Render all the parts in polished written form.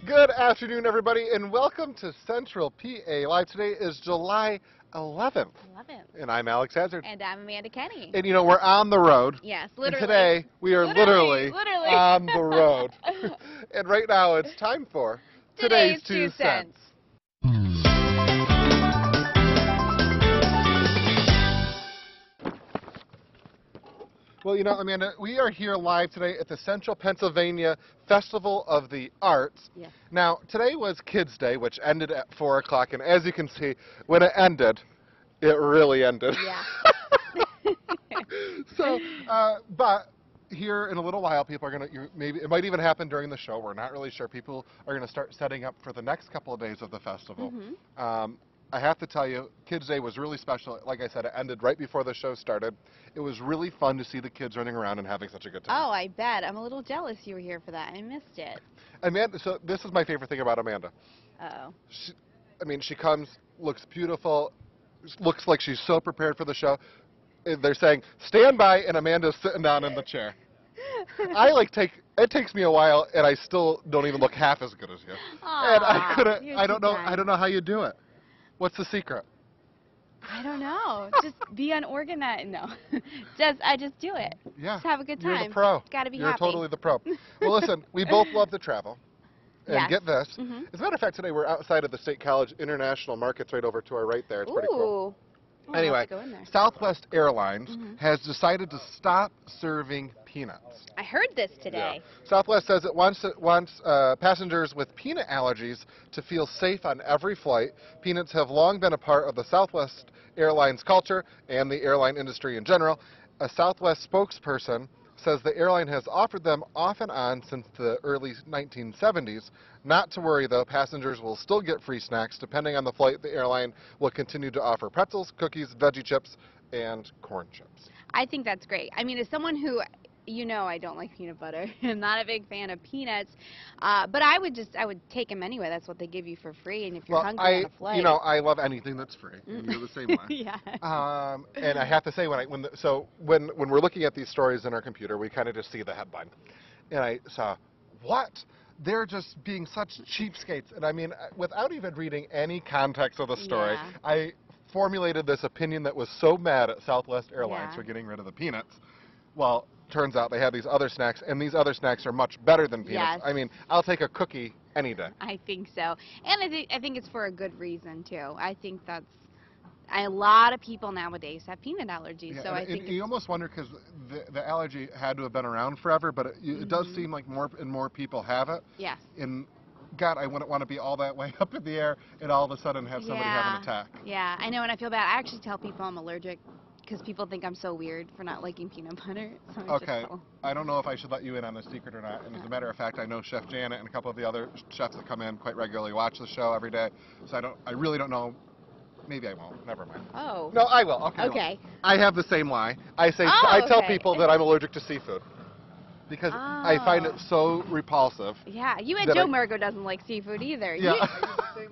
Good afternoon, everybody, and welcome to Central PA Live. Today is July 11th. And I'm Alex Hazard. And I'm Amanda Kenny. And, we're on the road. Yes, literally. And today, we are literally on the road. And right now, it's time for Today's 2 cents. Well, Amanda, we are here live today at the Central Pennsylvania Festival of the Arts. Yes. Now, today was Kids Day, which ended at 4 o'clock, and as you can see, when it ended, it really ended. Yeah. So, but here in a little while, people are going to, maybe, it might even happen during the show, we're not really sure, people are going to start setting up for the next couple of days of the festival. Mm-hmm. I have to tell you, Kids Day was really special. Like I said, it ended right before the show started. It was really fun to see the kids running around and having such a good time. Oh, I bet. I'm a little jealous you were here for that. I missed it. Amanda, so this is my favorite thing about Amanda. Uh-oh. She comes, looks beautiful, looks like she's so prepared for the show. They're saying, stand by, and Amanda's sitting down in the chair. It takes me a while, and I still don't even look half as good as you. Aww, and I don't know how you do it. What's the secret? I don't know. Just be unorganized. No. I just do it. Yeah. Just have a good time. You're the pro. Gotta be You're happy. totally the pro. Well, listen, we both love to travel. And yes. Get this. Mm-hmm. As a matter of fact, today we're outside of the State College International Markets right over to our right there. It's pretty cool. Ooh. Anyway, go in there. Southwest Airlines Mm-hmm. has decided to stop serving peanuts. I heard this today. Yeah. Southwest says it wants passengers with peanut allergies to feel safe on every flight. Peanuts have long been a part of the Southwest Airlines culture and the airline industry in general. A Southwest spokesperson says the airline has offered them off and on since the early 1970s. Not to worry, though, passengers will still get free snacks. Depending on the flight, the airline will continue to offer pretzels, cookies, veggie chips, and corn chips. I think that's great. I mean, as someone who, I don't like peanut butter. I'm not a big fan of peanuts, but I would take them anyway. That's what they give you for free, and if you're hungry on a flight. I love anything that's free, and you're the same way. Yeah. And I have to say, when we're looking at these stories in our computer, we kind of just see the headline, and I saw, what? They're just being such cheapskates, and I mean, without even reading any context of the story, Yeah. I formulated this opinion that was so mad at Southwest Airlines for getting rid of the peanuts. Well, turns out they have these other snacks, and these other snacks are much better than peanuts. Yes. I mean, I'll take a cookie any day. I think so, and I think it's for a good reason too. I think that's a lot of people nowadays have peanut allergies, Yeah, so I think you almost wonder, because the allergy had to have been around forever, but it does seem like more and more people have it. Yes. And God, I wouldn't want to be all that way up in the air and all of a sudden have somebody have an attack. Yeah, I know, and I feel bad. I actually tell people I'm allergic because people think I'm so weird for not liking peanut butter. So Okay, I don't know if I should let you in on this secret or not. And as a matter of fact, I know Chef Janet and a couple of the other chefs that come in quite regularly watch the show every day. So I really don't know. Maybe I won't. Never mind. Oh. No, I will. Okay. Okay. I have the same lie. I tell people that I'm allergic to seafood because I find it so repulsive. Yeah, you and Joe Mergo doesn't like seafood either. Yeah.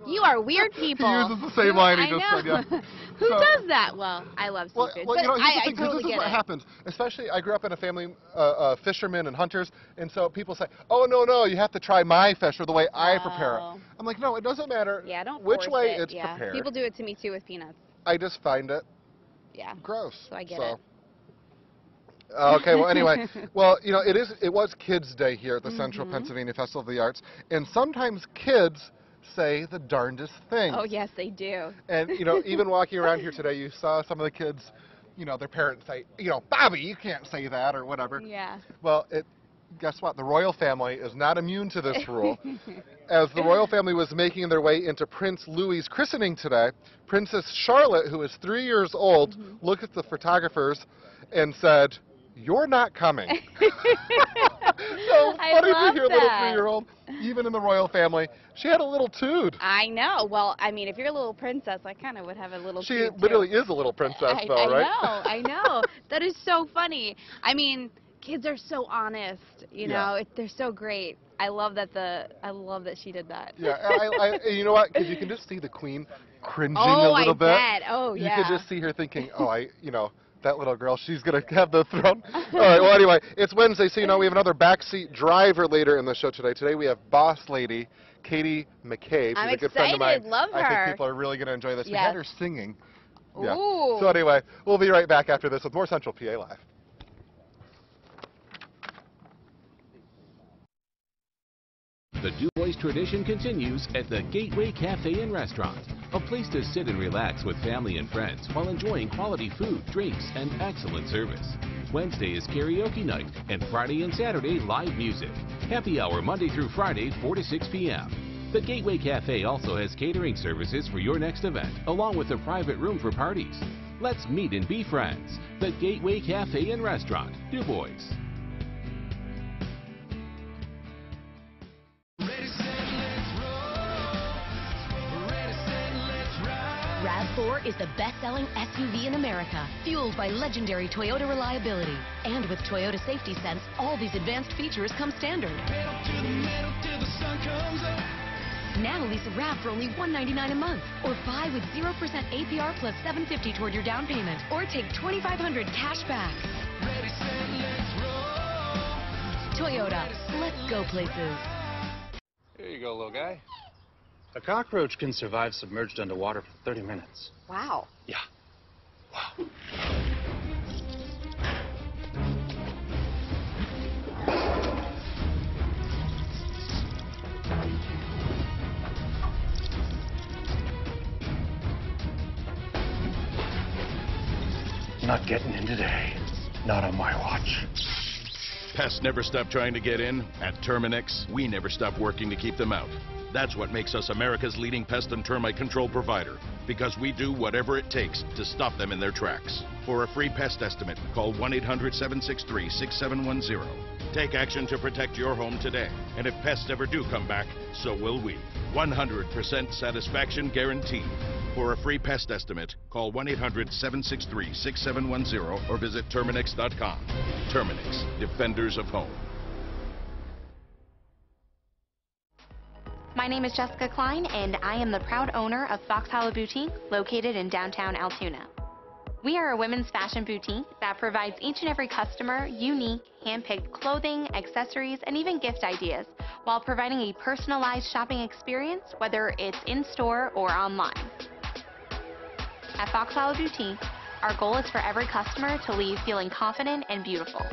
You are weird people. He uses the same line he just said, yeah. Who does that? Well, I love seafood. Well, but I this totally is get what it. happens. Especially, I grew up in a family of fishermen and hunters, and so people say, oh, no, you have to try my fish or the way I prepare it. I'm like, no, it doesn't matter which way it's prepared. People do it to me, too, with peanuts. I just find it gross. So I get it. Okay, well, anyway, it was Kids Day here at the Central Pennsylvania Festival of the Arts, and sometimes kids say the darndest things. Oh, yes, they do. And, even walking around here today, you saw some of the kids, their parents say, Bobby, you can't say that or whatever. Yeah. Well, guess what? The royal family is not immune to this rule. As the royal family was making their way into Prince Louis's christening today, Princess Charlotte, who is 3 years old, looked at the photographers and said, "You're not coming." So funny to hear a little 3-year-old, even in the royal family. She had a little toot. I know. Well, I mean, if you're a little princess, I kind of would have a little toot. She literally is a little princess, though, right? I know. That is so funny. I mean, kids are so honest. They're so great. I love that she did that. Yeah, you know what? Because you can just see the Queen cringing a little bit. Oh, yeah. You can just see her thinking, that little girl. She's going to have the throne. All right, well, anyway, it's Wednesday, so you know we have another backseat driver later in the show today. Today we have boss lady Katie McCabe. She's a good friend of mine. Love her. I think people are really going to enjoy this. Yes. We had her singing. Yeah. Ooh. So anyway, we'll be right back after this with more Central PA Live. The Du Bois tradition continues at the Gateway Cafe and Restaurant, a place to sit and relax with family and friends while enjoying quality food, drinks, and excellent service. Wednesday is karaoke night, and Friday and Saturday live music. Happy hour Monday through Friday, 4 to 6 p.m. The Gateway Cafe also has catering services for your next event, along with a private room for parties. Let's meet and be friends. The Gateway Cafe and Restaurant, Du Bois. RAV4 is the best-selling SUV in America, fueled by legendary Toyota reliability. And with Toyota Safety Sense, all these advanced features come standard. Now lease a RAV for only $199 a month, or buy with 0% APR plus $750 toward your down payment, or take $2,500 cash back. Toyota, let's go places. Here you go, little guy. A cockroach can survive submerged underwater for 30 minutes. Wow. Yeah. Wow. Not getting in today. Not on my watch. Pests never stop trying to get in. At Terminix, we never stop working to keep them out. That's what makes us America's leading pest and termite control provider, because we do whatever it takes to stop them in their tracks. For a free pest estimate, call 1-800-763-6710. Take action to protect your home today. And if pests ever do come back, so will we. 100% satisfaction guaranteed. For a free pest estimate, call 1-800-763-6710 or visit Terminix.com. Terminix, defenders of home. My name is Jessica Klein, and I am the proud owner of Fox Hollow Boutique, located in downtown Altoona. We are a women's fashion boutique that provides each and every customer unique, hand-picked clothing, accessories, and even gift ideas, while providing a personalized shopping experience, whether it's in-store or online. At Fox Hollow Boutique, our goal is for every customer to leave feeling confident and beautiful.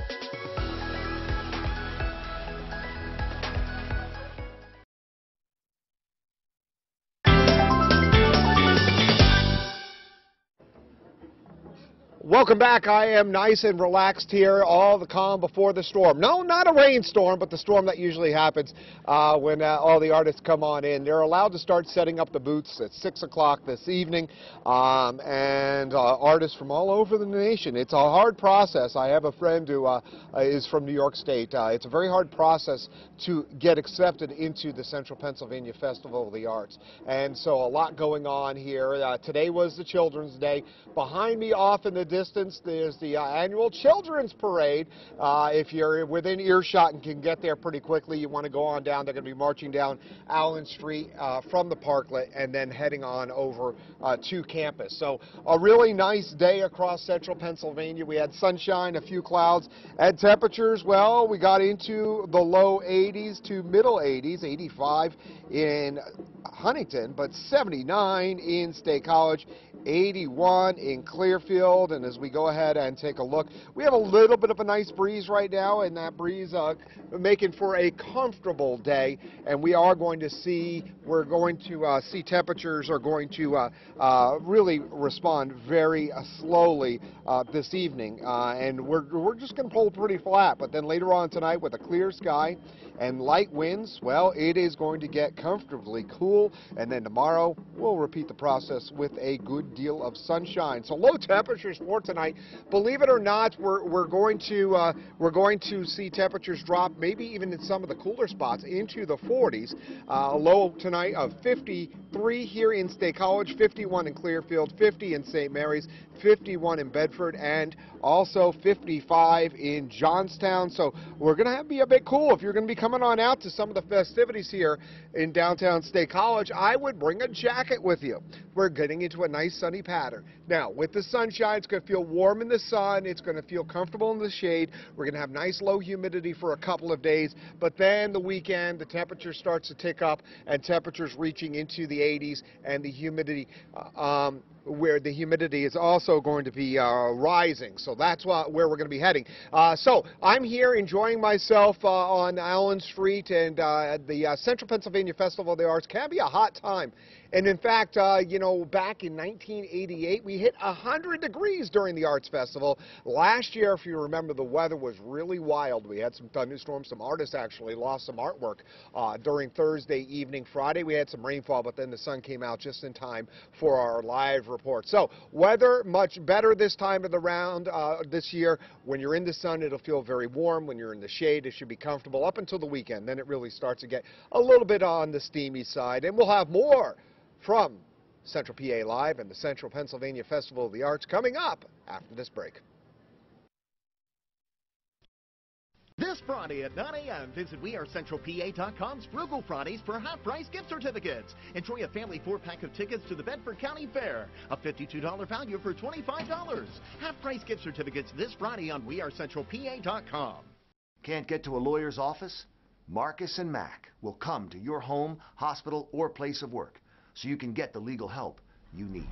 Welcome back. I am nice and relaxed here, all the calm before the storm. No, not a rainstorm, but the storm that usually happens when all the artists come on in. They're allowed to start setting up the booths at 6 o'clock this evening, and artists from all over the nation. It's a hard process. I have a friend who is from New York State. It's a very hard process to get accepted into the Central Pennsylvania Festival of the Arts, and so a lot going on here. Today was the Children's Day. Behind me, off in the distance, there's the annual Children's Parade. If you're within earshot and can get there pretty quickly, you want to go on down. They're going to be marching down Allen Street from the parklet and then heading on over to campus. So a really nice day across central Pennsylvania. We had sunshine, a few clouds, and temperatures, well, we got into the low 80s to middle 80s, 85 in Huntington, but 79 in State College, 81 in Clearfield. And as we go ahead and take a look, we have a little bit of a nice breeze right now, and that breeze making for a comfortable day. And we are going to see, we're going to see temperatures are going to really respond very slowly this evening, and we're just going to hold pretty flat. But then later on tonight, with a clear sky and light winds, well, it is going to get comfortably cool. And then tomorrow we'll repeat the process with a good deal of sunshine. So low temperatures for tonight. Believe it or not, we're going to see temperatures drop, maybe even in some of the cooler spots, into the 40s. A low tonight of 53 here in State College, 51 in Clearfield, 50 in St. Mary's, 51 in Bedford, and also 55 in Johnstown. So we're going to be a bit cool if you're going to be coming coming on out to some of the festivities here in downtown State College, I would bring a jacket with you. We're getting into a nice sunny pattern. Now, with the sunshine, it's going to feel warm in the sun. It's going to feel comfortable in the shade. We're going to have nice low humidity for a couple of days. But then the weekend, the temperature starts to tick up, and temperatures reaching into the 80s, and the humidity where the humidity is also going to be rising. So that's where we're going to be heading. So I'm here enjoying myself on Allen Street, and the Central Pennsylvania Festival of the Arts can be a hot time. And in fact, you know, back in 1988, we hit 100 degrees during the Arts Festival. Last year, if you remember, the weather was really wild. We had some thunderstorms. Some artists actually lost some artwork during Thursday evening. Friday, we had some rainfall, but then the sun came out just in time for our live report. So weather much better this time of the round this year. When you're in the sun, it'll feel very warm. When you're in the shade, it should be comfortable up until the weekend. Then it really starts to get a little bit on the steamy side, and we'll have more from Central PA Live and the Central Pennsylvania Festival of the Arts coming up after this break. This Friday at 9 a.m., visit WeAreCentralPA.com's Frugal Fridays for half-price gift certificates. Enjoy a family 4-pack of tickets to the Bedford County Fair, a $52 value for $25. Half-price gift certificates this Friday on WeAreCentralPA.com. Can't get to a lawyer's office? Marcus and Mack will come to your home, hospital, or place of work so you can get the legal help you need.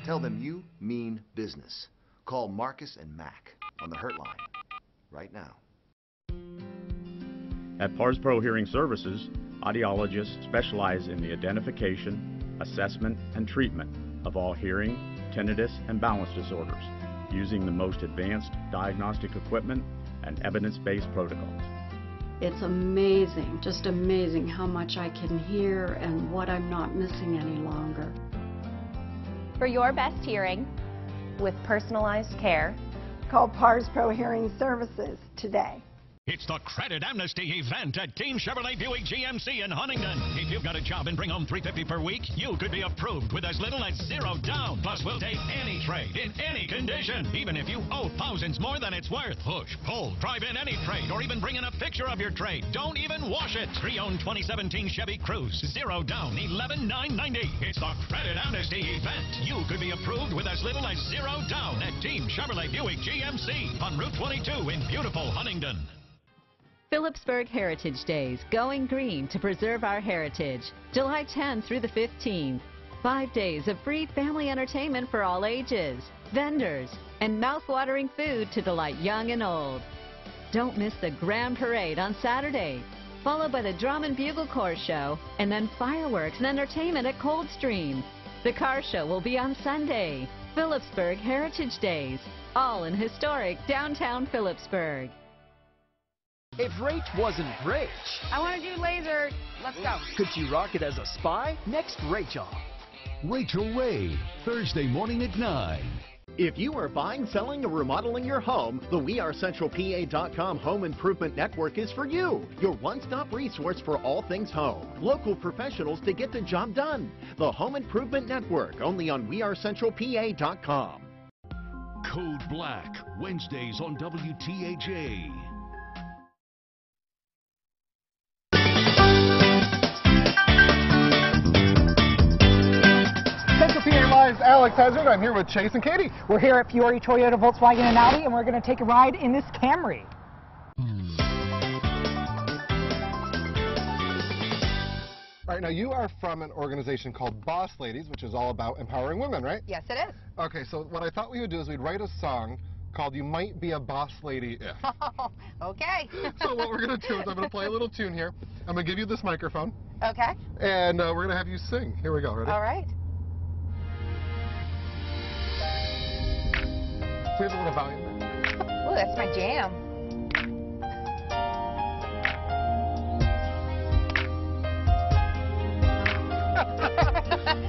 Tell them you mean business. Call Marcus and Mack on the Hurt Line right now. At PARS Pro Hearing Services, audiologists specialize in the identification, assessment, and treatment of all hearing, tinnitus, and balance disorders using the most advanced diagnostic equipment and evidence-based protocols. It's amazing, just amazing how much I can hear and what I'm not missing any longer. For your best hearing with personalized care, call PARS Pro Hearing Services today. It's the Credit Amnesty event at Team Chevrolet Buick GMC in Huntington. If you've got a job and bring home $350 per week, you could be approved with as little as $0 down. Plus, we'll take any trade in any condition, even if you owe thousands more than it's worth. Push, pull, drive in any trade, or even bring in a picture of your trade. Don't even wash it. Pre-owned 2017 Chevy Cruze, $0 down, $11,990. It's the Credit Amnesty event. You could be approved with as little as $0 down at Team Chevrolet Buick GMC on Route 22 in beautiful Huntington. Phillipsburg Heritage Days, going green to preserve our heritage. July 10th through the 15th. 5 days of free family entertainment for all ages, vendors, and mouth-watering food to delight young and old. Don't miss the Grand Parade on Saturday, followed by the Drum and Bugle Corps show, and then fireworks and entertainment at Coldstream. The car show will be on Sunday. Phillipsburg Heritage Days, all in historic downtown Phillipsburg. If Rach wasn't Rach, I want to do laser. Let's go. Could she rock it as a spy? Next, Rachel. Rachel Ray, Thursday morning at 9. If you are buying, selling, or remodeling your home, the WeAreCentralPA.com Home Improvement Network is for you. Your one-stop resource for all things home. Local professionals to get the job done. The Home Improvement Network, only on WeAreCentralPA.com. Code Black, Wednesdays on WTAJ. Central PA Live's Alex Hazard. I'm here with Chase and Katie. We're here at Fiore Toyota, Volkswagen, and Audi, and we're going to take a ride in this Camry. All right, now you are from an organization called Boss Ladies, which is all about empowering women, right? Yes, it is. Okay, so what I thought we would do is we'd write a song called You Might Be a Boss Lady If. Okay. So what we're going to do is I'm going to play a little tune here. I'm going to give you this microphone. Okay. And we're going to have you sing. Here we go. Ready? All right. We have a little volume there. Ooh, that's my jam.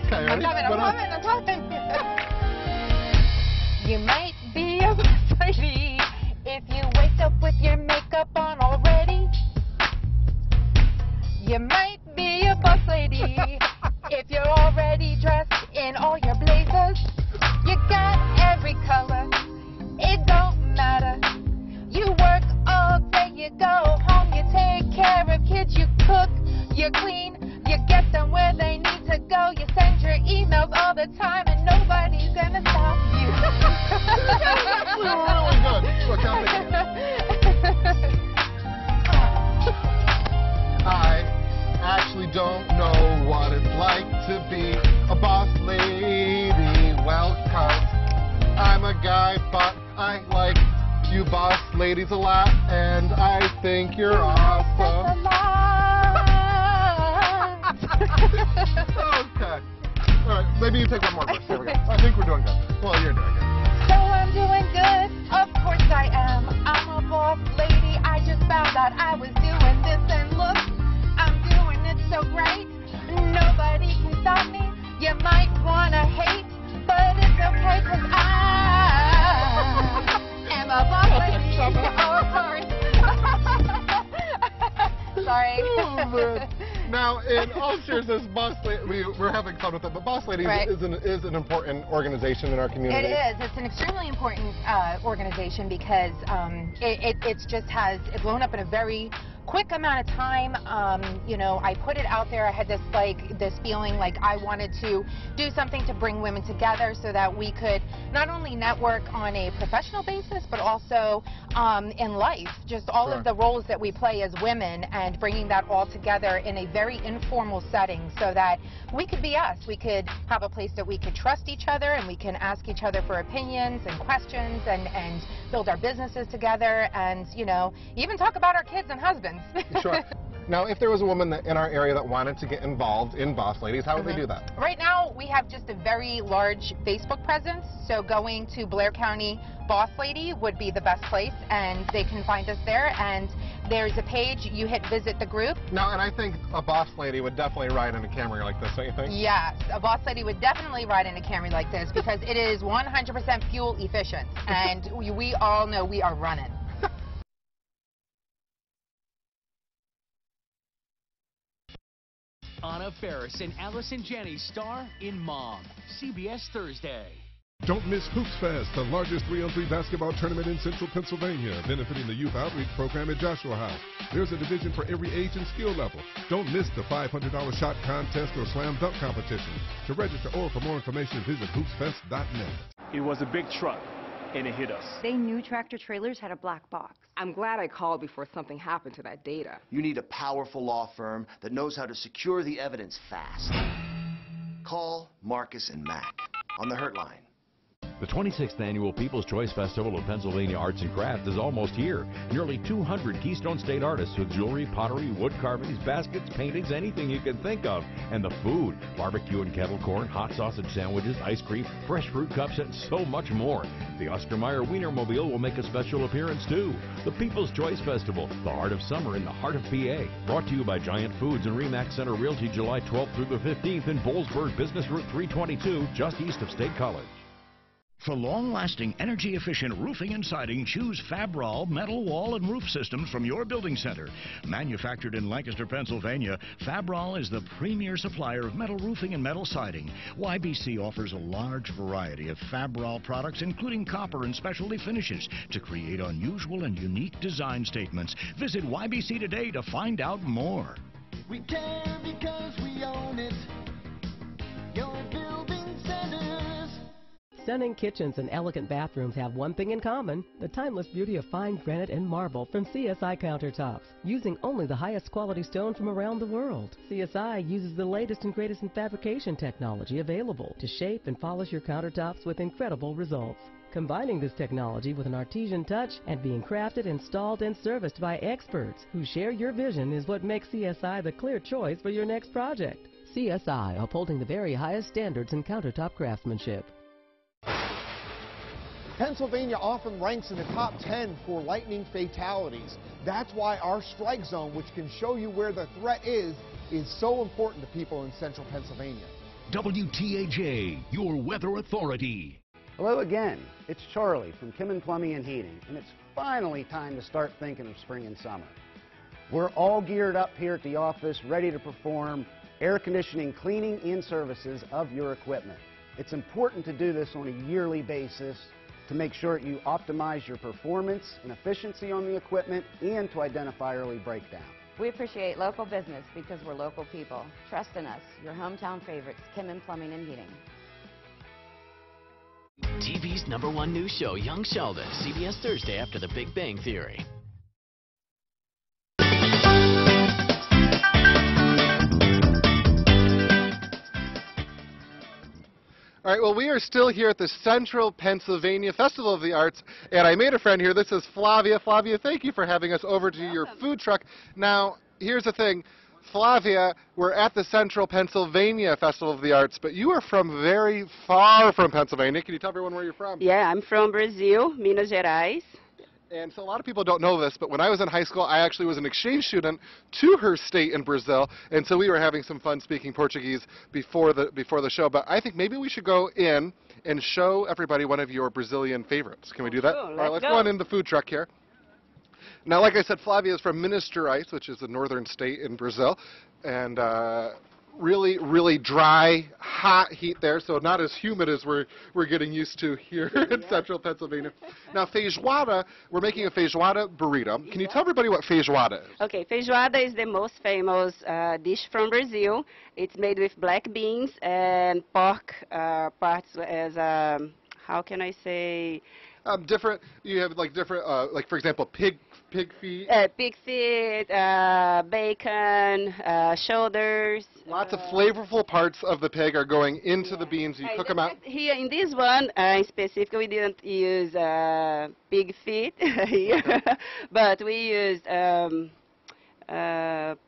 Okay, ready? I'm coming. You might be a boss lady if you wake up with your makeup on already. You might be a boss lady if you're already dressed in all your blazers. You got every color, it don't matter. You work all day, you go home, you take care You get them where they need to go. You send your emails all the time, and nobody's gonna stop you. That's really good. Look, I actually don't know what it's like to be a boss lady. Well, 'cause I'm a guy, but I like you boss ladies a lot, and I think you're awesome. Okay. All right, maybe you take one more verse. Here we go. I think we're doing good. Well, you're doing good. So I'm doing good. Of course I am. I'm a boss lady. I just found out I was doing this, and look, I'm doing it so great. Nobody can stop me. You might wanna hate, but it's okay, 'cause I am a boss lady. Oh, sorry. Sorry. Oh, now, in all seriousness, Boss Lady, we're having fun with it, but Boss Ladies Right. is an important organization in our community. It is. It's an extremely important organization because it just has blown up in a very quick amount of time. You know, I put it out there. I had this feeling like I wanted to do something to bring women together so that we could not only network on a professional basis, but also in life. Just all of the roles that we play as women, and bringing that all together in a very informal setting so that we could be us. We could have a place that we could trust each other, and we can ask each other for opinions and questions, and build our businesses together, and, you know, even talk about our kids and husbands. Sure. Now, if there was a woman in our area that wanted to get involved in Boss Ladies, how would they do that? Right now, we have just a very large Facebook presence, so going to Blair County Boss Lady would be the best place, and they can find us there, and there's a page, you hit visit the group. No, and I think a Boss Lady would definitely ride in a Camry like this, don't you think? Yes, a Boss Lady would definitely ride in a Camry like this because it is 100% fuel efficient, and we all know we are running. Anna Faris and Allison Janney star in Mom, CBS Thursday. Don't miss Hoops Fest, the largest 3-on-3 basketball tournament in Central Pennsylvania, benefiting the Youth Outreach Program at Joshua House. There's a division for every age and skill level. Don't miss the $500 shot contest or slam dunk competition. To register or for more information, visit hoopsfest.net. It was a big truck, and it hit us. They knew tractor trailers had a black box. I'm glad I called before something happened to that data. You need a powerful law firm that knows how to secure the evidence fast. Call Marcus and Mack on the Hurt Line. The 26th Annual People's Choice Festival of Pennsylvania Arts and Crafts is almost here. Nearly 200 Keystone State artists with jewelry, pottery, wood carvings, baskets, paintings, anything you can think of. And the food, barbecue and kettle corn, hot sausage sandwiches, ice cream, fresh fruit cups, and so much more. The Oscar Mayer Wienermobile will make a special appearance too. The People's Choice Festival, the heart of summer in the heart of PA. Brought to you by Giant Foods and Remax Center Realty, July 12th through the 15th in Boalsburg, Business Route 322, just east of State College. For long-lasting, energy-efficient roofing and siding, choose Fabral metal wall and roof systems from your building center. Manufactured in Lancaster, Pennsylvania, Fabral is the premier supplier of metal roofing and metal siding. YBC offers a large variety of Fabral products, including copper and specialty finishes, to create unusual and unique design statements. Visit YBC today to find out more. We care because we own it. Your building centers. Stunning kitchens and elegant bathrooms have one thing in common, the timeless beauty of fine granite and marble from CSI countertops, using only the highest quality stone from around the world. CSI uses the latest and greatest in fabrication technology available to shape and polish your countertops with incredible results. Combining this technology with an artisan touch and being crafted, installed, and serviced by experts who share your vision is what makes CSI the clear choice for your next project. CSI, upholding the very highest standards in countertop craftsmanship. Pennsylvania often ranks in the top 10 for lightning fatalities. That's why our strike zone, which can show you where the threat is so important to people in central Pennsylvania. WTAJ, your weather authority. Hello again. It's Charlie from Kim & Plumbing and Heating, and it's finally time to start thinking of spring and summer. We're all geared up here at the office, ready to perform air conditioning, cleaning, and services of your equipment. It's important to do this on a yearly basis to make sure you optimize your performance and efficiency on the equipment and to identify early breakdown. We appreciate local business because we're local people. Trust in us. Your hometown favorites, Kim Plumbing and Heating. TV's #1 news show, Young Sheldon, CBS Thursday after The Big Bang Theory. All right, well, we are still here at the Central Pennsylvania Festival of the Arts, and I made a friend here. This is Flavia. Flavia, thank you for having us over to your food truck. Now, here's the thing. Flavia, we're at the Central Pennsylvania Festival of the Arts, but you are from very far from Pennsylvania. Can you tell everyone where you're from? Yeah, I'm from Brazil, Minas Gerais. And so a lot of people don't know this, but when I was in high school, I actually was an exchange student to her state in Brazil, and so we were having some fun speaking Portuguese before the show. But I think maybe we should go in and show everybody one of your Brazilian favorites. Can we do that? Sure, All right, let's go on in the food truck here. Now, like I said, Flavia is from Minas Gerais, which is the northern state in Brazil, and really, really dry, hot heat there, so not as humid as we're getting used to here in central Pennsylvania. Now, feijoada, we're making a feijoada burrito. Can you tell everybody what feijoada is? Okay, feijoada is the most famous dish from Brazil. It's made with black beans and pork parts as, how can I say? Different, you have like different, like for example, pig feet. Pig feet, bacon, shoulders. Lots of flavorful parts of the pig are going into the beans. You cook them out. Here in this one, in specific, we didn't use pig feet here, but we used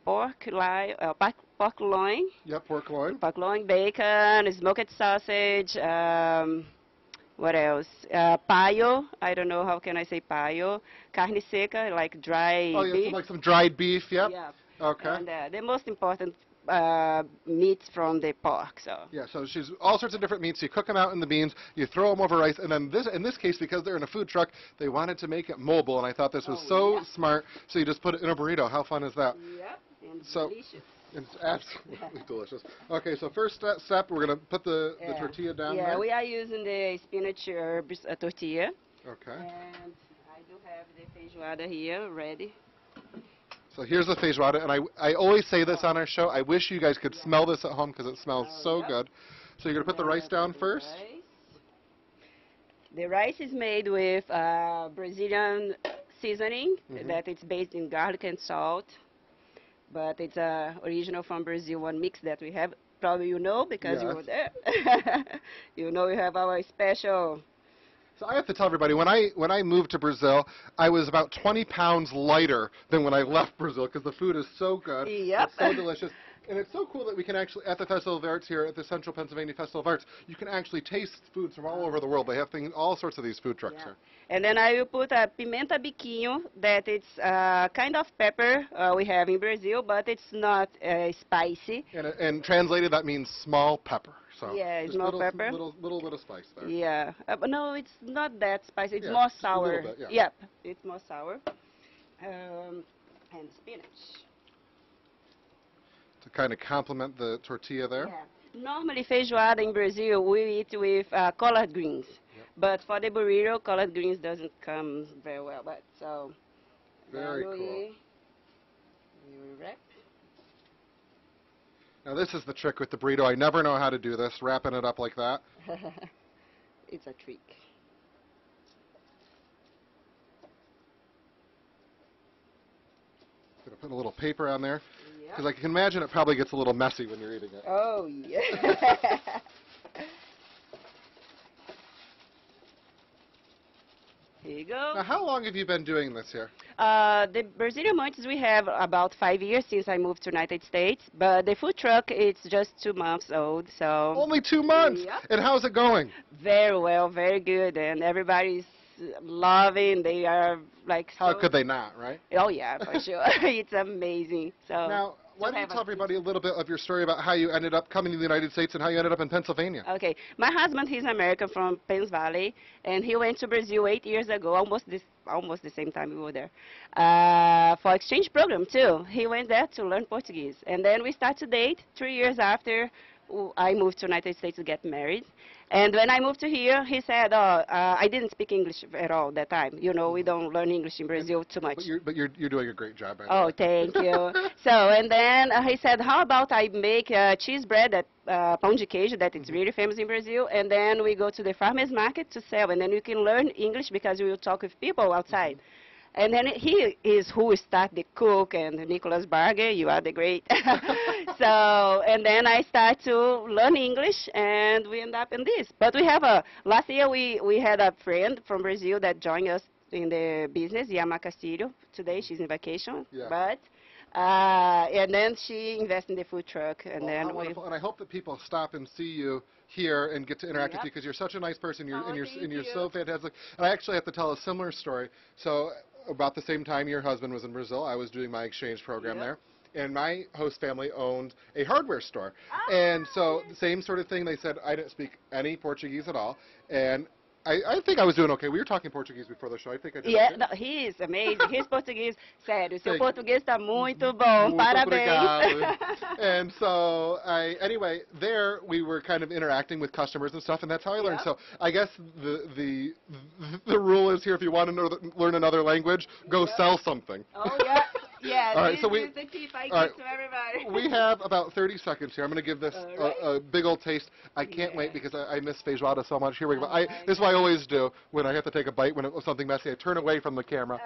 pork loin. Yep, pork loin. Pork loin, bacon, smoked sausage. What else? Paio. I don't know how can I say paio. Carne seca, like dry yeah, beef. so like some dried beef. Yep. Yeah. Okay. And the most important meats from the pork. So. Yeah. So she's all sorts of different meats. You cook them out in the beans. You throw them over rice, and then in this case, because they're in a food truck, they wanted to make it mobile, and I thought this was smart. So you just put it in a burrito. How fun is that? Yep. And so, delicious. It's absolutely delicious. Okay, so first step, we're going to put the tortilla down there. Yeah, we are using the spinach herbs tortilla. Okay. And I do have the feijoada here ready. So here's the feijoada, and I always say this on our show. I wish you guys could smell this at home because it smells so good. So you're going to put the rice down first? The rice is made with Brazilian seasoning that it's based in garlic and salt. But it's original from Brazil, one mix that we have. Probably you know because you were there. You know we have our special. So I have to tell everybody, when I moved to Brazil, I was about 20 pounds lighter than when I left Brazil because the food is so good. Yep. It's so delicious. And it's so cool that we can actually, at the Festival of Arts here, at the Central Pennsylvania Festival of Arts, you can actually taste foods from all over the world. They have all sorts of these food trucks here. And then I will put a pimenta biquinho, that it's kind of pepper we have in Brazil, but it's not spicy. And translated, that means small pepper. So yeah, just small pepper. Little bit of spice there. Yeah, but no, it's not that spicy. It's more sour. A little bit, Yep, it's more sour. And spinach. To kind of complement the tortilla there. Yeah. Normally, feijoada in Brazil, we eat with collard greens. Yep. But for the burrito, collard greens doesn't come very well. But so, very cool. We wrap. Now this is the trick with the burrito. I never know how to do this, wrapping it up like that. It's a trick. Gonna put a little paper on there. Because I can imagine it probably gets a little messy when you're eating it. Oh, yeah. Here you go. Now, how long have you been doing this here? The Brazilian munchies we have about 5 years since I moved to the United States. But the food truck, it's just 2 months old. So only 2 months? Yep. And how's it going? Very well, very good. And everybody's loving. They are like how could they not, right? Oh yeah, for sure. It's amazing. So now, why don't you tell everybody a little bit of your story about how you ended up coming to the United States and how you ended up in Pennsylvania? Okay, my husband, he's American from Penns Valley, and he went to Brazil 8 years ago, almost the same time we were there, for exchange program too. He went there to learn Portuguese, and then we started to date. 3 years after, I moved to the United States to get married. And when I moved to here, he said, I didn't speak English at all that time. You know, we don't learn English in Brazil too much. But you're doing a great job, by the Oh, way. thank you. So, and then he said, how about I make cheese bread, that pão de queijo, that is really famous in Brazil, and then we go to the farmer's market to sell, and then you can learn English because you will talk with people outside. And then he is who started the cook, and Nicholas Barger, you are the great. So, and then I start to learn English, and we end up in this. But we have last year we had a friend from Brazil that joined us in the business, Yama Castillo. Today she's in vacation, but, and then she invested in the food truck. And then wonderful. And I hope that people stop and see you here and get to interact with you, because you're such a nice person, and you're so fantastic. And I actually have to tell a similar story. So, about the same time your husband was in Brazil, I was doing my exchange program there, and my host family owned a hardware store. And so the same sort of thing, they said I didn't speak any Portuguese at all, and I think I was doing okay. We were talking Portuguese before the show. I think I did. Yeah, no, he is amazing. His Portuguese, sério, seu português está muito bom. Parabéns. And so, anyway, there we were kind of interacting with customers and stuff, and that's how I learned. So I guess the rule is here: if you want to learn another language, go sell something. Oh yeah. Yeah, all right, this so is the tip I give to everybody. We have about 30 seconds here. I'm going to give this a big old taste. I can't wait because I miss feijoada so much. Here we go. This is what I always do when I have to take a bite when it was something messy. I turn away from the camera.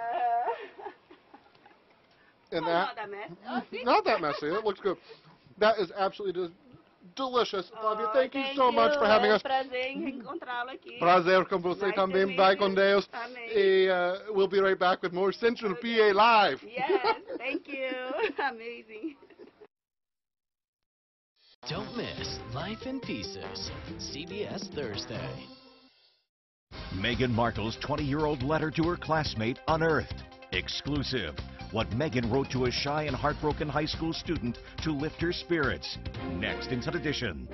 And that, not that messy. It looks good. That is absolutely delicious. Flavia, thank you so much for having us. Prazer em encontrá-lo aqui. Prazer com você também. Vai com Deus. E we'll be right back with more Central PA Live. Yes, thank you. Amazing. Don't miss Life in Pieces, CBS Thursday. Meghan Markle's 20-year-old letter to her classmate unearthed. Exclusive. What Meghan wrote to a shy and heartbroken high school student to lift her spirits. Next, Inside Edition.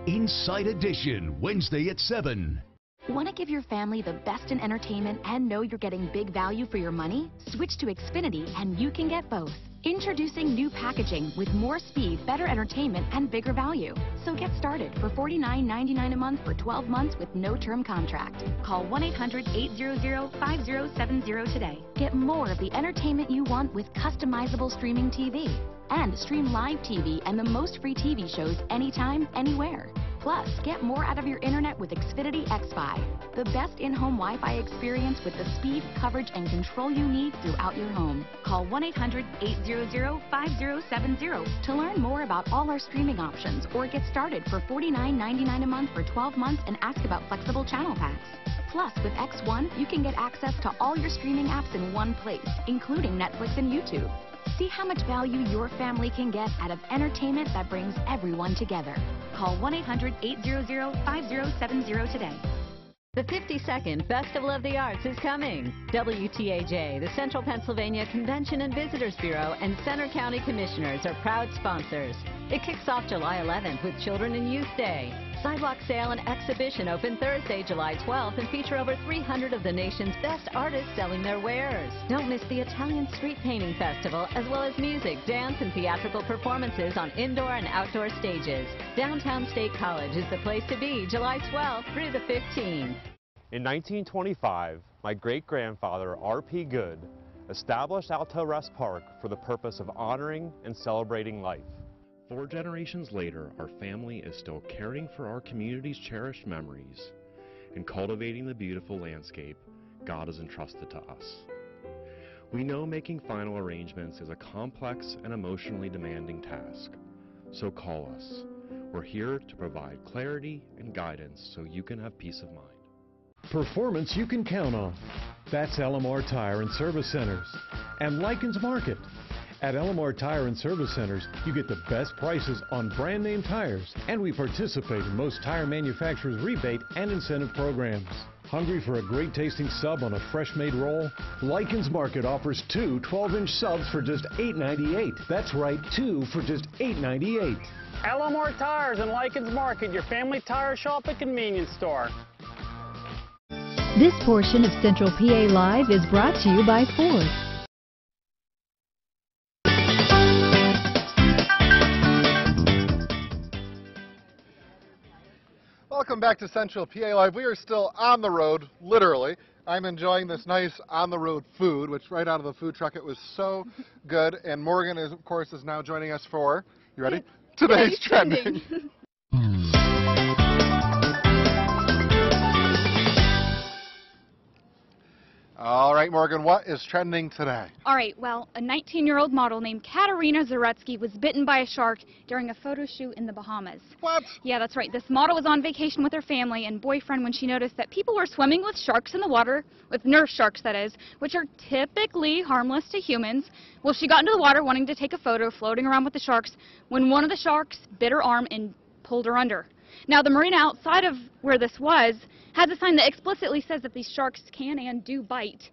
Inside Edition, Wednesday at 7. Want to give your family the best in entertainment and know you're getting big value for your money? Switch to Xfinity and you can get both. Introducing new packaging with more speed, better entertainment, and bigger value. So get started for $49.99 a month for 12 months with no term contract. Call 1-800-800-5070 today. Get more of the entertainment you want with customizable streaming TV. And stream live TV and the most free TV shows anytime, anywhere. Plus, get more out of your internet with Xfinity XFi, the best in-home Wi-Fi experience with the speed, coverage, and control you need throughout your home. Call 1-800-800-5070 to learn more about all our streaming options or get started for $49.99 a month for 12 months and ask about flexible channel packs. Plus, with X1, you can get access to all your streaming apps in one place, including Netflix and YouTube. See how much value your family can get out of entertainment that brings everyone together. Call 1-800-800-5070 today. The 52nd Festival of the Arts is coming. WTAJ, the Central Pennsylvania Convention and Visitors Bureau, and Center County Commissioners are proud sponsors. It kicks off July 11th with Children and Youth Day. Sidewalk sale and exhibition open Thursday, July 12th, and feature over 300 of the nation's best artists selling their wares. Don't miss the Italian Street Painting Festival, as well as music, dance, and theatrical performances on indoor and outdoor stages. Downtown State College is the place to be, July 12th through the 15th. In 1925, my great-grandfather, R.P. Good, established Alto Rest Park for the purpose of honoring and celebrating life. 4 generations later, our family is still caring for our community's cherished memories and cultivating the beautiful landscape God has entrusted to us. We know making final arrangements is a complex and emotionally demanding task, so call us. We're here to provide clarity and guidance so you can have peace of mind. Performance you can count on. That's LMR Tire and Service Centers and Likens Market. At LMR Tire and Service Centers, you get the best prices on brand name tires, and we participate in most tire manufacturers' rebate and incentive programs. Hungry for a great tasting sub on a fresh made roll? Likens Market offers 2 12-inch subs for just $8.98. That's right, 2 for just $8.98. LMR Tires and Likens Market, your family tire shop and convenience store. This portion of Central PA Live is brought to you by Ford. Welcome back to Central PA Live. We are still on the road, literally. I'm enjoying this nice on-the-road food, which right out of the food truck, it was so good. And Morgan, is, of course, is now joining us for, you ready? Today's Trending. All right, Morgan, what is trending today? All right, well, a 19-year-old model named Katarina Zaretsky was bitten by a shark during a photo shoot in the Bahamas. What? Yeah, that's right. This model was on vacation with her family and boyfriend when she noticed that people were swimming with sharks in the water, with nurse sharks, that is, which are typically harmless to humans. Well, she got into the water wanting to take a photo, floating around with the sharks, when one of the sharks bit her arm and pulled her under. Now, the marina outside of where this was has a sign that explicitly says that these sharks can and do bite.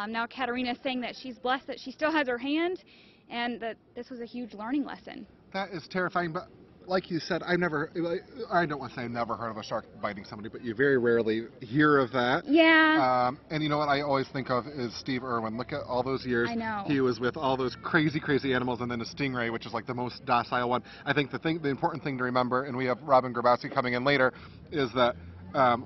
Now, Katarina is saying that she's blessed that she still has her hand and that this was a huge learning lesson. That is terrifying, but like you said, I don't want to say I've never heard of a shark biting somebody, but you very rarely hear of that. Yeah. And you know what I always think of is Steve Irwin. Look at all those years. I know. He was with all those crazy, crazy animals, and then a stingray, which is like the most docile one. I think the important thing to remember, and we have Robin Grabowski coming in later, is that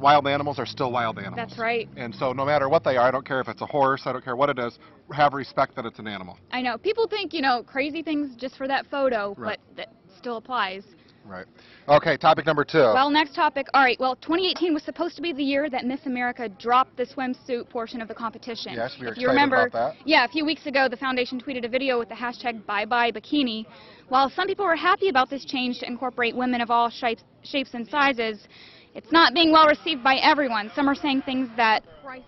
wild animals are still wild animals. That's right. And so no matter what they are, I don't care if it's a horse, I don't care what it is, have respect that it's an animal. I know. People think, you know, crazy things just for that photo, Right. but that still applies. Right. Okay, topic number 2. Well, next topic. All right, well, 2018 was supposed to be the year that Miss America dropped the swimsuit portion of the competition. Yes, we were If you excited remember, about that. Yeah, a few weeks ago, the foundation tweeted a video with the hashtag #ByeByeBikini. While some people were happy about this change to incorporate women of all shapes and sizes, it's not being well received by everyone. Some are saying things that,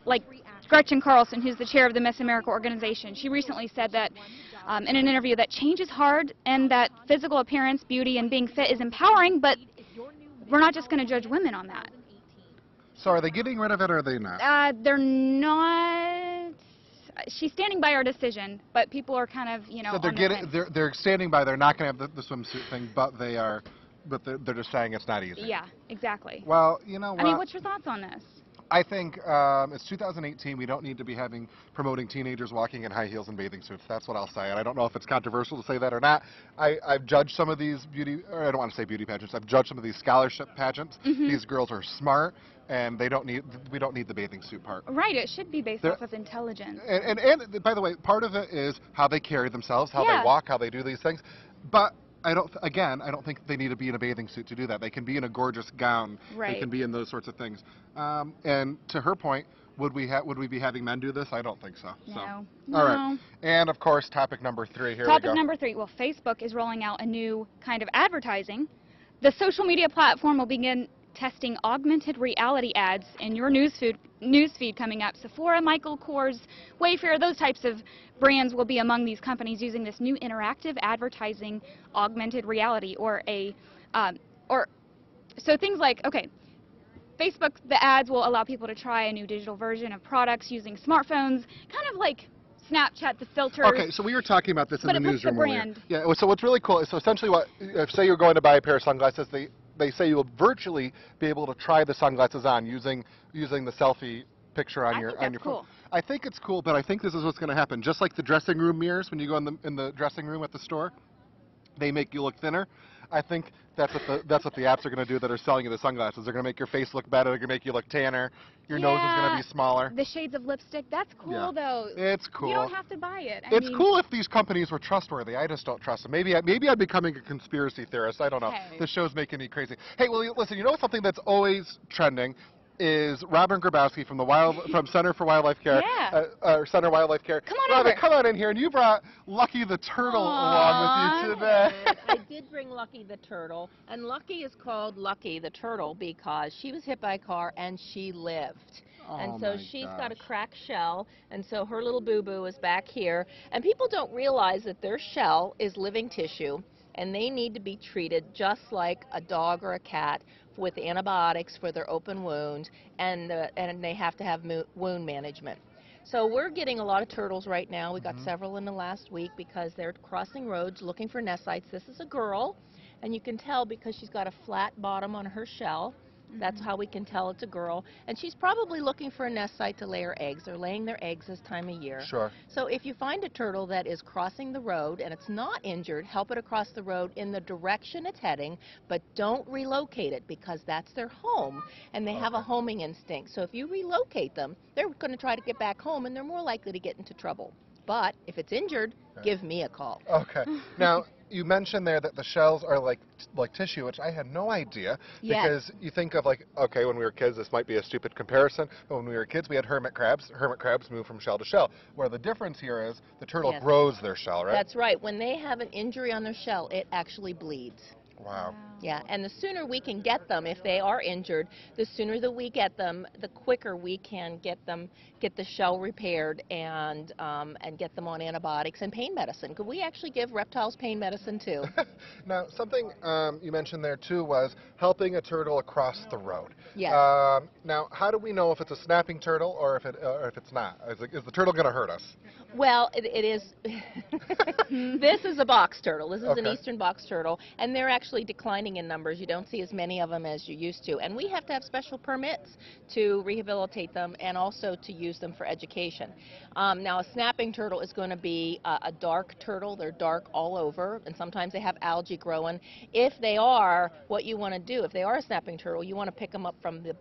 like Gretchen Carlson, who's the chair of the Miss America organization, she recently said that in an interview that change is hard and that physical appearance, beauty, and being fit is empowering, but we're not just going to judge women on that. So are they getting rid of it or are they not? They're not. She's standing by our decision, but people are kind of, you know, So they're standing by. They're not going to have the swimsuit thing, but they're just saying it's not easy. Yeah, exactly. Well, you know what? I mean, what's your thoughts on this? I think it's 2018. We don't need to be promoting teenagers walking in high heels and bathing suits. That's what I'll say. And I don't know if it's controversial to say that or not. I've judged some of these I don't want to say beauty pageants. I've judged some of these scholarship pageants. Mm-hmm. These girls are smart, and we don't need the bathing suit part. Right. It should be based off of intelligence. And by the way, part of it is how they carry themselves, how Yeah. they walk, how they do these things. But I don't think they need to be in a bathing suit to do that. They can be in a gorgeous gown. Right. They can be in those sorts of things. And to her point, would we be having men do this? I don't think so. No. All right. And of course, topic number 3. Here we go. Topic number 3. Well, Facebook is rolling out a new kind of advertising. The social media platform will begin testing augmented reality ads in your newsfeed coming up. Sephora, Michael Kors, Wayfair, those types of brands will be among these companies using this new interactive advertising augmented reality so things like, okay, Facebook, the ads will allow people to try a new digital version of products using smartphones, kind of like Snapchat, the filters. Okay, so we were talking about this in the newsroom earlier. earlier. Yeah, so what's really cool is, so essentially say you're going to buy a pair of sunglasses, they say you will virtually be able to try the sunglasses on using the selfie picture on your phone. Cool. I think it's cool, but I think this is what's going to happen. Just like the dressing room mirrors, when you go in the dressing room at the store, they make you look thinner. I think that's what the apps are going to do that are selling you the sunglasses. They're going to make your face look better. They're going to make you look tanner. Your nose is going to be smaller. The shades of lipstick, that's cool though. It's cool. You don't have to buy it. It's cool if these companies were trustworthy. I just don't trust them. Maybe I'm becoming a conspiracy theorist. I don't know. Hey. This show's making me crazy. Hey, well, listen, you know something that's always trending is Robin Grabowski from Center for Wildlife Care. Yeah. Center Wildlife Care. Come on Robin, over. come on in here, and you brought Lucky the turtle along with you today. I did bring Lucky the turtle, and Lucky is called Lucky the turtle because she was hit by a car and she lived. And so she's got a cracked shell, and so her little boo-boo is back here. And people don't realize that their shell is living tissue, and they need to be treated just like a dog or a cat with antibiotics for their open wound, and they have to have wound management. So we're getting a lot of turtles right now. We got several in the last week because they're crossing roads looking for nest sites. This is a girl, and you can tell because she's got a flat bottom on her shell. That's how we can tell it's a girl. And she's probably looking for a nest site to lay her eggs. They're laying their eggs this time of year. Sure. So if you find a turtle that is crossing the road and it's not injured, help it across the road in the direction it's heading, but don't relocate it because that's their home and they have a homing instinct. So if you relocate them, they're going to try to get back home and they're more likely to get into trouble. But if it's injured, give me a call. Okay. Now, you mentioned there that the shells are like tissue, which I had no idea. Yes. Because you think of like, okay, when we were kids, this might be a stupid comparison, but when we were kids, we had hermit crabs. Hermit crabs move from shell to shell. Where the difference here is the turtle Yes. grows their shell, right? That's right. When they have an injury on their shell, it actually bleeds. Wow. Yeah, and the sooner we can get them, if they are injured, the sooner that we get them, the quicker we can get the shell repaired and get them on antibiotics and pain medicine. Could we actually give reptiles pain medicine too? Now, something you mentioned there too was helping a turtle across the road. Yes. Now, how do we know if it's a snapping turtle or if it's not? Is the turtle going to hurt us? Well, it is. This is a box turtle. This is an Okay. eastern box turtle, and they're actually declining in numbers. You don't see as many of them as you used to, and we have to have special permits to rehabilitate them and also to use them for education. Now, a snapping turtle is going to be a dark turtle. They're dark all over, and sometimes they have algae growing. If they are, what you want to do, if they are a snapping turtle, you want to pick them up from the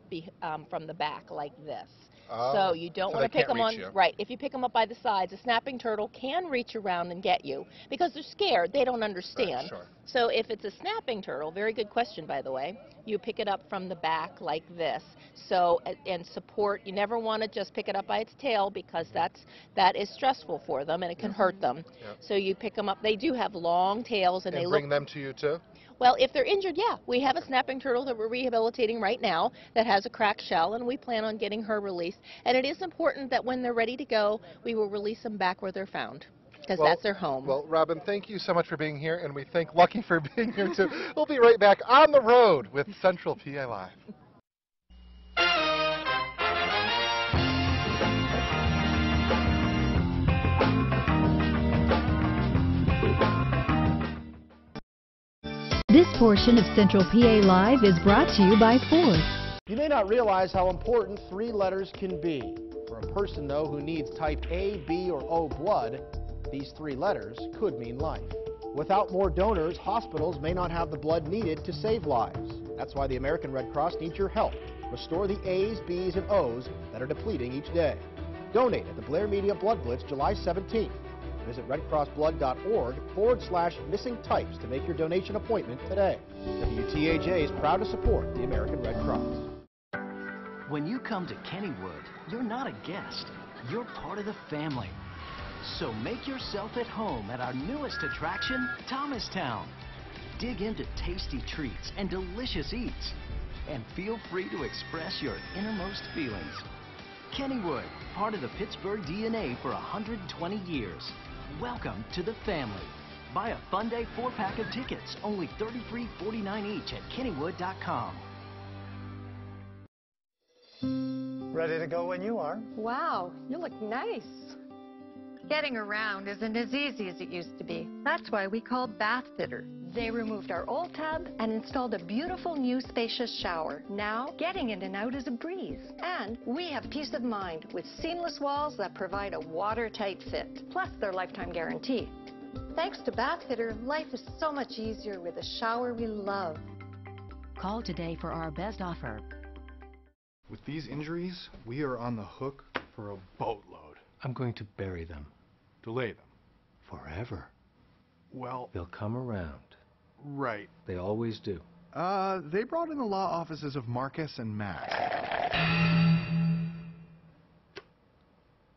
back like this. Oh, So you don't so want they to pick can't them on, reach you. right, if you pick them up by the sides, a snapping turtle can reach around and get you because they're scared, they don't understand. Right, sure. So if it's a snapping turtle, very good question by the way, you pick it up from the back like this. So, and support, you never want to just pick it up by its tail because that is stressful for them and it can hurt them. Yep. So you pick them up, they do have long tails and they bring look... them to you too? Well, if they're injured, yeah. We have a snapping turtle that we're rehabilitating right now that has a cracked shell, and we plan on getting her released. And it is important that when they're ready to go, we will release them back where they're found, because that's their home. Well, Robin, thank you so much for being here, and we thank Lucky for being here too. We'll be right back on the road with Central PA Live. This portion of Central PA Live is brought to you by Ford. You may not realize how important 3 letters can be. For a person, though, who needs type A, B, or O blood, these 3 letters could mean life. Without more donors, hospitals may not have the blood needed to save lives. That's why the American Red Cross needs your help. Restore the A's, B's, and O's that are depleting each day. Donate at the Blair Media Blood Blitz July 17th. Visit redcrossblood.org/missing types to make your donation appointment today. WTAJ is proud to support the American Red Cross. When you come to Kennywood, you're not a guest. You're part of the family. So make yourself at home at our newest attraction, Thomastown. Dig into tasty treats and delicious eats. And feel free to express your innermost feelings. Kennywood, part of the Pittsburgh DNA for 120 years. Welcome to the family. Buy a Fun Day 4-pack of tickets, only $33.49 each at Kennywood.com. Ready to go when you are. Wow, you look nice. Getting around isn't as easy as it used to be. That's why we called Bath Fitter. They removed our old tub and installed a beautiful new spacious shower. Now, getting in and out is a breeze. And we have peace of mind with seamless walls that provide a watertight fit, plus their lifetime guarantee. Thanks to Bath Fitter, life is so much easier with a shower we love. Call today for our best offer. With these injuries, we are on the hook for a boatload. I'm going to bury them. Delay them. Forever. Well, They'll come around. right. They always do. They brought in the law offices of Marcus and Mac.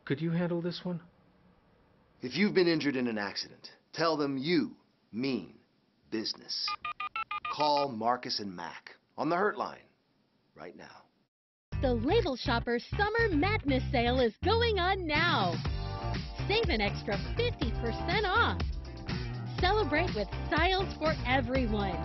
Could you handle this one? If you've been injured in an accident, tell them you mean business. Call Marcus and Mac on the Hurt Line right now. The Label Shopper Summer Madness Sale is going on now. Save an extra 50% off. Celebrate with styles for everyone.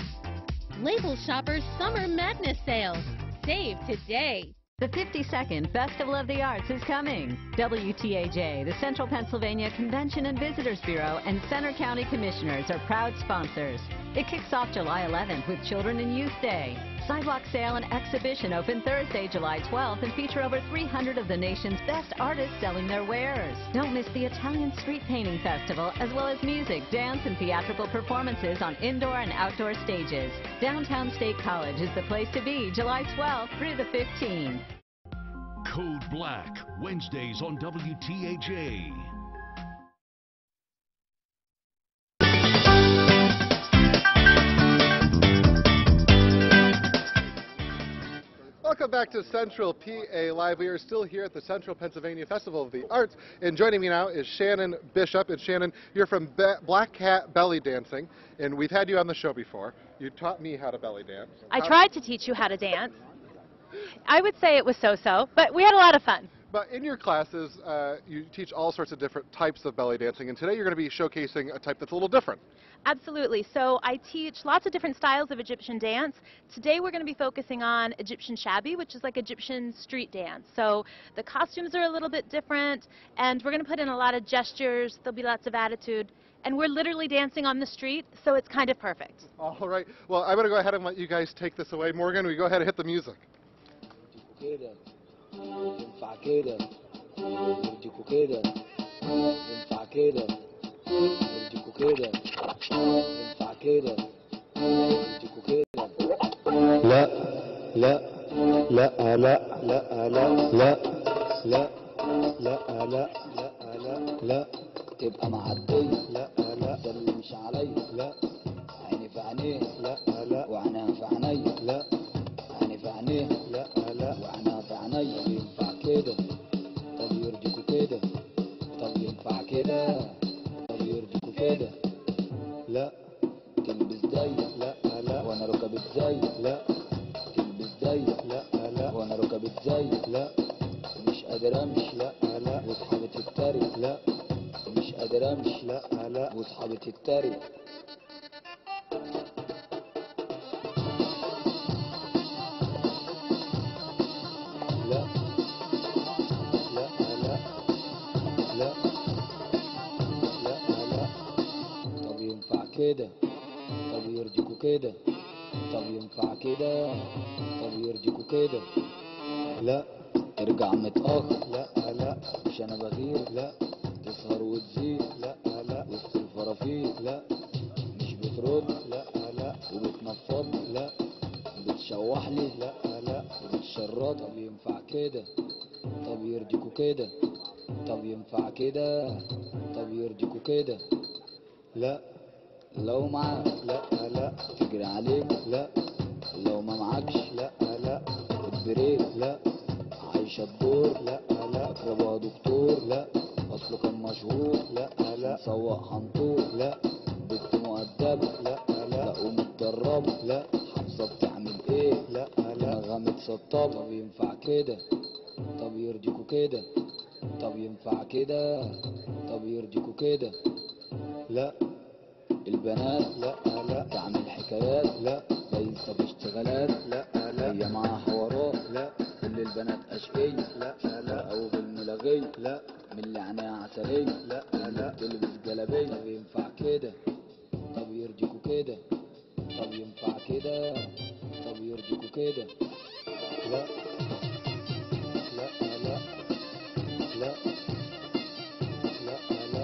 Label Shopper Summer Madness Sale. Save today. The 52nd Festival of the Arts is coming. WTAJ, the Central Pennsylvania Convention and Visitors Bureau, and Center County Commissioners are proud sponsors. It kicks off July 11th with Children and Youth Day. Sidewalk sale and exhibition open Thursday, July 12th, and feature over 300 of the nation's best artists selling their wares. Don't miss the Italian Street Painting Festival, as well as music, dance, and theatrical performances on indoor and outdoor stages. Downtown State College is the place to be, July 12th through the 15th. Code Black, Wednesdays on WTAJ. Welcome back to Central PA Live. We are still here at the Central Pennsylvania Festival of the Arts, and joining me now is Shannon Bishop. And Shannon, you're from Black Cat Belly Dancing, and we've had you on the show before. You taught me how to belly dance. I tried to teach you how to dance. I would say it was so-so, but we had a lot of fun. But in your classes, you teach all sorts of different types of belly dancing, and today you're going to be showcasing a type that's a little different. Absolutely. So I teach lots of different styles of Egyptian dance. Today we're going to be focusing on Egyptian shabby, which is like Egyptian street dance. So the costumes are a little bit different, and we're going to put in a lot of gestures. There'll be lots of attitude. And we're literally dancing on the street, so it's kind of perfect. All right. Well, I'm going to go ahead and let you guys take this away. Morgan, we go ahead and hit the music. لا لا لا لا لا لا لا لا لا لا لا لا تبقى معدية لا لا ده اللي مش عليا لا عيني في عينيه لا لا وعينها في عينيا لا عيني في عينيه لا لا وعينها في عينيا ينفع كده طب يرضيكوا كده طب ينفع كده طب يرضيكوا كده لا تلبس ضيق لا لا وانا ركبت زيك لا تلبس ضيق لا لا وانا ركبت زيك لا مش قادر امشي لا لا واصحابي تتريق لا مش قادر امشي لا لا واصحابي تتريق لا لا لا لا لا لا طب ينفع كده طب يرضيكوا كده طب ينفع كده طب يرضيكوا كده لا ترجع متأخر لا لا مش انا بغير لا تسهر وتزيد لا لا وسط الفرافير لا مش بترد لا لا وبتنفض لا بتشوح لي لا لا وبتشرط طب ينفع كده طب يرضيكوا كده طب ينفع كده طب يرضيكوا كده لا لو معاك لا لا تجري عليك لا لو ما معكش لا لا البريك لا عايشة الدور لا لا اقربها دكتور لا اصله كان مشهور لا لا سواق حنطور لا بنت مؤدبة لا لا ومتدربة لا حافظة بتعمل ايه لا لا غامت سطابة طب ينفع كده طب يرضيكوا كده طب ينفع كده طب يرضيكوا كده لا البنات لا لا تعمل حكايات لا ليس باشتغالات لا لا هي معاها حوارات لا كل البنات اشقية لا لا او بالملاغية لا من اللي عينيها عسلية لا لا تلبس جلابية طب ينفع كده طب يرضيكوا كده طب ينفع كده طب يرضيكوا كده لا لا لا لا لا لا لا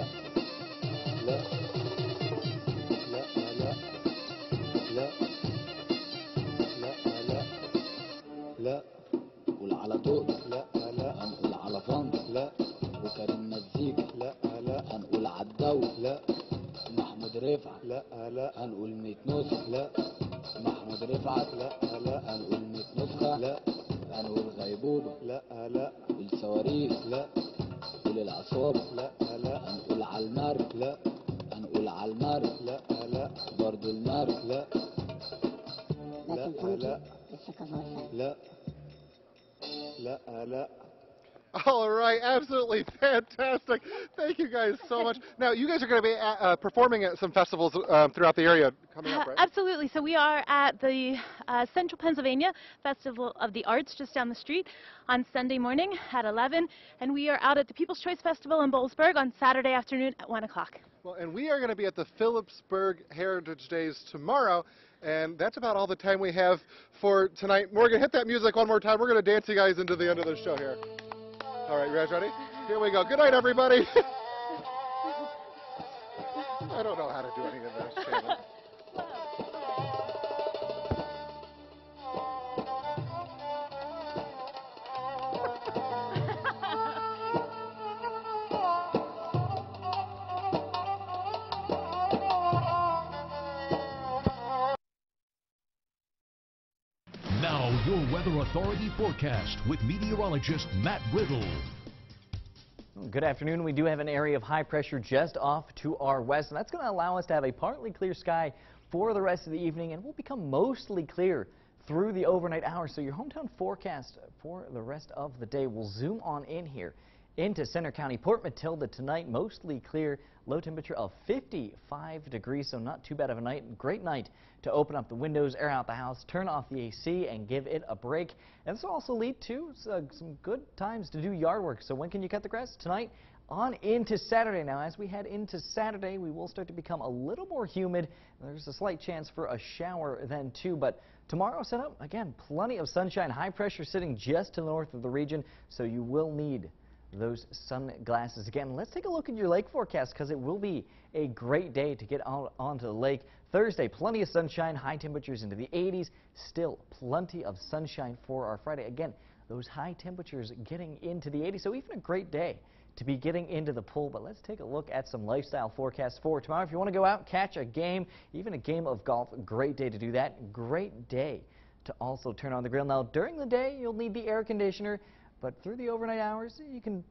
لا لا لا لا لا قول على طول لا لا هنقول على فندق لا وكريم مزيكا لا لا هنقول على الدولة لا محمود رفعت لا لا هنقول 100 نسخة لا محمود رفعت لا لا هنقول 100 نسخة لا هنقول غيبوبة لا لا الصواريخ لا قول العصابة لا لا هنقول على المرج لا هنقول على المرج لا لا برضو المرج لا لا لا لا لا لا All right, absolutely fantastic. Thank you guys so much. Now, you guys are going to be performing at some festivals throughout the area coming up, right? Absolutely. So we are at the Central Pennsylvania Festival of the Arts just down the street on Sunday morning at 11, and we are out at the People's Choice Festival in Boalsburg on Saturday afternoon at 1 o'clock. Well, and we are going to be at the Phillipsburg Heritage Days tomorrow, and that's about all the time we have for tonight. Morgan, hit that music one more time. We're going to dance you guys into the end of the show here. All right, you guys ready? Here we go. Good night, everybody. I don't know how to do any of this, Shannon. Now, your Weather Authority forecast with meteorologist Matt Riddle. Good afternoon. We do have an area of high pressure just off to our west, and that's going to allow us to have a partly clear sky for the rest of the evening, and will become mostly clear through the overnight hours. So your hometown forecast for the rest of the day will zoom on in here into Center County. Port Matilda tonight, mostly clear, low temperature of 55 degrees, so not too bad of a night. Great night to open up the windows, air out the house, turn off the AC, and give it a break. And this will also lead to some good times to do yard work. So when can you cut the grass? Tonight on into Saturday. Now, as we head into Saturday, we will start to become a little more humid. There's a slight chance for a shower then, too. But tomorrow set up, again, plenty of sunshine, high pressure sitting just to the north of the region, so you will need those sunglasses. Again, let's take a look at your lake forecast, because it will be a great day to get out onto the lake. Thursday, plenty of sunshine, high temperatures into the 80s. Still plenty of sunshine for our Friday. Again, those high temperatures getting into the 80s, so even a great day to be getting into the pool. But let's take a look at some lifestyle forecasts for tomorrow. If you want to go out, catch a game, even a game of golf, great day to do that. Great day to also turn on the grill. Now, during the day, you'll need the air conditioner, but through the overnight hours, you can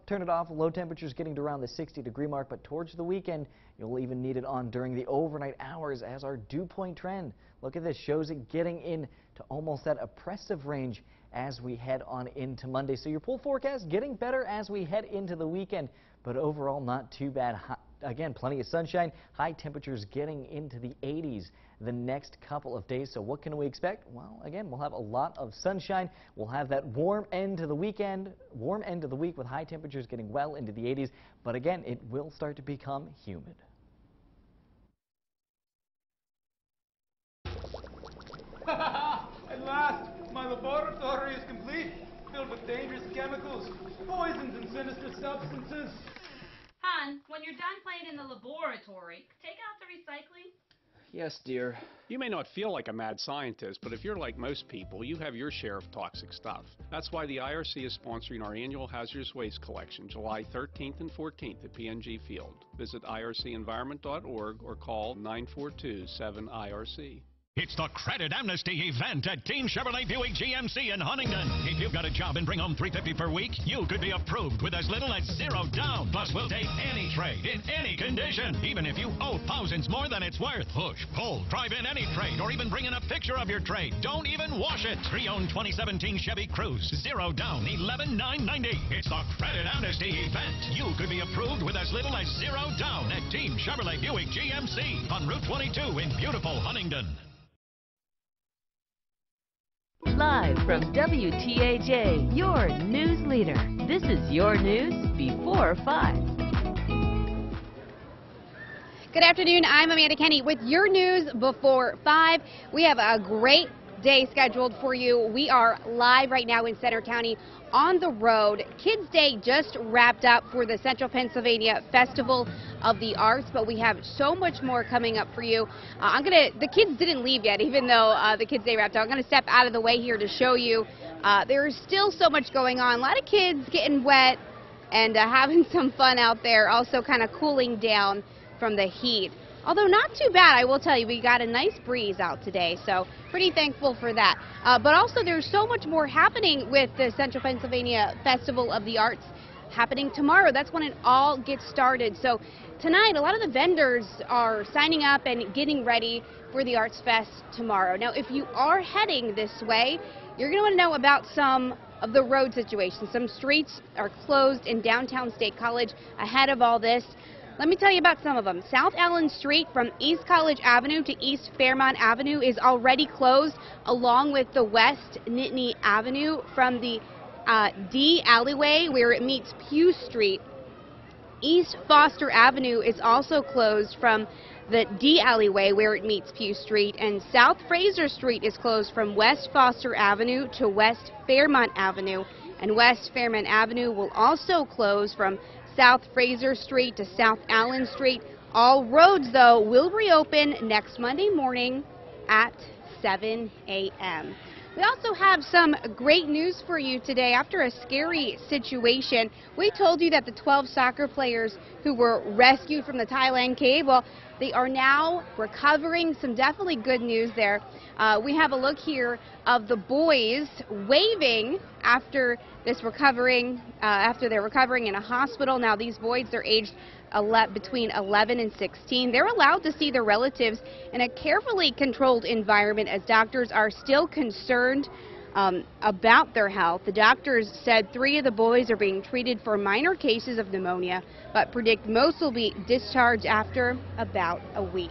turn it off. Low temperatures getting to around the 60-degree mark, but towards the weekend, you'll even need it on during the overnight hours as our dew point trend. Look at this, shows it getting into almost that oppressive range as we head on into Monday. So your pool forecast getting better as we head into the weekend, but overall not too bad. Again, plenty of sunshine, high temperatures getting into the 80s the next couple of days. So what can we expect? Well, again, we'll have a lot of sunshine. We'll have that warm end to the weekend, warm end of the week with high temperatures getting well into the 80s. But again, it will start to become humid. At last, my laboratory is complete, filled with dangerous chemicals, poisons, and sinister substances. Hon, when you're done playing in the laboratory, take out the recycling. Yes, dear. You may not feel like a mad scientist, but if you're like most people, you have your share of toxic stuff. That's why the IRC is sponsoring our annual hazardous waste collection, July 13th and 14th at PNG Field. Visit ircenvironment.org or call 942-7IRC. It's the Credit Amnesty event at Team Chevrolet Buick GMC in Huntington. If you've got a job and bring home $350 per week, you could be approved with as little as $0 down. Plus, we'll take any trade in any condition, even if you owe thousands more than it's worth. Push, pull, drive in any trade, or even bring in a picture of your trade. Don't even wash it. Pre-owned 2017 Chevy Cruze, $0 down, $11,990. It's the Credit Amnesty event. You could be approved with as little as $0 down at Team Chevrolet Buick GMC on Route 22 in beautiful Huntington. Live from WTAJ, your news leader. This is your news before 5. Good afternoon, I'm Amanda Kenny with your news before 5. We have a great day scheduled for you. We are live right now in Center County on the road. Kids Day just wrapped up for the Central Pennsylvania Festival of the Arts, but we have so much more coming up for you. The kids didn't leave yet, even though the Kids Day wrapped up. I'm going to step out of the way here to show you. There's still so much going on. A lot of kids getting wet and having some fun out there, also kind of cooling down from the heat. Although not too bad, I will tell you, we got a nice breeze out today, so pretty thankful for that. But also there's so much more happening with the Central Pennsylvania Festival of the Arts happening tomorrow. That's when it all gets started. So tonight, a lot of the vendors are signing up and getting ready for the Arts Fest tomorrow. Now, if you are heading this way, you're going to want to know about some of the road situations. Some streets are closed in downtown State College ahead of all this. Let me tell you about some of them. South Allen Street from East College Avenue to East Fairmont Avenue is already closed, along with the West Nittany Avenue from the D alleyway where it meets Pugh Street East Foster Avenue is also closed from the D alleyway where it meets Pugh Street, and South Fraser Street is closed from West Foster Avenue to West Fairmont Avenue, and West Fairmont Avenue will also close from South Fraser Street to South Allen Street. All roads, though, will reopen next Monday morning at 7 a.m. We also have some great news for you today. After a scary situation, we told you that the 12 soccer players who were rescued from the Thailand cave, well, they are now recovering. Some definitely good news there. We have a look here of the boys waving after they're recovering in a hospital. Now these boys are aged between 11 and 16. They're allowed to see their relatives in a carefully controlled environment as doctors are still concerned about their health. The doctors said 3 of the boys are being treated for minor cases of pneumonia, but predict most will be discharged after about a week.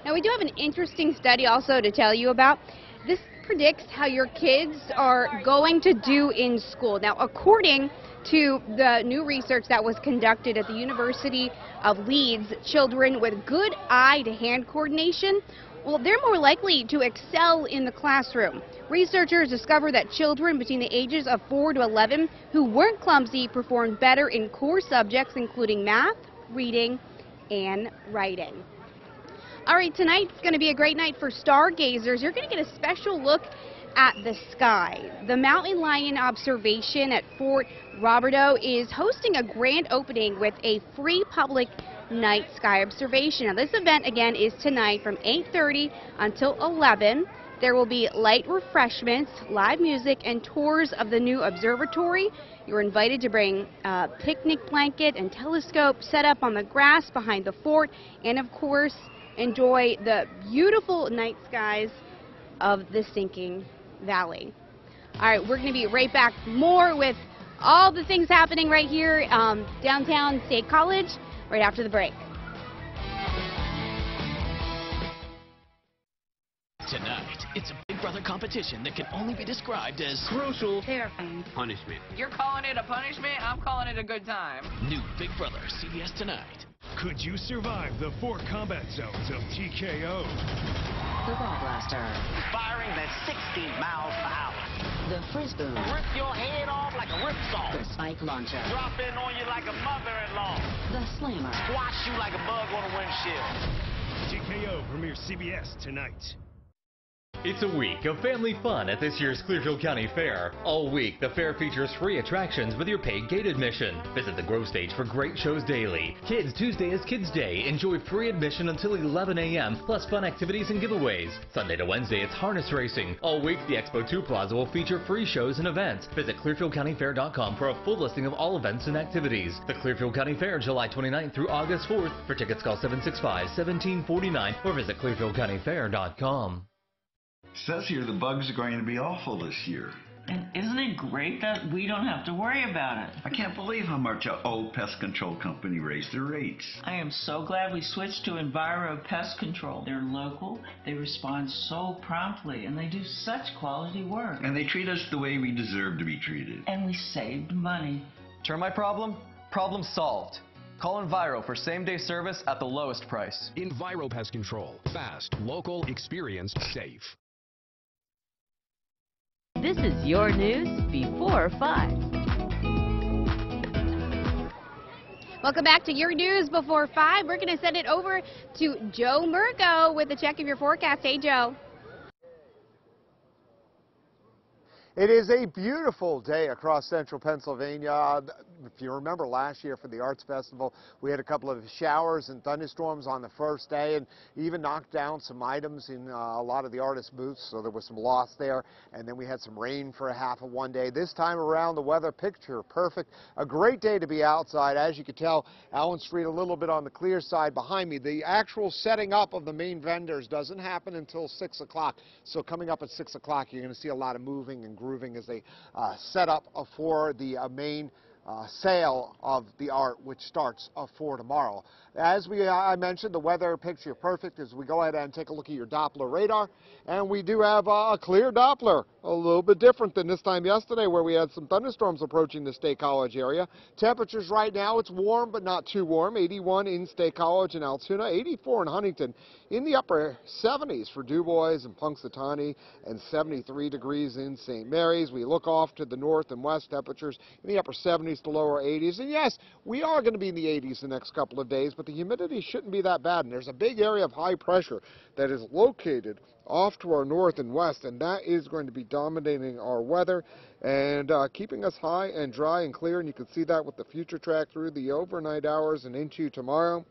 Now we do have an interesting study also to tell you about. This predicts how your kids are going to do in school. Now, according to the new research that was conducted at the University of Leeds, children with good eye-to-hand coordination, well, they're more likely to excel in the classroom. Researchers discovered that children between the ages of 4 to 11 who weren't clumsy performed better in core subjects including math, reading, and writing. All right, tonight's going to be a great night for stargazers. You're going to get a special look at the sky. The Mountain Lion Observation at Fort Roberto is hosting a grand opening with a free public night sky observation. Now, this event, again, is tonight from 8:30 until 11. There will be light refreshments, live music, and tours of the new observatory. You're invited to bring a picnic blanket and telescope set up on the grass behind the fort, and, of course, enjoy the beautiful night skies of the Sinking Valley. All right, we're going to be right back more with all the things happening right here downtown State College right after the break. Tonight, it's a Big Brother competition that can only be described as crucial terrifying punishment. You're calling it a punishment? I'm calling it a good time. New Big Brother, CBS Tonight. Could you survive the 4 combat zones of TKO? The Ball Blaster. Firing at 60 miles per hour. The Frisbee. Rip your head off like a ripsaw. The Spike Launcher. Drop in on you like a mother-in-law. The Slammer. Squash you like a bug on a windshield. TKO premieres CBS tonight. It's a week of family fun at this year's Clearfield County Fair. All week, the fair features free attractions with your paid gate admission. Visit the Grove Stage for great shows daily. Kids Tuesday is Kids Day. Enjoy free admission until 11 a.m., plus fun activities and giveaways. Sunday to Wednesday, it's harness racing. All week, the Expo 2 Plaza will feature free shows and events. Visit ClearfieldCountyFair.com for a full listing of all events and activities. The Clearfield County Fair, July 29th through August 4th. For tickets, call 765-1749 or visit ClearfieldCountyFair.com. Says here the bugs are going to be awful this year. And isn't it great that we don't have to worry about it? I can't believe how much our old pest control company raised their rates. I am so glad we switched to Enviro Pest Control. They're local, they respond so promptly, and they do such quality work. And they treat us the way we deserve to be treated. And we saved money. Termite problem? Problem solved. Call Enviro for same-day service at the lowest price. Enviro Pest Control. Fast, local, experienced, safe. This is your news before 5. Welcome back to your news before 5. We're going to send it over to Joe Murgo with a check of your forecast. Hey, Joe. It is a beautiful day across central Pennsylvania. If you remember last year for the Arts Festival, we had a couple of showers and thunderstorms on the first day and even knocked down some items in a lot of the artist booths, so there was some loss there. And then we had some rain for a half of one day. This time around, the weather picture perfect. A great day to be outside. As you can tell, Allen Street a little bit on the clear side behind me. The actual setting up of the main vendors doesn't happen until 6 o'clock. So coming up at 6 o'clock, you're going to see a lot of moving and grooving as they set up for the main sale of the art, which starts for tomorrow. As I mentioned, the weather picture perfect as we go ahead and take a look at your Doppler radar. And we do have a clear Doppler A little bit different than this time yesterday where we had some thunderstorms approaching the State College area. Temperatures right now, it's warm but not too warm. 81 in State College and Altoona, 84 in Huntington, in the upper 70s for DuBois and Punxsutawney, and 73 degrees in St. Mary's. We look off to the north and west, temperatures in the upper 70s to lower 80s. And yes, we are going to be in the 80s the next couple of days, but the humidity shouldn't be that bad. And there's a big area of high pressure that is located off to our north and west, and that is going to be dominating our weather and keeping us high and dry and clear. And you can see that with the future track through the overnight hours and into tomorrow.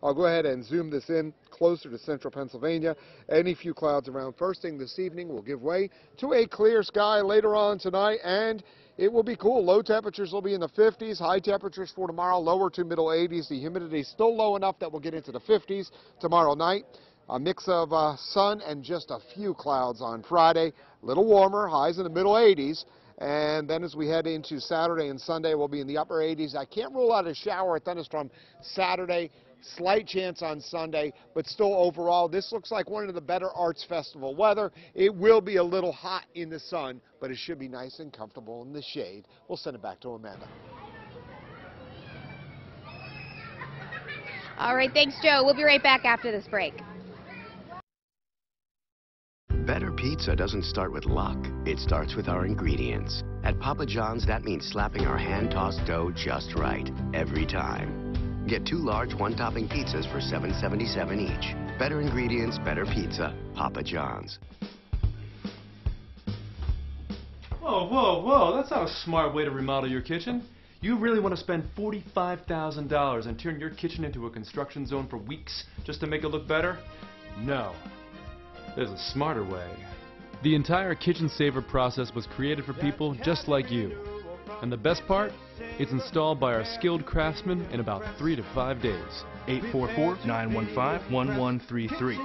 I'll go ahead and zoom this in closer to central Pennsylvania. Any few clouds around first thing this evening will give way to a clear sky later on tonight, and it will be cool. Low temperatures will be in the 50s, high temperatures for tomorrow, lower to middle 80s. The humidity is still low enough that we'll get into the 50s tomorrow night. A mix of sun and just a few clouds on Friday. A little warmer, highs in the middle 80s. And then as we head into Saturday and Sunday, we'll be in the upper 80s. I can't rule out a shower or thunderstorm Saturday. Slight chance on Sunday, but still overall, this looks like one of the better Arts Festival weather. It will be a little hot in the sun, but it should be nice and comfortable in the shade. We'll send it back to Amanda. All right, thanks, Joe. We'll be right back after this break. Better pizza doesn't start with luck. It starts with our ingredients. At Papa John's, that means slapping our hand-tossed dough just right, every time. Get 2 large one-topping pizzas for $7.77 each. Better ingredients, better pizza. Papa John's. Whoa, whoa, whoa. That's not a smart way to remodel your kitchen. You really want to spend $45,000 and turn your kitchen into a construction zone for weeks just to make it look better? No. There's a smarter way. The entire Kitchen Saver process was created for people just like you. And the best part? It's installed by our skilled craftsmen in about 3 to 5 days. 844-915-1133.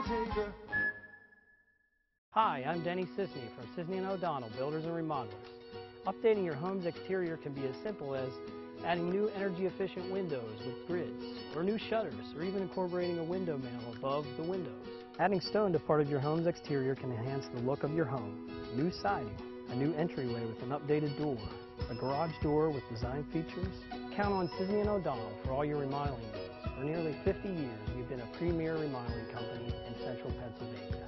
Hi, I'm Denny Sisney from Sisney & O'Donnell Builders and Remodelers. Updating your home's exterior can be as simple as adding new energy-efficient windows with grids, or new shutters, or even incorporating a window mantle above the windows. Adding stone to part of your home's exterior can enhance the look of your home. New siding, a new entryway with an updated door, a garage door with design features. Count on Sisney & O'Donnell for all your remodeling needs. For nearly 50 years, we've been a premier remodeling company in central Pennsylvania.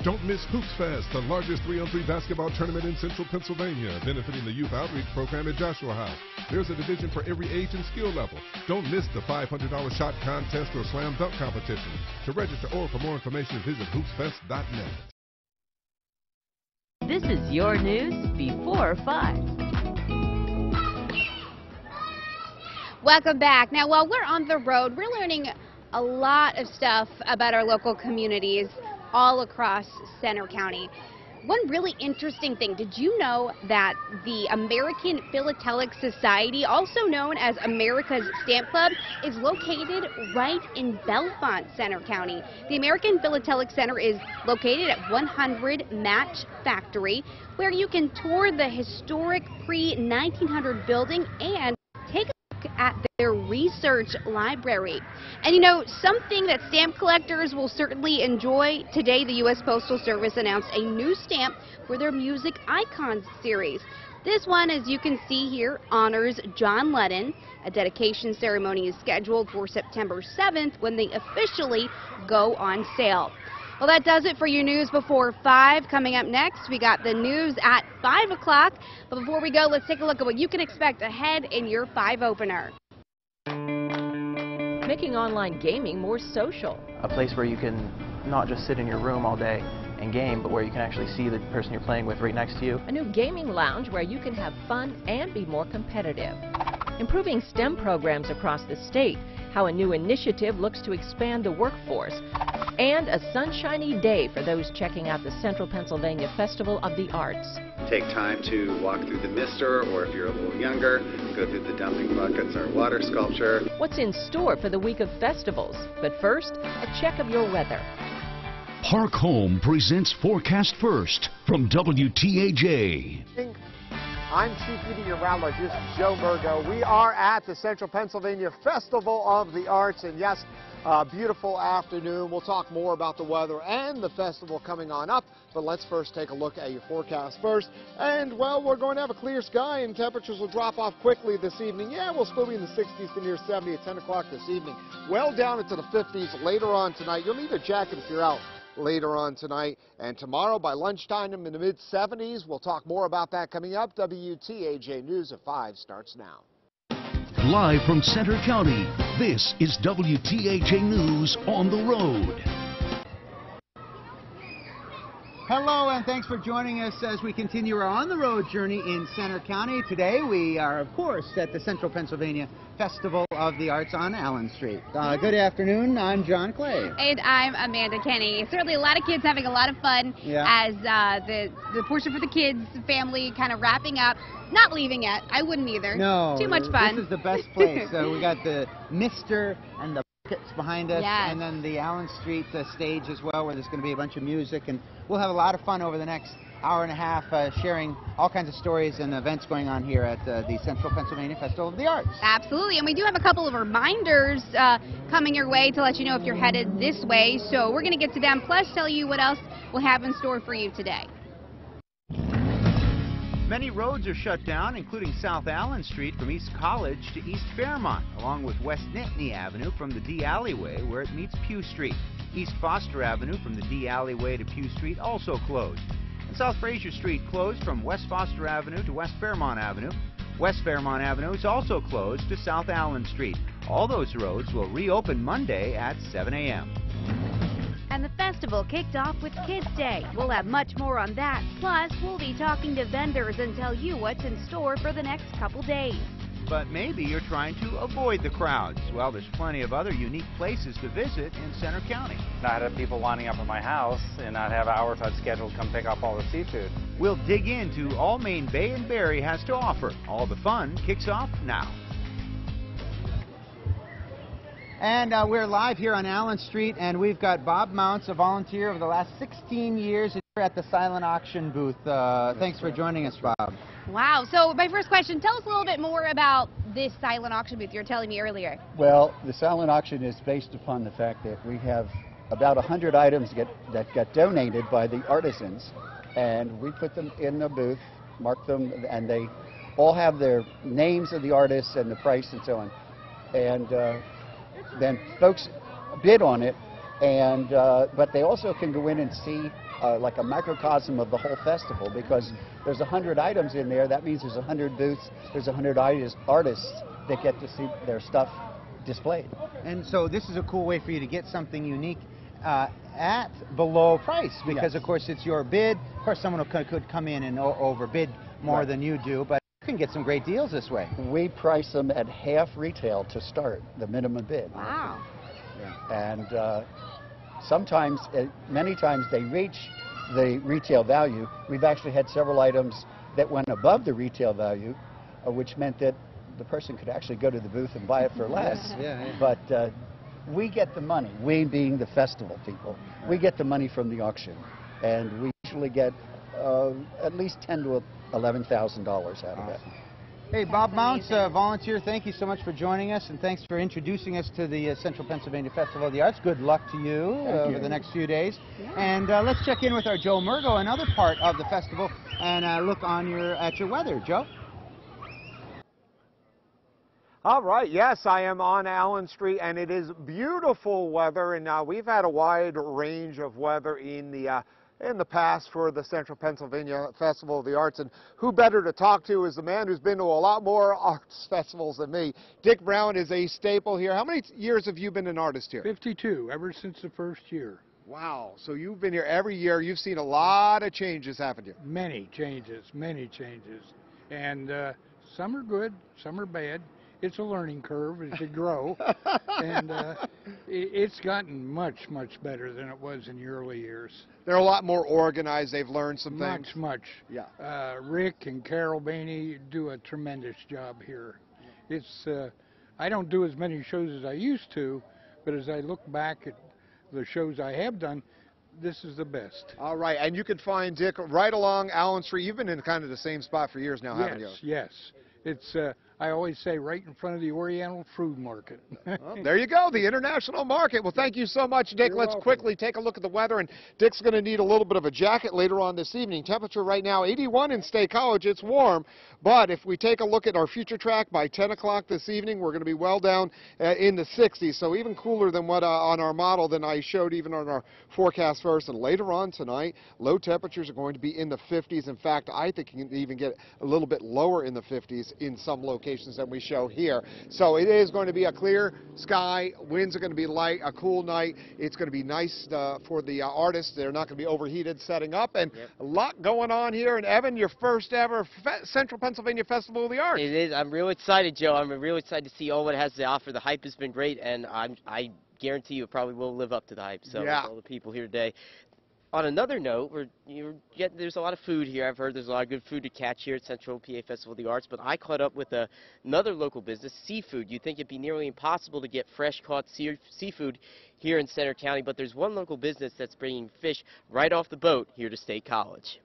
Don't miss Hoops Fest, the largest 3-on-3 basketball tournament in central Pennsylvania, benefiting the Youth Outreach Program at Joshua House. There's a division for every age and skill level. Don't miss the $500 shot contest or slam dunk competition. To register or for more information, visit hoopsfest.net. This is your news before 5. Welcome back. Now, while we're on the road, we're learning a lot of stuff about our local communities all across Center County. One really interesting thing, did you know that the American Philatelic Society, also known as America's Stamp Club, is located right in Bellefonte, Center County? The American Philatelic Center is located at 100 Match Factory, where you can tour the historic pre-1900 building and take a look at their research library. And you know, something that stamp collectors will certainly enjoy, today the U.S. Postal Service announced a new stamp for their Music Icons series. This one, as you can see here, honors John Lennon. A dedication ceremony is scheduled for September 7th when they officially go on sale. Well, that does it for your news before 5. Coming up next, we got the news at 5 o'clock. But before we go, let's take a look at what you can expect ahead in your 5 opener. Making online gaming more social. A place where you can not just sit in your room all day and game, but where you can actually see the person you're playing with right next to you. A new gaming lounge where you can have fun and be more competitive. Improving STEM programs across the state. How a new initiative looks to expand the workforce. And a sunshiny day for those checking out the Central Pennsylvania Festival of the Arts. Take time to walk through the mister, or if you're a little younger, go through the dumping buckets or water sculpture. What's in store for the week of festivals? But first, a check of your weather. Park Home presents Forecast First from WTAJ. I'm Chief Meteorologist Joe Murgo. We are at the Central Pennsylvania Festival of the Arts, and yes, a beautiful afternoon. We'll talk more about the weather and the festival coming on up, but let's first take a look at your forecast first. And, well, we're going to have a clear sky, and temperatures will drop off quickly this evening. Yeah, we'll still be in the 60s to near 70 at 10 o'clock this evening. Well down into the 50s later on tonight. You'll need a jacket if you're out later on tonight. And tomorrow by lunchtime in the mid-70s. We'll talk more about that coming up. WTAJ News at 5 starts now. Live from Center County, this is WTAJ News on the road. Hello, and thanks for joining us as we continue our on-the-road journey in Center County. Today we are, of course, at the Central Pennsylvania Festival of the Arts on Allen Street. Good afternoon. I'm John Clay. And I'm Amanda Kenny. Certainly a lot of kids having a lot of fun as the portion for the kids, family kind of wrapping up. Not leaving yet. I wouldn't either. No. Too much fun. This is the best place. So we got the Mister and the buckets behind us, and then the Allen Street stage as well, where there's going to be a bunch of music, and we'll have a lot of fun over the next hour and a half sharing all kinds of stories and events going on here at the Central Pennsylvania Festival of the Arts. Absolutely, and we do have a couple of reminders coming your way to let you know if you're headed this way, so we're going to get to them, plus tell you what else we'll have in store for you today. Many roads are shut down, including South Allen Street from East College to East Fairmont, along with West Nittany Avenue from the D Alleyway where it meets Pugh Street. East Foster Avenue from the D Alleyway to Pugh Street also closed. And South Fraser Street closed from West Foster Avenue to West Fairmont Avenue. West Fairmont Avenue is also closed to South Allen Street. All those roads will reopen Monday at 7 a.m. And the festival kicked off with Kids Day. We'll have much more on that. Plus, we'll be talking to vendors and tell you what's in store for the next couple days. But maybe you're trying to avoid the crowds. Well, there's plenty of other unique places to visit in Center County. Not have people lining up at my house and not have hours I've scheduled to come pick up all the seafood. We'll dig into all Main Bay and Berry has to offer. All the fun kicks off now. And we're live here on Allen Street, and we've got Bob Mounts, a volunteer over the last 16 years here at the silent auction booth. Thanks for joining us, Bob. Wow. So my first question, tell us a little bit more about this silent auction booth you were telling me earlier. Well, the silent auction is based upon the fact that we have about 100 items that get donated by the artisans, and we put them in a booth, mark them, and they all have their names of the artists and the price and so on. And then folks bid on it, and but they also can go in and see like a microcosm of the whole festival, because there's 100 items in there. That means there's 100 booths, there's 100 artists that get to see their stuff displayed. And so this is a cool way for you to get something unique at below price, because of course it's your bid. Of course someone could come in and overbid more than you do, but you can get some great deals this way. We price them at half retail to start, the minimum bid. Wow. And sometimes, many times they reach the retail value. We've actually had several items that went above the retail value, which meant that the person could actually go to the booth and buy it for less. But we get the money, we being the festival people, we get the money from the auction, and we usually get at least $10,000 to $11,000 out of that. Hey, Bob Mounts, volunteer, thank you so much for joining us, and thanks for introducing us to the Central Pennsylvania Festival of the Arts. Good luck to you over the next few days. And let's check in with our Joe Murgo, another part of the festival, and look on at your weather. Joe? All right, yes, I am on Allen Street, and it is beautiful weather, and we've had a wide range of weather in the past for the Central Pennsylvania Festival of the Arts, and who better to talk to is the man who's been to a lot more arts festivals than me. Dick Brown is a staple here. How many years have you been an artist here? 52, ever since the first year. Wow, so you've been here every year. You've seen a lot of changes happen here. Many changes, and some are good, some are bad. It's a learning curve as you grow, and it's gotten much better than it was in the early years. They're a lot more organized. They've learned some things. Much. Yeah. Rick and Carol Bainey do a tremendous job here. It's I don't do as many shows as I used to, but as I look back at the shows I have done, this is the best. All right, and you can find Dick right along Allen Street. You've been in kind of the same spot for years now, haven't you? Yes. It's, I always say, right in front of the Oriental Food Market. Well, there you go, the International Market. Well, thank you so much, Dick. You're Let's welcome. quickly take a look at the weather, and Dick's going to need a little bit of a jacket later on this evening. Temperature right now, 81 in State College. It's warm, but if we take a look at our future track by 10 o'clock this evening, we're going to be well down in the 60s, so even cooler than what on our model than I showed even on our forecast first. And later on tonight, low temperatures are going to be in the 50s. In fact, I think you can even get a little bit lower in the 50s in some locations that we show here. So it is going to be a clear sky. Winds are going to be light, a cool night. It's going to be nice for the artists. They're not going to be overheated setting up, and a lot going on here. And Evan, your first ever Central Pennsylvania Festival of the Arts. It is. I'm really excited, Joe. I'm really excited to see all what it has to offer. The hype has been great, and I guarantee you it probably will live up to the hype. So Yeah. with all the people here today. On another note, there's a lot of food here. I've heard there's a lot of good food to catch here at Central PA Festival of the Arts, but I caught up with another local business, seafood. You'd think it'd be nearly impossible to get fresh caught seafood here in Center County, but there's one local business that's bringing fish right off the boat here to State College.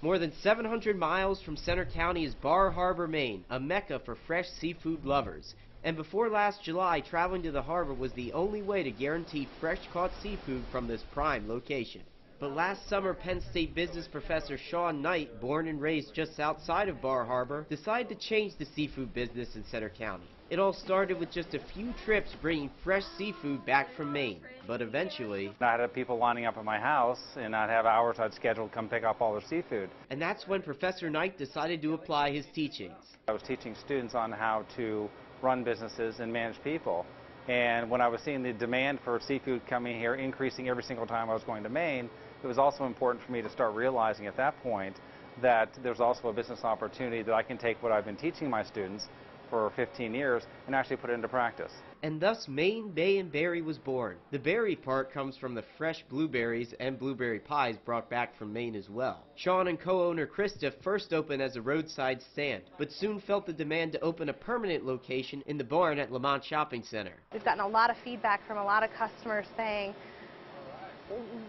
More than 700 miles from Center County is Bar Harbor, Maine, a mecca for fresh seafood lovers. And before last July, traveling to the harbor was the only way to guarantee fresh-caught seafood from this prime location. But last summer, Penn State business professor Sean Knight, born and raised just outside of Bar Harbor, decided to change the seafood business in Center County. It all started with just a few trips bringing fresh seafood back from Maine. But eventually, I had people lining up at my house, and I'd have hours I'd scheduled to come pick up all their seafood. And that's when Professor Knight decided to apply his teachings. I was teaching students on how to run businesses and manage people. And when I was seeing the demand for seafood coming here increasing every single time I was going to Maine, it was also important for me to start realizing at that point that there's also a business opportunity that I can take what I've been teaching my students for 15 years and actually put it into practice. And thus Maine Bay and Berry was born. The berry part comes from the fresh blueberries and blueberry pies brought back from Maine as well. Sean and co-owner Krista first opened as a roadside stand, but soon felt the demand to open a permanent location in the barn at Lamont Shopping Center. We've gotten a lot of feedback from a lot of customers saying,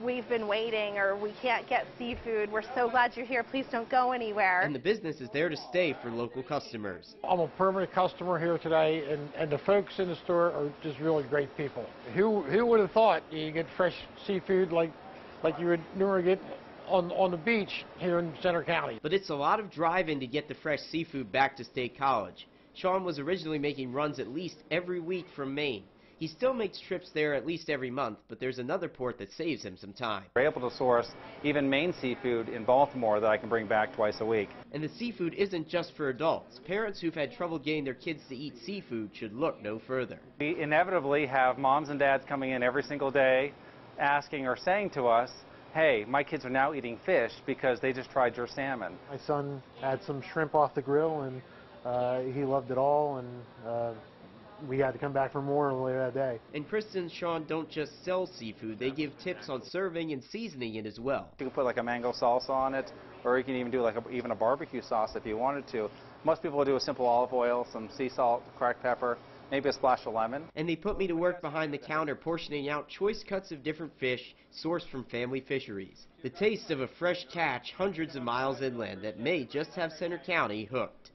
we've been waiting, or we can't get seafood. We're so glad you're here. Please don't go anywhere. And the business is there to stay for local customers. I'm a permanent customer here today, and the folks in the store are just really great people. Who would have thought you get fresh seafood like you would normally get on the beach here in Center County? But it's a lot of driving to get the fresh seafood back to State College. Sean was originally making runs at least every week from Maine. He still makes trips there at least every month, but there's another port that saves him some time. We're able to source even Maine seafood in Baltimore that I can bring back twice a week. And the seafood isn't just for adults. Parents who've had trouble getting their kids to eat seafood should look no further. We inevitably have moms and dads coming in every single day asking or saying to us, hey, my kids are now eating fish because they just tried your salmon. My son had some shrimp off the grill, and he loved it all, and we had to come back for more later that day. And Kristen and Sean don't just sell seafood, they give tips on serving and seasoning it as well. You can put like a mango salsa on it, or you can even do like even a barbecue sauce if you wanted to. Most people will do a simple olive oil, some sea salt, cracked pepper, maybe a splash of lemon. And they put me to work behind the counter portioning out choice cuts of different fish sourced from family fisheries. The taste of a fresh catch hundreds of miles inland that may just have Center County hooked.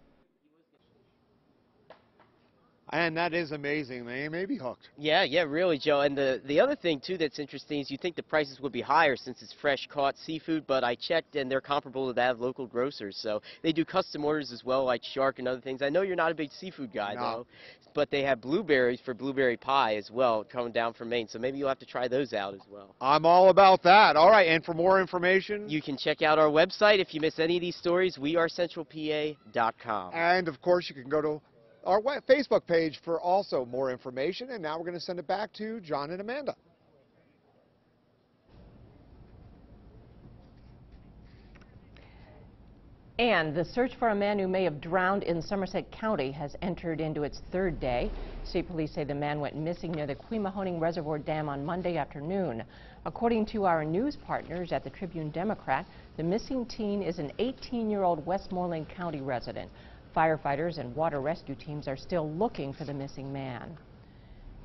And that is amazing. They may be hooked. Yeah, really, Joe. And the other thing, too, that's interesting is you think the prices would be higher since it's fresh caught seafood, but I checked and they're comparable to that of local grocers. So they do custom orders as well, like shark and other things. I know you're not a big seafood guy, though, but they have blueberries for blueberry pie as well coming down from Maine. So maybe you'll have to try those out as well. I'm all about that. All right, and for more information, you can check out our website. If you miss any of these stories, wearecentralpa.com. And, of course, you can go to our Facebook page for also more information. And now we're going to send it back to John and Amanda. And the search for a man who may have drowned in Somerset County has entered into its third day. State police say the man went missing near the Quemahoning Reservoir Dam on Monday afternoon. According to our news partners at the Tribune Democrat, the missing teen is an 18-year-old Westmoreland County resident. Firefighters and water rescue teams are still looking for the missing man.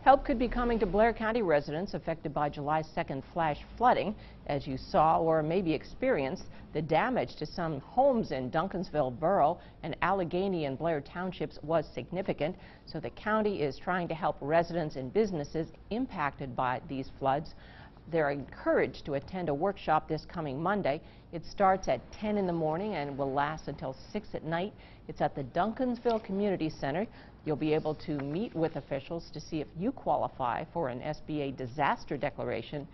Help could be coming to Blair County residents affected by July 2nd flash flooding. As you saw or maybe experienced, the damage to some homes in Duncansville Borough and Allegheny and Blair Townships was significant. So the county is trying to help residents and businesses impacted by these floods. They're encouraged to attend a workshop this coming Monday. It starts at 10 in the morning and will last until 6 at night. It's at the Duncansville Community Center. You'll be able to meet with officials to see if you qualify for an SBA disaster declaration.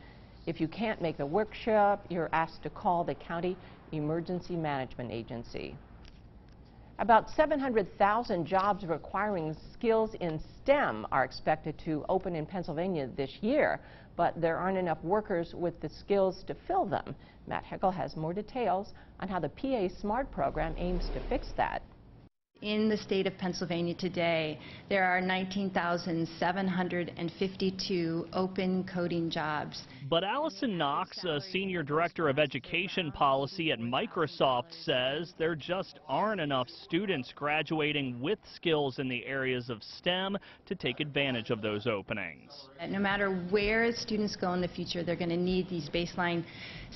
If you can't make the workshop, you're asked to call the County Emergency Management Agency. About 700,000 jobs requiring skills in STEM are expected to open in Pennsylvania this year, but there aren't enough workers with the skills to fill them. Matt Heckel has more details on how the PA SMART program aims to fix that. In the state of Pennsylvania today, there are 19,752 open coding jobs. But Allison Knox, a senior director of education policy at Microsoft, says there just aren't enough students graduating with skills in the areas of STEM to take advantage of those openings. No matter where students go in the future, they're going to need these baseline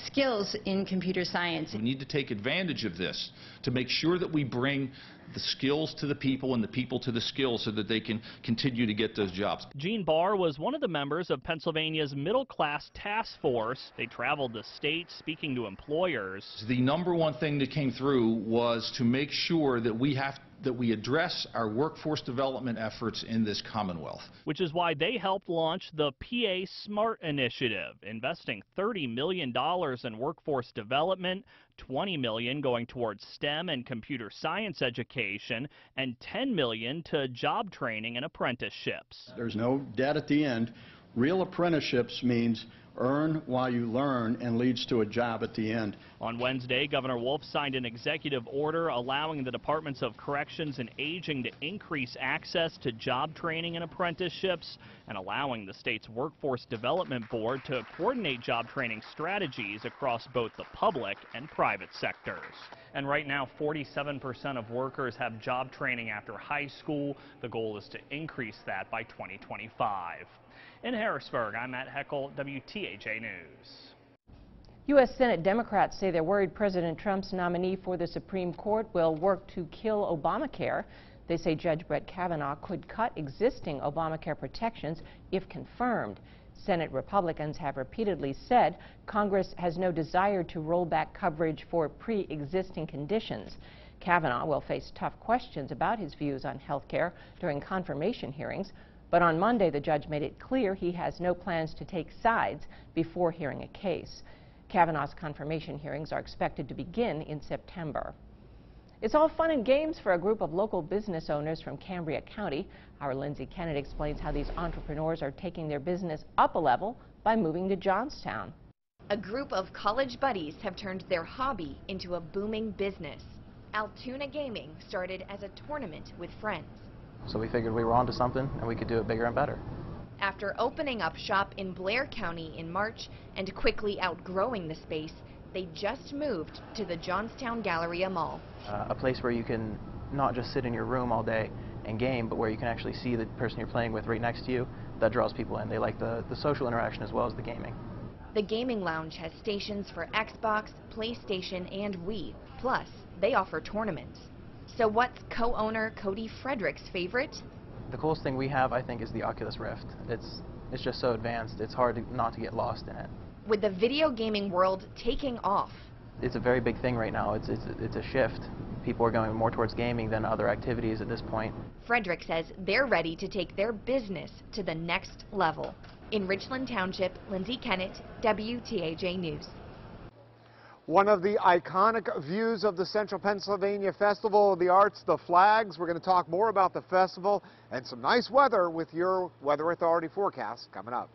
skills in computer science. We need to take advantage of this to make sure that we bring the skills to the people and the people to the skills so that they can continue to get those jobs. Gene Barr was one of the members of Pennsylvania's middle class task force. They traveled the state speaking to employers. The number one thing that came through was to make sure that we address our workforce development efforts in this Commonwealth. Which is why they helped launch the PA SMART initiative, investing $30 million in workforce development, $20 million going towards STEM and computer science education, and $10 million to job training and apprenticeships. There's no debt at the end. Real apprenticeships means earn while you learn and leads to a job at the end. On Wednesday, Governor Wolf signed an executive order allowing the Departments of Corrections and Aging to increase access to job training and apprenticeships and allowing the state's Workforce Development Board to coordinate job training strategies across both the public and private sectors. And right now, 47% of workers have job training after high school. The goal is to increase that by 2025. In Harrisburg, I'm Matt Heckel, WTAJ News. U.S. Senate Democrats say they're worried President Trump's nominee for the Supreme Court will work to kill Obamacare. They say Judge Brett Kavanaugh could cut existing Obamacare protections if confirmed. Senate Republicans have repeatedly said Congress has no desire to roll back coverage for pre-existing conditions. Kavanaugh will face tough questions about his views on health care during confirmation hearings. But on Monday, the judge made it clear he has no plans to take sides before hearing a case. Kavanaugh's confirmation hearings are expected to begin in September. It's all fun and games for a group of local business owners from Cambria County. Our Lindsay Kennett explains how these entrepreneurs are taking their business up a level by moving to Johnstown. A group of college buddies have turned their hobby into a booming business. Altoona Gaming started as a tournament with friends. So we figured we were onto something and we could do it bigger and better. After opening up shop in Blair County in March and quickly outgrowing the space, they just moved to the Johnstown Galleria Mall. A place where you can not just sit in your room all day and game, but where you can actually see the person you're playing with right next to you. That draws people in. They like the social interaction as well as the gaming. The gaming lounge has stations for Xbox, PlayStation, and Wii. Plus, they offer tournaments. So what's co-owner Cody Frederick's favorite? The coolest thing we have, I think, is the Oculus Rift. It's just so advanced, it's hard not to get lost in it. With the video gaming world taking off. It's a very big thing right now. It's a shift. People are going more towards gaming than other activities at this point. Frederick says they're ready to take their business to the next level. In Richland Township, Lindsay Kennett, WTAJ News. One of the iconic views of the Central Pennsylvania Festival of the Arts, the flags. We're going to talk more about the festival and some nice weather with your Weather Authority forecast coming up.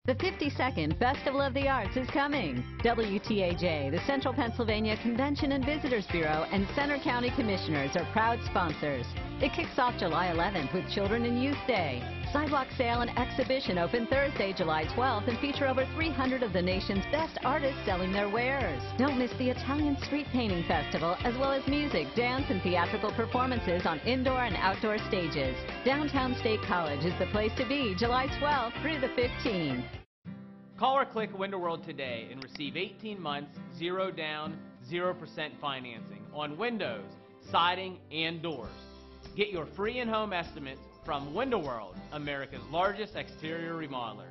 The 50-second 2nd, Festival of the Arts is coming. WTAJ, the Central Pennsylvania Convention and Visitors Bureau, and Center County Commissioners are proud sponsors. It kicks off July 11th with Children and Youth Day. Sidewalk sale and exhibition open Thursday, July 12th, and feature over 300 of the nation's best artists selling their wares. Don't miss the Italian Street Painting Festival, as well as music, dance, and theatrical performances on indoor and outdoor stages. Downtown State College is the place to be July 12th through the 15th. Call or click Window World today and receive 18 months, 0 down, 0% financing on windows, siding, and doors. Get your free in-home estimates from Window World, America's largest exterior remodeler.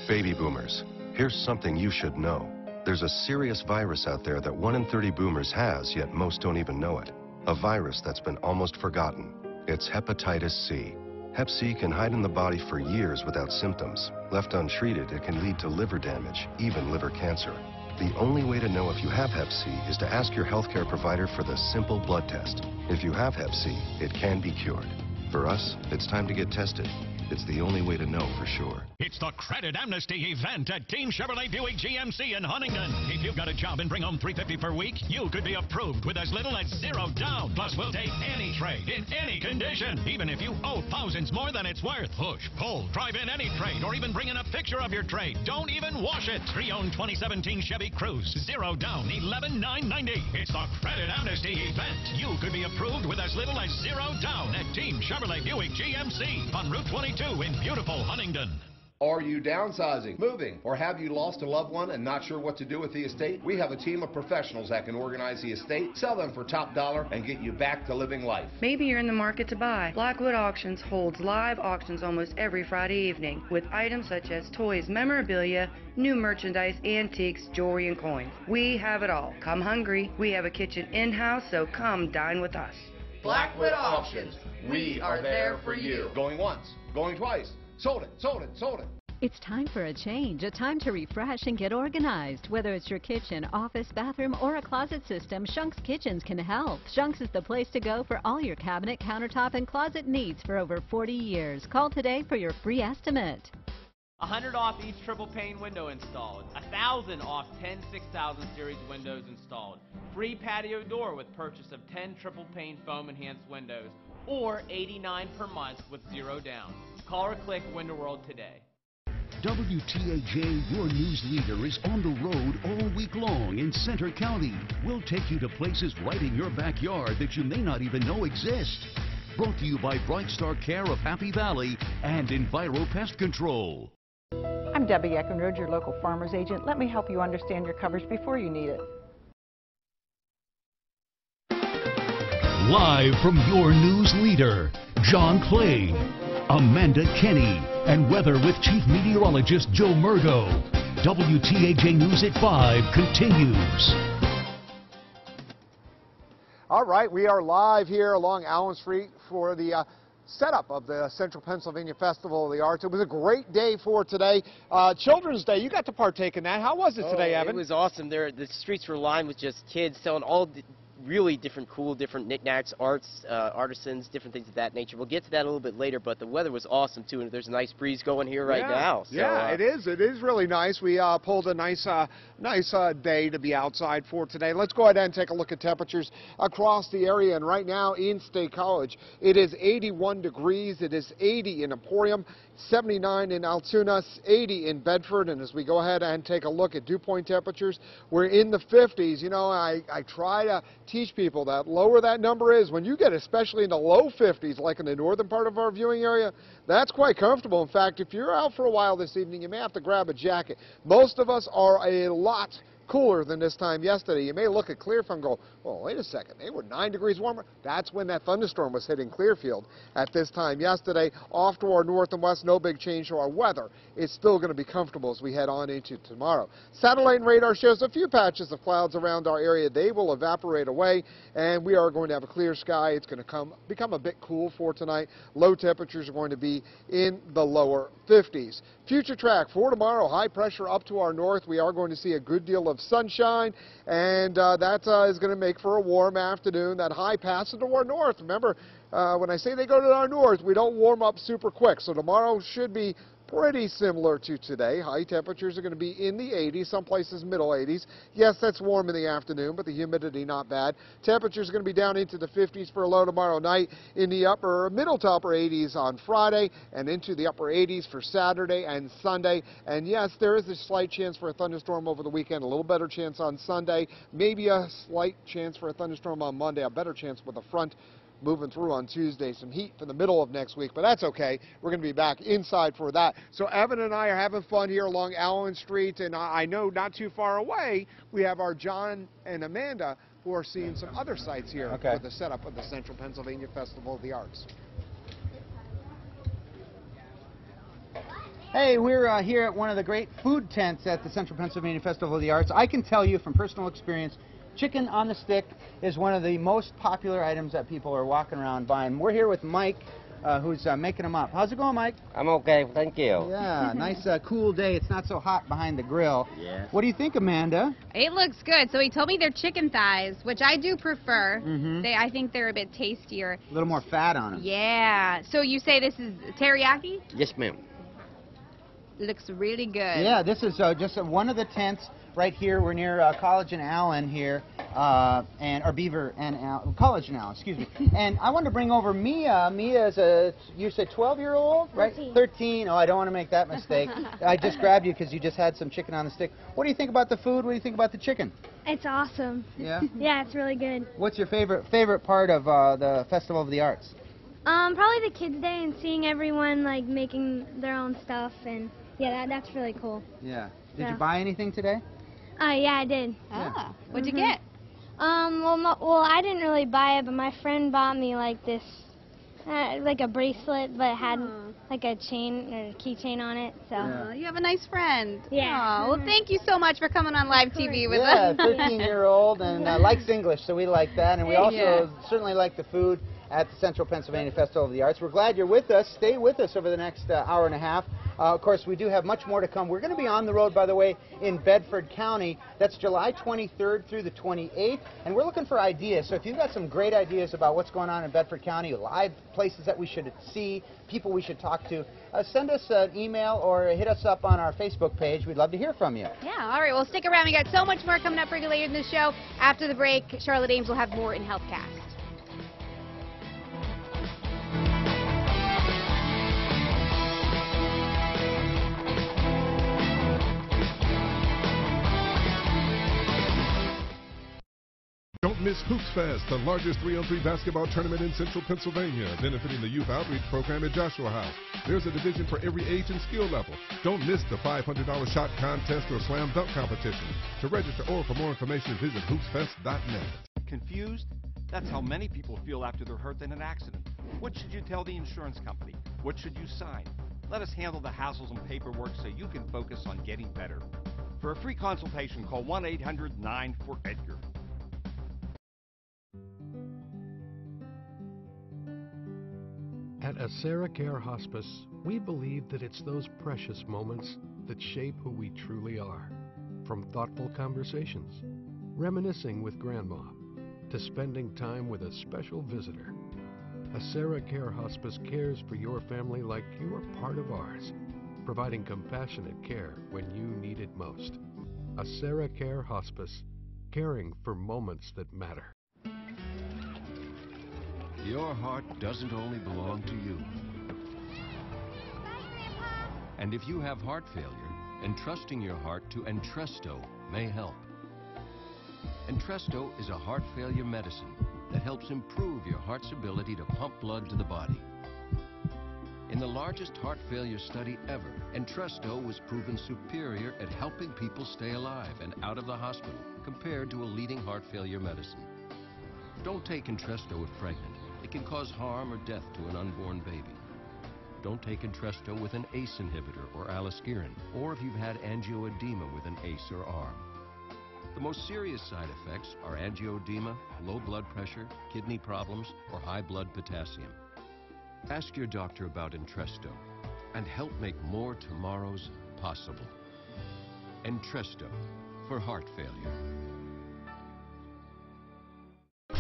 Baby boomers, here's something you should know. There's a serious virus out there that 1 in 30 boomers has, yet most don't even know it. A virus that's been almost forgotten. It's hepatitis C. Hep C can hide in the body for years without symptoms. Left untreated, it can lead to liver damage, even liver cancer. The only way to know if you have Hep C is to ask your healthcare provider for the simple blood test. If you have Hep C, it can be cured. For us, it's time to get tested. It's the only way to know for sure. It's the Credit Amnesty event at Team Chevrolet Buick GMC in Huntington. If you've got a job and bring home $350 per week, you could be approved with as little as 0 down. Plus, we'll take any trade in any condition. Even if you owe thousands more than it's worth. Push, pull, drive in any trade, or even bring in a picture of your trade. Don't even wash it. Pre-owned 2017 Chevy Cruze. 0 down, $11,990. It's the Credit Amnesty event. You could be approved with as little as 0 down at Team Chevrolet Buick GMC on Route 22 in beautiful Huntington. Are you downsizing, moving, or have you lost a loved one and not sure what to do with the estate? We have a team of professionals that can organize the estate, sell them for top dollar, and get you back to living life. Maybe you're in the market to buy. Blackwood Auctions holds live auctions almost every Friday evening with items such as toys, memorabilia, new merchandise, antiques, jewelry, and coins. We have it all. Come hungry. We have a kitchen in-house, so come dine with us. Blackwood Auctions. We are there for you. Going once, going twice. Sold it, sold it, sold it. It's time for a change, a time to refresh and get organized. Whether it's your kitchen, office, bathroom, or a closet system, Shunk's Kitchens can help. Shunk's is the place to go for all your cabinet, countertop, and closet needs for over 40 years. Call today for your free estimate. 100 off each triple pane window installed. 1,000 off 10 6000 series windows installed. Free patio door with purchase of 10 triple pane foam enhanced windows, or $89 per month with 0 down. Call or click Window World today. WTAJ, your news leader, is on the road all week long in Center County. We'll take you to places right in your backyard that you may not even know exist. Brought to you by Bright Star Care of Happy Valley and Enviro Pest Control. I'm Debbie Eckenrode, your local farmer's agent. Let me help you understand your coverage before you need it. Live from your news leader, John Clay, Amanda Kenny, and weather with Chief Meteorologist Joe Murgo. WTAJ News at 5 continues. All right, we are live here along Allen Street for the setup of the Central Pennsylvania Festival of the Arts. It was a great day for today. Children's Day, you got to partake in that. How was it today, Evan? It was awesome. The streets were lined with just kids selling all really different knickknacks, artisans, different things of that nature. We'll get to that a little bit later, but the weather was awesome too, and there's a nice breeze going here right now. So, yeah, it is. It is really nice. We pulled a nice day to be outside for today. Let's go ahead and take a look at temperatures across the area. And right now in State College, it is 81 degrees. It is 80 in Emporium, 79 in Altoona, 80 in Bedford. And as we go ahead and take a look at dew point temperatures, we're in the 50s. You know, I try to teach people that lower that number is, when you get especially in the low 50s, like in the northern part of our viewing area, that's quite comfortable. In fact, if you're out for a while this evening, you may have to grab a jacket. Most of us are a lot cooler than this time yesterday. You may look at Clearfield and go, well, wait a second, they were 9 degrees warmer. That's when that thunderstorm was hitting Clearfield at this time yesterday. Off to our north and west, no big change to our weather. It's still going to be comfortable as we head on into tomorrow. Satellite and radar shows a few patches of clouds around our area. They will evaporate away, and we are going to have a clear sky. It's going to become a bit cool for tonight. Low temperatures are going to be in the lower 50s. Future track for tomorrow, high pressure up to our north. We are going to see a good deal of sunshine, and that is going to make for a warm afternoon. That high passes to our north. Remember, when I say they go to our north, we don't warm up super quick. So tomorrow should be pretty similar to today. High temperatures are going to be in the 80s, some places middle 80s. Yes, that's warm in the afternoon, but the humidity not bad. Temperatures are going to be down into the 50s for a low tomorrow night, in the middle to upper 80s on Friday, and into the upper 80s for Saturday and Sunday. And yes, there is a slight chance for a thunderstorm over the weekend, a little better chance on Sunday, maybe a slight chance for a thunderstorm on Monday, a better chance with a front moving through on Tuesday. Some heat for the middle of next week, but that's okay. We're going to be back inside for that. So Evan and I are having fun here along Allen Street, and I know not too far away we have our John and Amanda who are seeing some other sites here for the setup of the Central Pennsylvania Festival of the Arts. Hey, we're here at one of the great food tents at the Central Pennsylvania Festival of the Arts. I can tell you from personal experience, chicken on the stick is one of the most popular items that people are walking around buying. We're here with Mike, who's making them up. How's it going, Mike? I'm okay, thank you. Yeah, nice cool day. It's not so hot behind the grill. Yeah. What do you think, Amanda? It looks good. So he told me they're chicken thighs, which I do prefer. Mm-hmm. I think they're a bit tastier. A little more fat on them. Yeah. So you say this is teriyaki? Yes, ma'am. Looks really good. Yeah, this is just one of the tents right here. We're near College and Allen here, or Beaver and College and Allen, excuse me. And I wanted to bring over Mia. Mia is you said 12-year-old, right? 13. Oh, I don't want to make that mistake. I just grabbed you because you just had some chicken on the stick. What do you think about the food? What do you think about the chicken? It's awesome. Yeah? Yeah, it's really good. What's your favorite part of the Festival of the Arts? Probably the Kids Day and seeing everyone like making their own stuff, and yeah, that's really cool. Yeah. Did you buy anything today? Yeah, I did. Ah, what'd you get? Well, I didn't really buy it, but my friend bought me like this, like a bracelet, but it had like a chain or a keychain on it. So You have a nice friend. Yeah. Aw, well, thank you so much for coming on live TV with us. Yeah, 13-year-old and likes English, so we like that, and we also certainly like the food at the Central Pennsylvania Festival of the Arts. We're glad you're with us. Stay with us over the next hour and a half. Of course, we do have much more to come. We're going to be on the road, by the way, in Bedford County. That's July 23rd through the 28th, and we're looking for ideas. So if you've got some great ideas about what's going on in Bedford County, live places that we should see, people we should talk to, send us an email or hit us up on our Facebook page. We'd love to hear from you. Yeah, all right, well, stick around. We got so much more coming up for you later in the show. After the break, Charlotte Ames will have more in HealthCast. Don't miss Hoops Fest, the largest 3-on-3 basketball tournament in Central Pennsylvania, benefiting the Youth Outreach Program at Joshua House. There's a division for every age and skill level. Don't miss the $500 shot contest or slam dunk competition. To register or for more information, visit hoopsfest.net. Confused? That's how many people feel after they're hurt in an accident. What should you tell the insurance company? What should you sign? Let us handle the hassles and paperwork so you can focus on getting better. For a free consultation, call 1-800-9-4-EDGAR. At AseraCare Hospice, we believe that it's those precious moments that shape who we truly are. From thoughtful conversations, reminiscing with Grandma, to spending time with a special visitor. AseraCare Hospice cares for your family like you are part of ours, providing compassionate care when you need it most. AseraCare Hospice, caring for moments that matter. Your heart doesn't only belong to you. And if you have heart failure, entrusting your heart to Entresto may help. Entresto is a heart failure medicine that helps improve your heart's ability to pump blood to the body. In the largest heart failure study ever, Entresto was proven superior at helping people stay alive and out of the hospital compared to a leading heart failure medicine. Don't take Entresto if pregnant. It can cause harm or death to an unborn baby. Don't take Entresto with an ACE inhibitor or aliskiren, or if you've had angioedema with an ACE or ARM. The most serious side effects are angioedema, low blood pressure, kidney problems, or high blood potassium. Ask your doctor about Entresto and help make more tomorrows possible. Entresto for heart failure.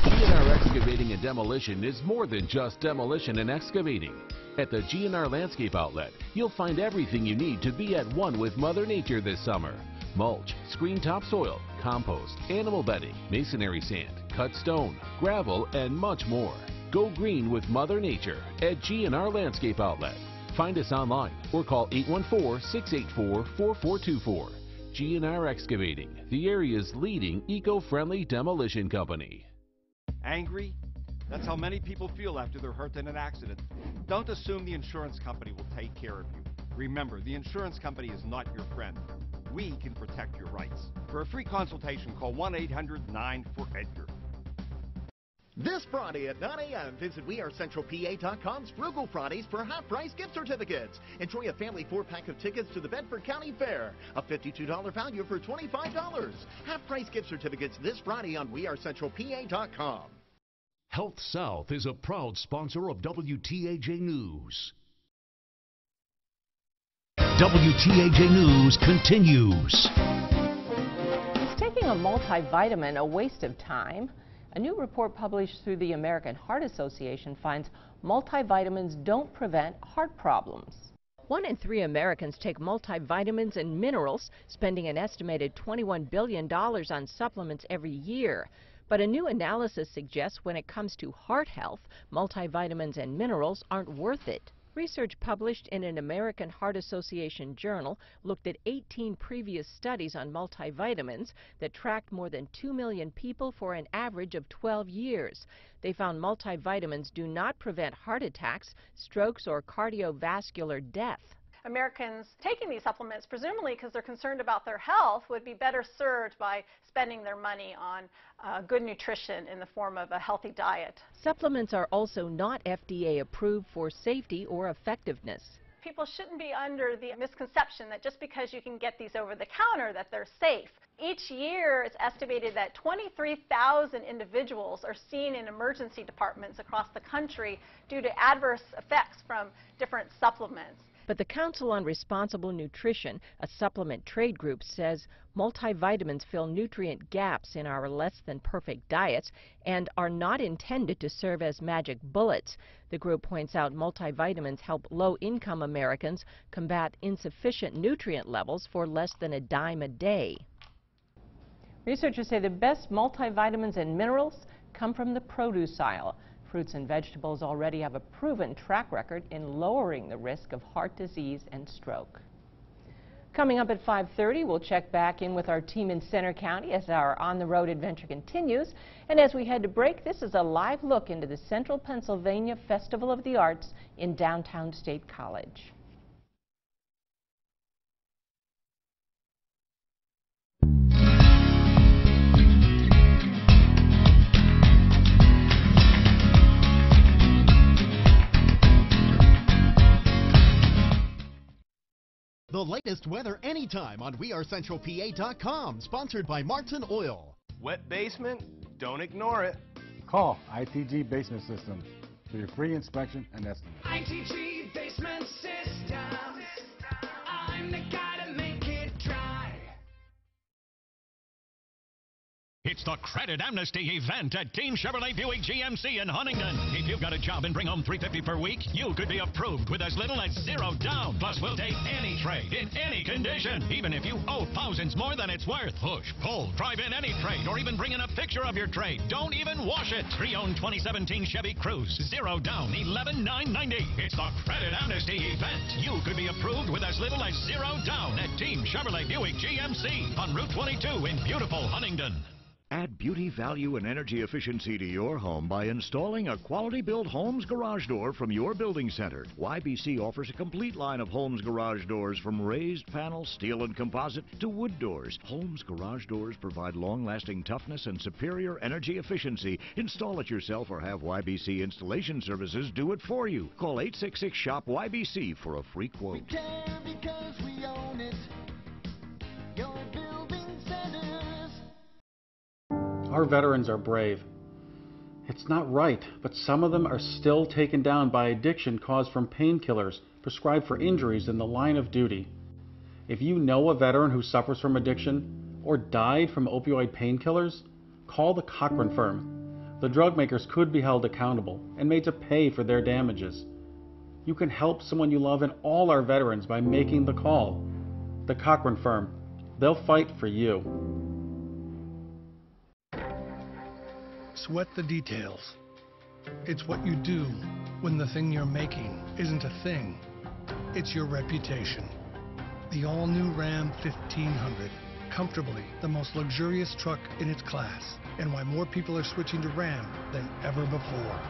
C&R Excavating and Demolition is more than just demolition and excavating. At the GNR Landscape Outlet, you'll find everything you need to be at one with Mother Nature this summer. Mulch, screen topsoil, compost, animal bedding, masonry sand, cut stone, gravel, and much more. Go green with Mother Nature at GNR Landscape Outlet. Find us online or call 814-684-4424. GNR Excavating, the area's leading eco-friendly demolition company. Angry? That's how many people feel after they're hurt in an accident. Don't assume the insurance company will take care of you. Remember, the insurance company is not your friend. We can protect your rights. For a free consultation, call 1-800-9-4-EDGAR. This Friday at 9 a.m., visit WeAreCentralPA.com's Frugal Fridays for half-price gift certificates. Enjoy a family 4-pack of tickets to the Bedford County Fair, a $52 value for $25. Half-price gift certificates this Friday on WeAreCentralPA.com. Health South is a proud sponsor of WTAJ News. WTAJ News continues. Is taking a multivitamin a waste of time? A new report published through the American Heart Association finds multivitamins don't prevent heart problems. 1 in 3 Americans take multivitamins and minerals, spending an estimated $21 billion on supplements every year. But a new analysis suggests when it comes to heart health, multivitamins and minerals aren't worth it. Research published in an American Heart Association journal looked at 18 previous studies on multivitamins that tracked more than 2 million people for an average of 12 years. They found multivitamins do not prevent heart attacks, strokes, or cardiovascular death. Americans taking these supplements, presumably because they're concerned about their health, would be better served by spending their money on good nutrition in the form of a healthy diet. Supplements are also not FDA approved for safety or effectiveness. People shouldn't be under the misconception that just because you can get these over the counter that they're safe. Each year it's estimated that 23,000 individuals are seen in emergency departments across the country due to adverse effects from different supplements. But the Council on Responsible Nutrition, a supplement trade group, says multivitamins fill nutrient gaps in our less-than-perfect diets and are not intended to serve as magic bullets. The group points out multivitamins help low-income Americans combat insufficient nutrient levels for less than a dime a day. Researchers say the best multivitamins and minerals come from the produce aisle. Fruits and vegetables already have a proven track record in lowering the risk of heart disease and stroke. Coming up at 5:30, we'll check back in with our team in Center County as our on-the-road adventure continues. And as we head to break, this is a live look into the Central Pennsylvania Festival of the Arts in downtown State College. The latest weather anytime on WeAreCentralPA.com, sponsored by Martin Oil. Wet basement? Don't ignore it. Call ITG Basement Systems for your free inspection and estimate. ITG Basement Systems. I'm the guy to make it dry. It's the Credit Amnesty event at Team Chevrolet Buick GMC in Huntington. If you've got a job and bring home $350 per week, you could be approved with as little as $0 down. Plus, we'll take any trade in any condition, even if you owe thousands more than it's worth. Push, pull, drive in any trade, or even bring in a picture of your trade. Don't even wash it. Pre-owned 2017 Chevy Cruze, $0 down, $11,990. It's the Credit Amnesty event. You could be approved with as little as $0 down at Team Chevrolet Buick GMC on Route 22 in beautiful Huntington. Add beauty, value, and energy efficiency to your home by installing a quality-built Holmes garage door from your building center. YBC offers a complete line of Holmes garage doors, from raised panel, steel, and composite to wood doors. Holmes garage doors provide long-lasting toughness and superior energy efficiency. Install it yourself or have YBC Installation Services do it for you. Call 866-SHOP-YBC for a free quote. We can because we own it. Your building centers. Our veterans are brave. It's not right, but some of them are still taken down by addiction caused from painkillers prescribed for injuries in the line of duty. If you know a veteran who suffers from addiction or died from opioid painkillers, call the Cochran firm. The drug makers could be held accountable and made to pay for their damages. You can help someone you love and all our veterans by making the call. The Cochran Firm, they'll fight for you. Sweat the details. It's what you do when the thing you're making isn't a thing. It's your reputation. The all-new Ram 1500. Comfortably the most luxurious truck in its class. And why more people are switching to Ram than ever before.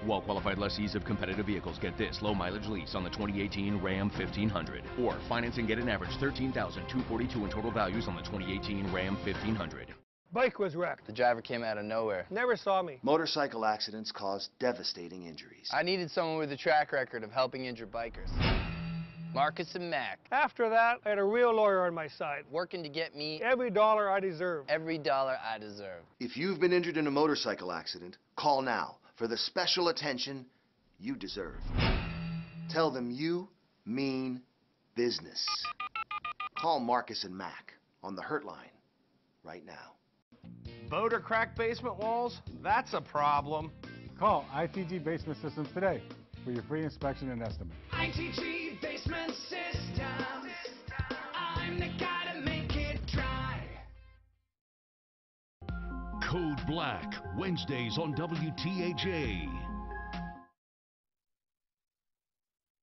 Well-qualified lessees of competitive vehicles get this low-mileage lease on the 2018 Ram 1500. Or finance and get an average $13,242 in total values on the 2018 Ram 1500. Bike was wrecked. The driver came out of nowhere. Never saw me. Motorcycle accidents cause devastating injuries. I needed someone with a track record of helping injured bikers. Marcus and Mac. After that, I had a real lawyer on my side. Working to get me every dollar I deserve. Every dollar I deserve. If you've been injured in a motorcycle accident, call now for the special attention you deserve. Tell them you mean business. Call Marcus and Mac on the Hurt Line right now. Boat or cracked basement walls? That's a problem. Call ITG Basement Systems today for your free inspection and estimate. ITG Basement Systems. I'm the guy to make it dry. Code Black, Wednesdays on WTAJ.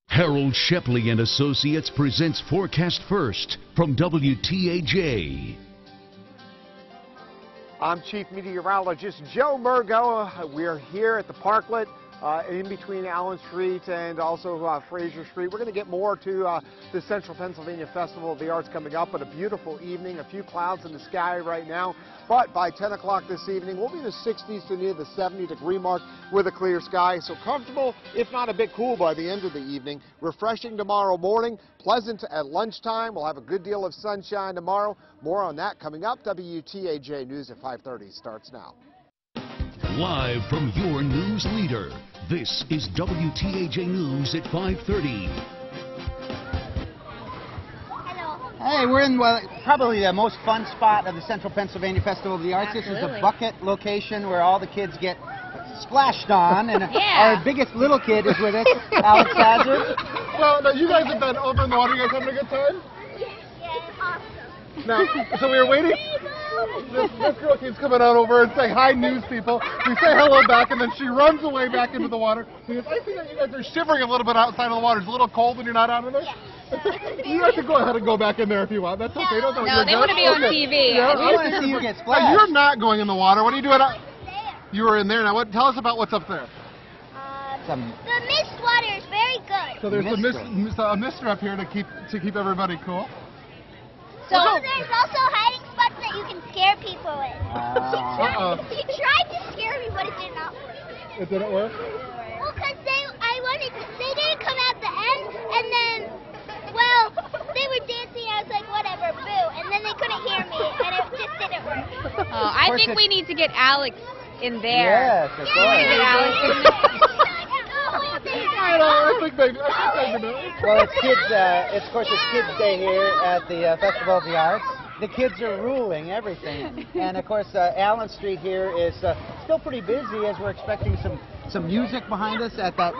Harold Shepley and Associates presents Forecast First from WTAJ. I'm Chief Meteorologist Joe Murgo. We are here at the Parklet in between Allen Street and also Fraser Street. We're going to get more to the Central Pennsylvania Festival of the Arts coming up, but a beautiful evening, a few clouds in the sky right now. But by 10 o'clock this evening, we'll be in the 60s to near the 70-degree mark with a clear sky. So comfortable, if not a bit cool by the end of the evening. Refreshing tomorrow morning, pleasant at lunchtime. We'll have a good deal of sunshine tomorrow. More on that coming up. WTAJ News at 5:30 starts now. Live from your news leader, this is WTAJ News at 5:30. Hey, we're in probably the most fun spot of the Central Pennsylvania Festival of the Arts. Absolutely. This is a bucket location where all the kids get splashed on, and our biggest little kid is with us, Alex Hazard. So, you guys have been over in the water. You guys having a good time? Yeah, awesome. Now, so we were waiting. This girl keeps coming out over and saying, hi, news people. We say hello back, and then she runs away back into the water. Because I see that you guys are shivering a little bit outside of the water. It's a little cold when you're not out of there. You have to go ahead and go back in there if you want. That's okay. No, they want to be on TV. Yeah, we want to see you get splashed. You're not going in the water. What are you doing? You were in there. Now, tell us about what's up there. The mist water is very good. So there's a mister up here to keep everybody cool. So there's also hiding spots that you can scare people with. She tried to scare me, but it did not work. It didn't work? Well, because they didn't come at the end, and then, well, they were dancing, I was like, whatever, boo, and then they couldn't hear me, and it just didn't work. Oh, I think we need to get Alex in there. Yes, of course. Get Alex in there. I think they do. Well, it's Kids Day here at the Festival of the Arts. The kids are ruling everything, and of course, Allen Street here is still pretty busy as we're expecting some music behind us at that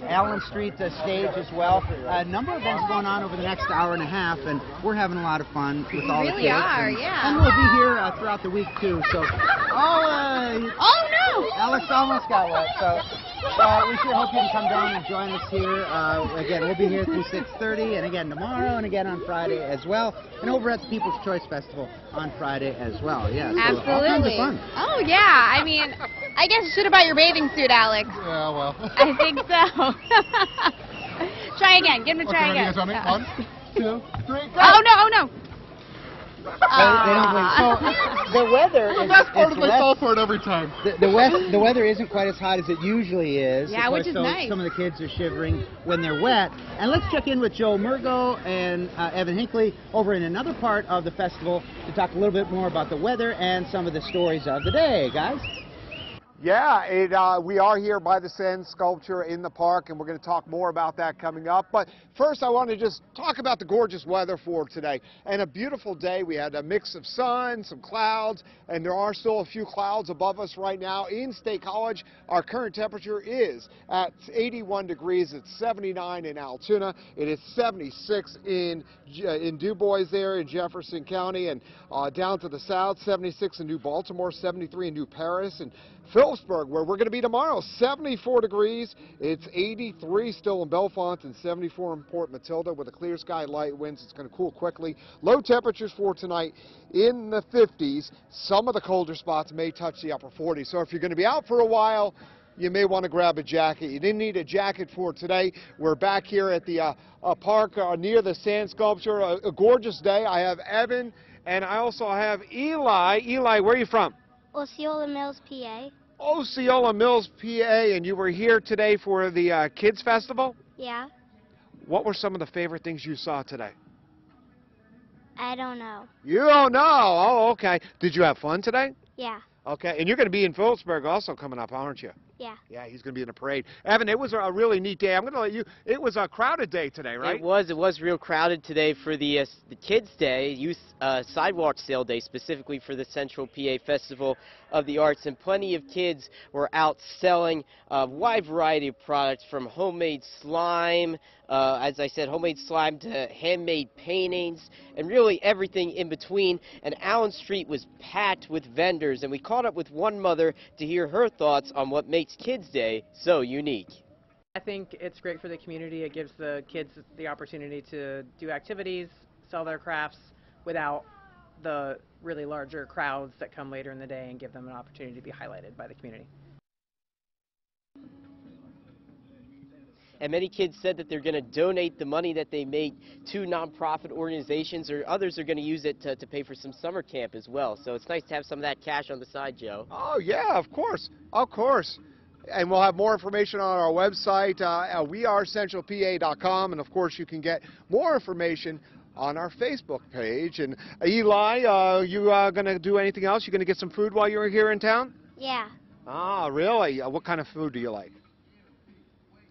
Allen Street stage as well. A number of events going on over the next hour and a half, and we're having a lot of fun with all the kids. We really are, yeah. And we'll be here throughout the week too. So, oh no! Alex almost got wet. So. We sure hope you can come down and join us here. Again, we'll be here through 6:30, and again tomorrow, and again on Friday as well, and over at the People's Choice Festival on Friday as well. Yeah, so absolutely. All kinds of fun. Oh yeah, I mean, I guess you should have bought your bathing suit, Alex. Yeah, well. I think so. Try again. Give him a try again. Ready? 1, 2, 3, go! Oh no! They don't blink. So the weather is that's part of my fall for it every time. The weather isn't quite as hot as it usually is. Yeah, which is nice. Some of the kids are shivering when they're wet. And let's check in with Joe Murgo and Evan Hinckley over in another part of the festival to talk a little bit more about the weather and some of the stories of the day, guys. Yeah, we are here by the sand sculpture in the park, and we're going to talk more about that coming up. But first, I want to just talk about the gorgeous weather for today. And a beautiful day. We had a mix of sun, some clouds, and there are still a few clouds above us right now. In State College, our current temperature is at 81 degrees. It's 79 in Altoona. It is 76 in Du Bois there in Jefferson County, and down to the south, 76 in New Baltimore, 73 in New Paris, and Phillipsburg, where we're going to be tomorrow, 74 degrees. It's 83 still in Bellefonte and 74 in Port Matilda with a clear sky, light winds. It's going to cool quickly. Low temperatures for tonight in the 50s. Some of the colder spots may touch the upper 40s. So if you're going to be out for a while, you may want to grab a jacket. You didn't need a jacket for today. We're back here at the park near the sand sculpture. A gorgeous day. I have Evan, and I also have Eli. Eli, where are you from? Osceola Mills, PA. Osceola Mills, PA, and you were here today for the Kids Festival? Yeah. What were some of the favorite things you saw today? I don't know. You don't know? Oh, okay. Did you have fun today? Yeah. Okay, and you're going to be in Phillipsburg also coming up, aren't you? Yeah. Yeah, he's going to be in a parade. Evan, it was a really neat day. I'm going to let you, it was a crowded day today, right? It was real crowded today for the Kids Day, Youth Sidewalk Sale Day, specifically for the Central PA Festival of the Arts, and plenty of kids were out selling a wide variety of products, from homemade slime, as I said, homemade slime, to handmade paintings, and really everything in between. And Allen Street was packed with vendors, and we caught up with one mother to hear her thoughts on what makes Kids Day so unique. I think it's great for the community. It gives the kids the opportunity to do activities, sell their crafts without the really larger crowds that come later in the day, and give them an opportunity to be highlighted by the community. And many kids said that they're going to donate the money that they make to nonprofit organizations, or others are going to use it to pay for some summer camp as well. So it's nice to have some of that cash on the side, Joe. Oh, yeah, of course. Of course. And we'll have more information on our website, wearecentralpa.com. And, of course, you can get more information on our Facebook page. And, Eli, you going to do anything else? You going to get some food while you're here in town? Yeah. Ah, really? What kind of food do you like?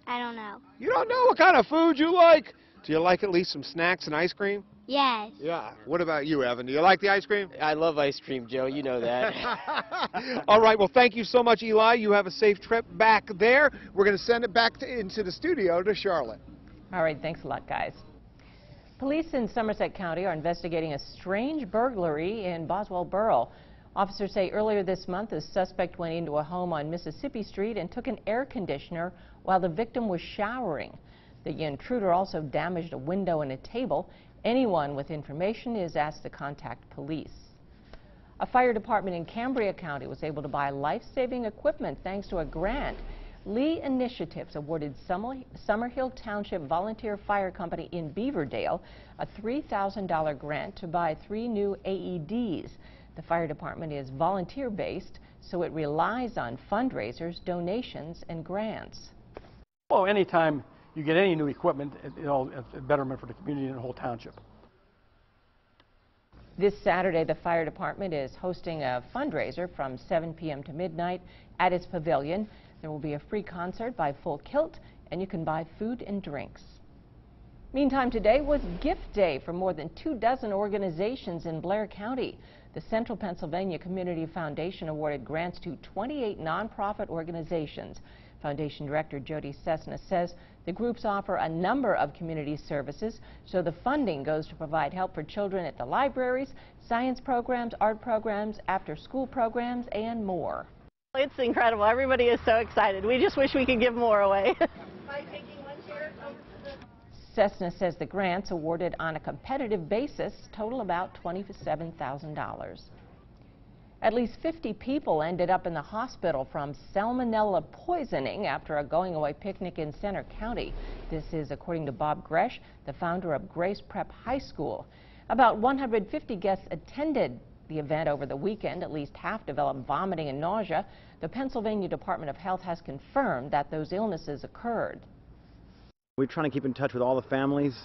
I don't know. You don't know what kind of food you like? Do you like at least some snacks and ice cream? Yes. Yeah. What about you, Evan? Do you like the ice cream? I love ice cream, Joe. You know that. All right. Well, thank you so much, Eli. You have a safe trip back there. We're going to send it back into the studio to Charlotte. All right. Thanks a lot, guys. Police in Somerset County are investigating a strange burglary in Boswell Borough. Officers say earlier this month a suspect went into a home on Mississippi Street and took an air conditioner while the victim was showering. The intruder also damaged a window and a table. Anyone with information is asked to contact police. A fire department in Cambria County was able to buy life-saving equipment thanks to a grant. Lee Initiatives awarded Summerhill Township Volunteer Fire Company in Beaverdale a $3,000 grant to buy 3 new AEDs. The fire department is volunteer-based, so it relies on fundraisers, donations, and grants. Well, anytime you get any new equipment, it's a betterment for the community and the whole township. This Saturday, the fire department is hosting a fundraiser from 7 p.m. to midnight at its pavilion. There will be a free concert by Full Kilt, and you can buy food and drinks. Meantime, today was Gift Day for more than 24 organizations in Blair County. The Central Pennsylvania Community Foundation awarded grants to 28 nonprofit organizations. Foundation Director Jody Cessna says the groups offer a number of community services, so the funding goes to provide help for children at the libraries, science programs, art programs, after-school programs, and more. It's incredible. Everybody is so excited. We just wish we could give more away. Cessna says the grants awarded on a competitive basis total about $27,000. At least 50 people ended up in the hospital from salmonella poisoning after a going-away picnic in Center County. This is according to Bob Gresh, the founder of Grace Prep High School. About 150 guests attended the event over the weekend. At least half developed vomiting and nausea. The Pennsylvania Department of Health has confirmed that those illnesses occurred. We're trying to keep in touch with all the families,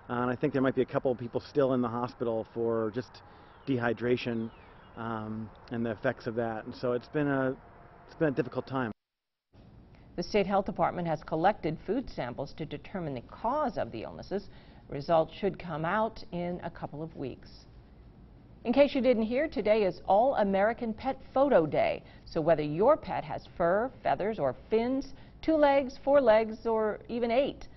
and I think there might be a couple of people still in the hospital for just dehydration and the effects of that. And so it's been a it's been a difficult time. The state health department has collected food samples to determine the cause of the illnesses. Results should come out in a couple of weeks. In case you didn't hear, today is All-American Pet Photo Day. So whether your pet has fur, feathers, or fins, 2 legs, 4 legs, or even 8,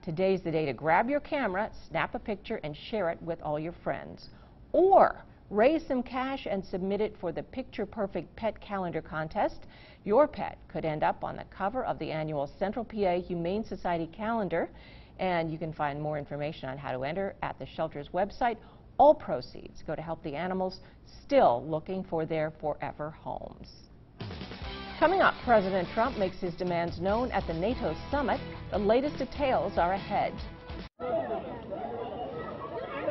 today's the day to grab your camera, snap a picture, and share it with all your friends. Or raise some cash and submit it for the Picture Perfect Pet Calendar Contest. Your pet could end up on the cover of the annual Central PA Humane Society calendar. And you can find more information on how to enter at the shelter's website. All proceeds go to help the animals still looking for their forever homes. Coming up, President Trump makes his demands known at the NATO summit. The latest details are ahead.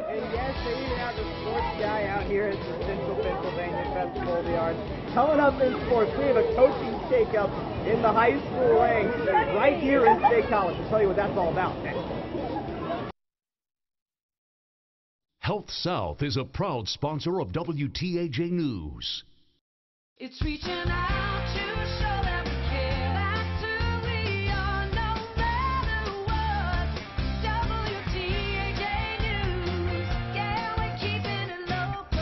And yes, they even have the sports guy out here at the Central Pennsylvania Festival of the Arts. Coming up in sports, we have a coaching shakeup in the high school ranks right here in State College. I'll tell you what that's all about next. Health South is a proud sponsor of WTAJ News. It's reaching out to show that we care. That's who we are, no matter what. WTAJ News, yeah, we're keeping it local.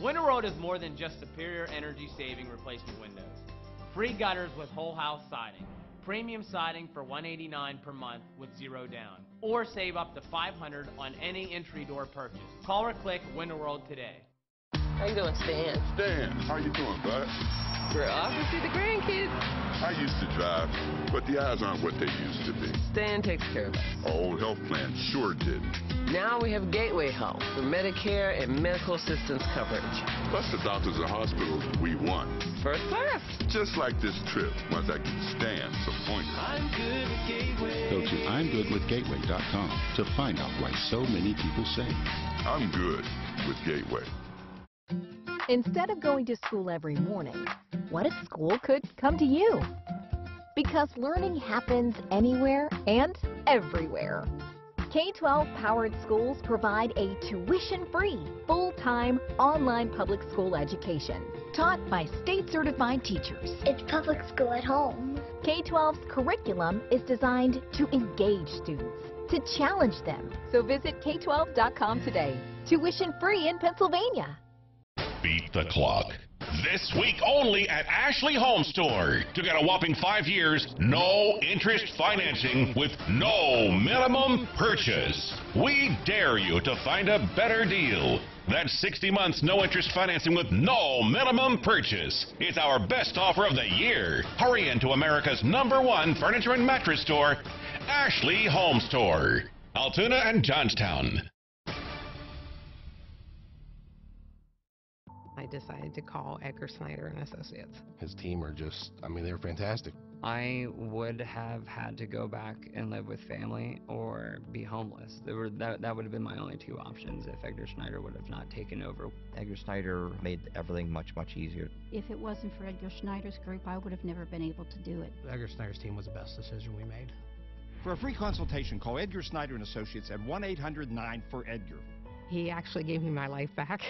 Window Road is more than just superior energy-saving replacement windows. Free gutters with whole house siding. Premium siding for $189 per month with 0 down. Or save up to $500 on any entry door purchase. Call or click Window World today. How you doing, Stan? Stan, how you doing, bud? We're off to see the grandkids. I used to drive, but the eyes aren't what they used to be. Stan takes care of us. Our old health plan sure did. Now we have Gateway Health for Medicare and medical assistance coverage. Plus the doctors and hospitals we want. First class. Just like this trip, once I get Stan's appointment. I'm good with Gateway. Go to I'mGoodWithGateway.com to find out why so many people say I'm good with Gateway. Instead of going to school every morning, what if school could come to you? Because learning happens anywhere and everywhere. K-12 powered schools provide a tuition-free, full-time, online public school education taught by state-certified teachers. It's public school at home. K-12's curriculum is designed to engage students, to challenge them. So visit K12.com today. Tuition-free in Pennsylvania. Beat the clock. This week only at Ashley Home Store. To get a whopping 5 years, no interest financing with no minimum purchase. We dare you to find a better deal. That's 60 months no interest financing with no minimum purchase. It's our best offer of the year. Hurry into America's #1 furniture and mattress store, Ashley Home Store. Altoona and Johnstown. I decided to call Edgar Snyder and Associates. His team are just, they're fantastic. I would have had to go back and live with family or be homeless. That would have been my only 2 options if Edgar Snyder would have not taken over. Edgar Snyder made everything much, much easier. If it wasn't for Edgar Snyder's group, I would have never been able to do it. Edgar Snyder's team was the best decision we made. For a free consultation, call Edgar Snyder and Associates at 1-800-9-4-EDGAR. He actually gave me my life back.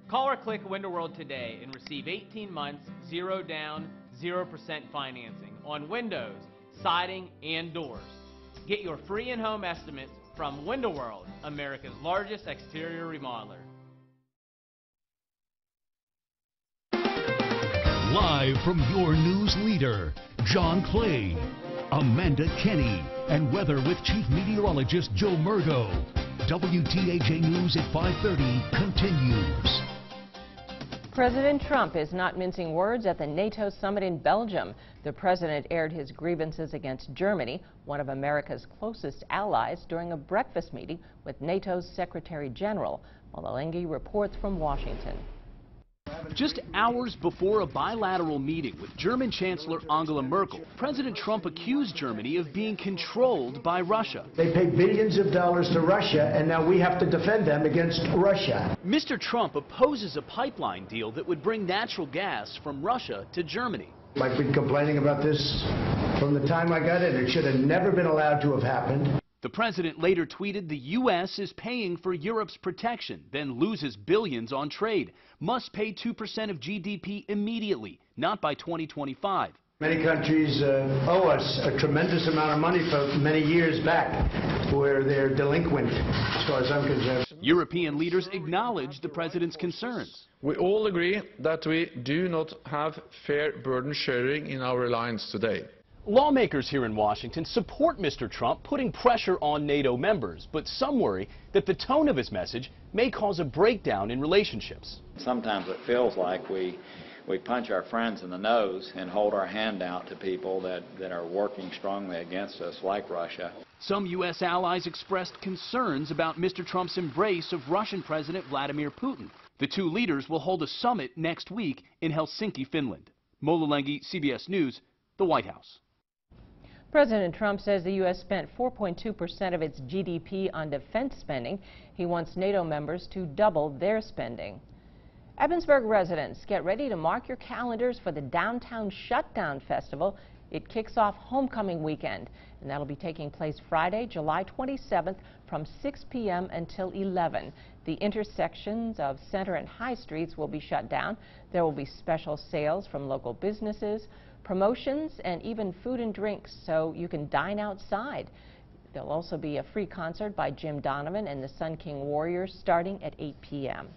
Call or click Window World today and receive 18 months, 0 down, 0% financing on windows, siding, and doors. Get your free in-home estimates from Window World, America's largest exterior remodeler. Live from your news leader, John Clay, Amanda Kenny, and weather with Chief Meteorologist Joe Murdo. WTAJ News at 5:30 continues. President Trump is not mincing words at the NATO summit in Belgium. The president aired his grievances against Germany, one of America's closest allies, during a breakfast meeting with NATO's Secretary General. Malalengi reports from Washington. Just hours before a bilateral meeting with German Chancellor Angela Merkel, President Trump accused Germany of being controlled by Russia. They pay billions of dollars to Russia, and now we have to defend them against Russia. Mr. Trump opposes a pipeline deal that would bring natural gas from Russia to Germany. I've been complaining about this from the time I got in. It should have never been allowed to have happened. The president later tweeted the U.S. is paying for Europe's protection, then loses billions on trade. Must pay 2% of GDP immediately, not by 2025. Many countries owe us a tremendous amount of money for many years back, where they're delinquent, as far as I'm concerned. European leaders acknowledged the president's concerns. We all agree that we do not have fair burden sharing in our alliance today. Lawmakers here in Washington support Mr. Trump putting pressure on NATO members, but some worry that the tone of his message may cause a breakdown in relationships. Sometimes it feels like we punch our friends in the nose and hold our hand out to people that are working strongly against us, like Russia. Some U.S. allies expressed concerns about Mr. Trump's embrace of Russian President Vladimir Putin. The two leaders will hold a summit next week in Helsinki, Finland. Mola Lenghi, CBS News, the White House. President Trump says the U.S. spent 4.2% of its GDP on defense spending. He wants NATO members to double their spending. Evansburg residents, get ready to mark your calendars for the Downtown Shutdown Festival. It kicks off homecoming weekend, and that'll be taking place Friday, July 27th from 6 p.m. until 11. The intersections of Center and High Streets will be shut down. There will be special sales from local businesses, promotions, and even food and drinks so you can dine outside. There'll also be a free concert by Jim Donovan and the Sun King Warriors starting at 8 p.m.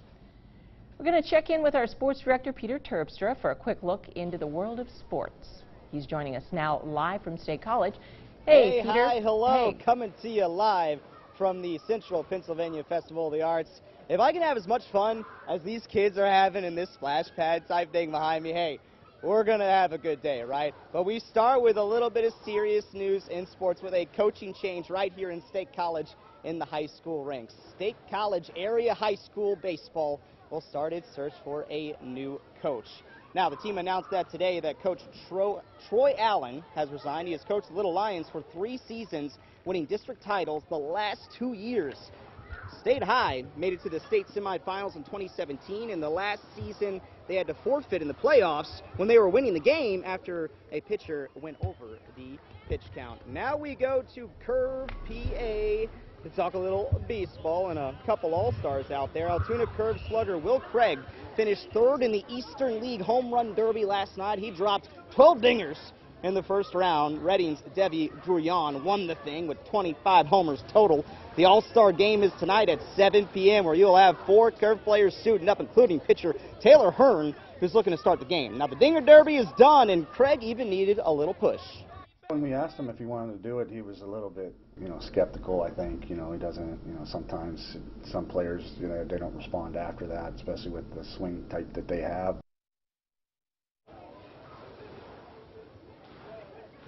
We're going to check in with our sports director, Peter Terpstra, for a quick look into the world of sports. He's joining us now live from State College. Hey, Peter. Hi, hello. Hey. Coming to you live from the Central Pennsylvania Festival of the Arts. If I can have as much fun as these kids are having in this splash pad type thing behind me, hey, we're going to have a good day, right? But we start with a little bit of serious news in sports with a coaching change right here in State College in the high school ranks. State College Area High School Baseball will start its search for a new coach. Now, the team announced that today that Coach Troy Allen has resigned. He has coached the Little Lions for 3 seasons, winning district titles the last 2 years. State High made it to the state semifinals in 2017. In the last season, they had to forfeit in the playoffs when they were winning the game after a pitcher went over the pitch count. Now we go to Curve, PA, to talk a little baseball and a couple all-stars out there. Altoona Curve slugger Will Craig finished 3rd in the Eastern League Home Run Derby last night. He dropped 12 dingers in the first round. Reading's Debbie Gruyan won the thing with 25 homers total. The All-Star game is tonight at 7 p.m. where you'll have 4 Curve players suiting up, including pitcher Taylor Hearn, who's looking to start the game. Now the Dinger Derby is done, and Craig even needed a little push. When we asked him if he wanted to do it, he was a little bit, skeptical, I think. He doesn't, sometimes some players, they don't respond after that, especially with the swing type that they have.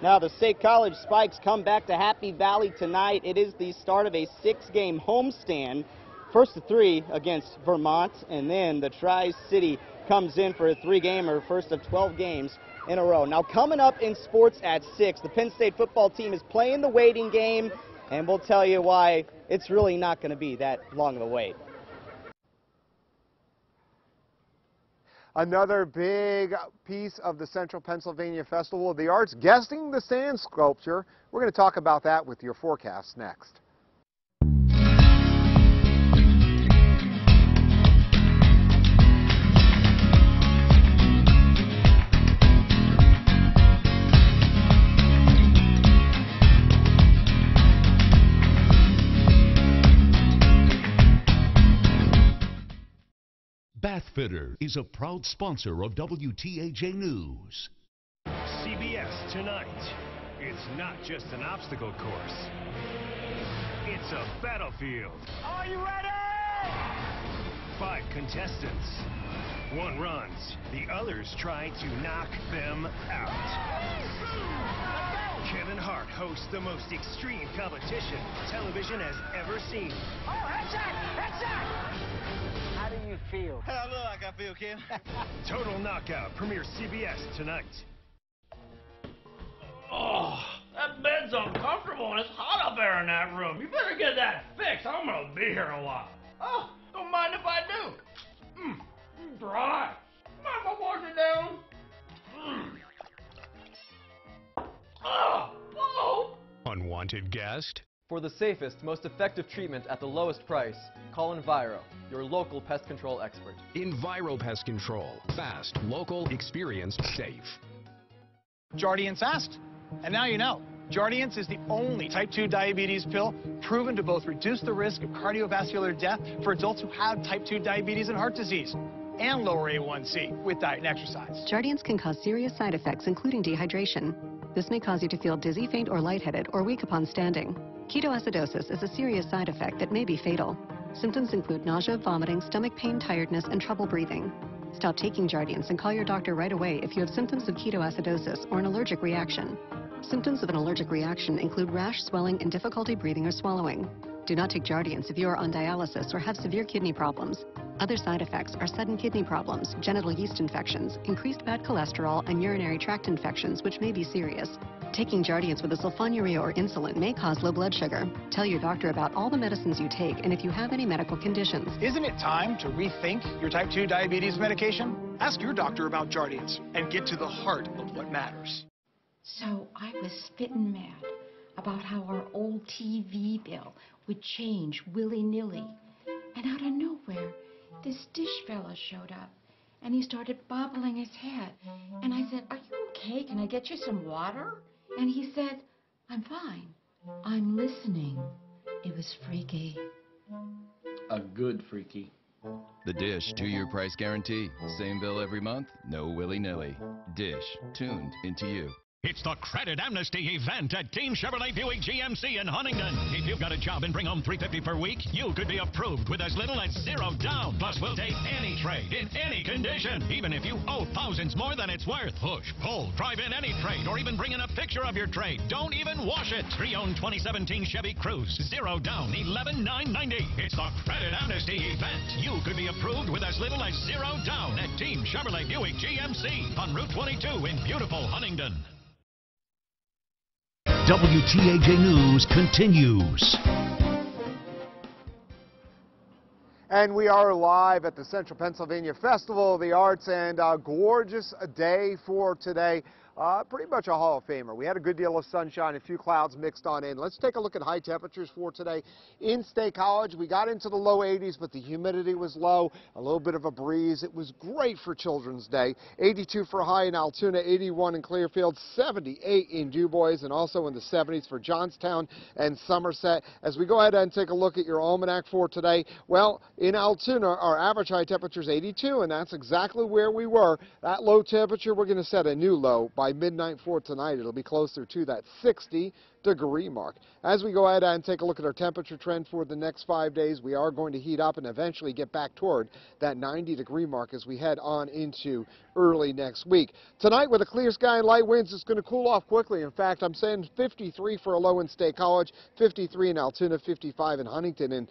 Now the State College Spikes come back to Happy Valley tonight. It is the start of a 6-game homestand. First of 3 against Vermont, and then the Tri-City comes in for a 3-gamer, first of 12 games in a row. Now coming up in sports at 6, the Penn State football team is playing the waiting game, and we'll tell you why it's really not going to be that long of a wait. Another big piece of the Central Pennsylvania Festival of the Arts, guesting the sand sculpture. We're going to talk about that with your forecast next. Bathfitter is a proud sponsor of WTAJ News. CBS Tonight. It's not just an obstacle course. It's a battlefield. Are you ready? 5 contestants. 1 runs. The others try to knock them out. Kevin Hart hosts the most extreme competition television has ever seen. Oh, headshot! Headshot! How do you feel? I look like I feel, Kim. Total Knockout premieres CBS tonight. Oh, that bed's uncomfortable and it's hot up there in that room. You better get that fixed. I'm gonna be here a while. Oh, don't mind if I do. Dry. Mind if I wash it down? Oh. Unwanted guest? For the safest, most effective treatment at the lowest price, call Enviro, your local pest control expert. Enviro Pest Control. Fast, local, experienced, safe. Jardiance asked, and now you know. Jardiance is the only type 2 diabetes pill proven to both reduce the risk of cardiovascular death for adults who have type 2 diabetes and heart disease, and lower A1C with diet and exercise. Jardiance can cause serious side effects, including dehydration. This may cause you to feel dizzy, faint, or lightheaded, or weak upon standing. Ketoacidosis is a serious side effect that may be fatal. Symptoms include nausea, vomiting, stomach pain, tiredness, and trouble breathing. Stop taking Jardiance and call your doctor right away if you have symptoms of ketoacidosis or an allergic reaction. Symptoms of an allergic reaction include rash, swelling, and difficulty breathing or swallowing. Do not take Jardiance if you are on dialysis or have severe kidney problems. Other side effects are sudden kidney problems, genital yeast infections, increased bad cholesterol, and urinary tract infections, which may be serious. Taking Jardiance with a sulfonylurea or insulin may cause low blood sugar. Tell your doctor about all the medicines you take and if you have any medical conditions. Isn't it time to rethink your type 2 diabetes medication? Ask your doctor about Jardiance and get to the heart of what matters. So I was spitting mad about how our old TV bill would change willy-nilly. And out of nowhere, this dish fella showed up, and he started bobbling his head. And I said, "Are you okay? Can I get you some water?" And he said, "I'm fine. I'm listening." It was freaky. A good freaky. The Dish 2-year price guarantee. Same bill every month, no willy-nilly. Dish, tuned into you. It's the Credit Amnesty event at Team Chevrolet Buick GMC in Huntington. If you've got a job and bring home $350 per week, you could be approved with as little as $0 down. Plus, we'll take any trade in any condition, even if you owe thousands more than it's worth. Push, pull, drive in any trade, or even bring in a picture of your trade. Don't even wash it. Pre-owned 2017 Chevy Cruze, $0 down, $11,990. It's the Credit Amnesty event. You could be approved with as little as $0 down at Team Chevrolet Buick GMC on Route 22 in beautiful Huntington. WTAJ News continues. And we are live at the Central Pennsylvania Festival of the Arts, and a gorgeous day for today. Pretty much a Hall of Famer. We had a good deal of sunshine, a few clouds mixed on in. Let's take a look at high temperatures for today. In State College, we got into the low 80s, but the humidity was low, a little bit of a breeze. It was great for Children's Day. 82 for high in Altoona, 81 in Clearfield, 78 in DuBois, and also in the 70s for Johnstown and Somerset. As we go ahead and take a look at your almanac for today, well, in Altoona, our average high temperature is 82, and that's exactly where we were. That low temperature, we're going to set a new low by midnight for tonight. It'll be closer to that 60-degree mark. As we go ahead and take a look at our temperature trend for the next 5 days, we are going to heat up and eventually get back toward that 90-degree mark as we head on into early next week. Tonight, with a clear sky and light winds, it's going to cool off quickly. In fact, I'm saying 53 for a low in State College, 53 in Altoona, 55 in Huntington, and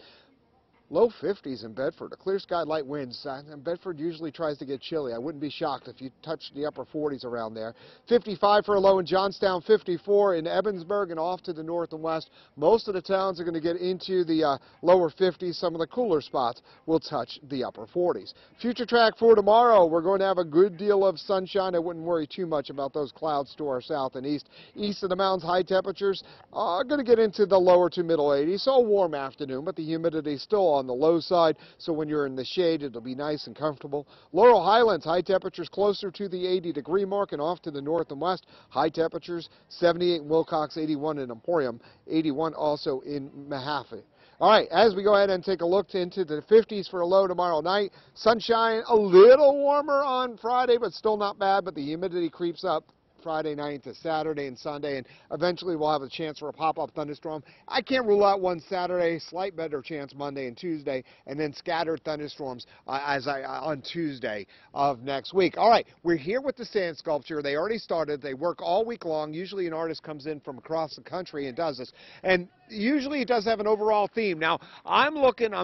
low 50s in Bedford. A clear sky, light winds. And Bedford usually tries to get chilly. I wouldn't be shocked if you touched the upper 40s around there. 55 for a low in Johnstown, 54 in Ebensburg, and off to the north and west. Most of the towns are going to get into the lower 50s. Some of the cooler spots will touch the upper 40s. Future track for tomorrow, we're going to have a good deal of sunshine. I wouldn't worry too much about those clouds to our south and east. East of the mountains, high temperatures are going to get into the lower to middle 80s. So a warm afternoon, but the humidity still on the low side, so when you're in the shade, it'll be nice and comfortable. Laurel Highlands, high temperatures closer to the 80-degree mark, and off to the north and west, high temperatures 78 in Wilcox, 81 in Emporium, 81 also in Mahaffey. All right, as we go ahead and take a look into the 50s for a low tomorrow night, sunshine a little warmer on Friday, but still not bad, but the humidity creeps up Friday night to Saturday and Sunday, and eventually we'll have a chance for a pop-up thunderstorm. I can't rule out one Saturday, slight better chance Monday and Tuesday, and then scattered thunderstorms on Tuesday of next week. All right, we're here with the sand sculpture. They already started. They work all week long. Usually an artist comes in from across the country and does this, and usually it does have an overall theme. Now, I'm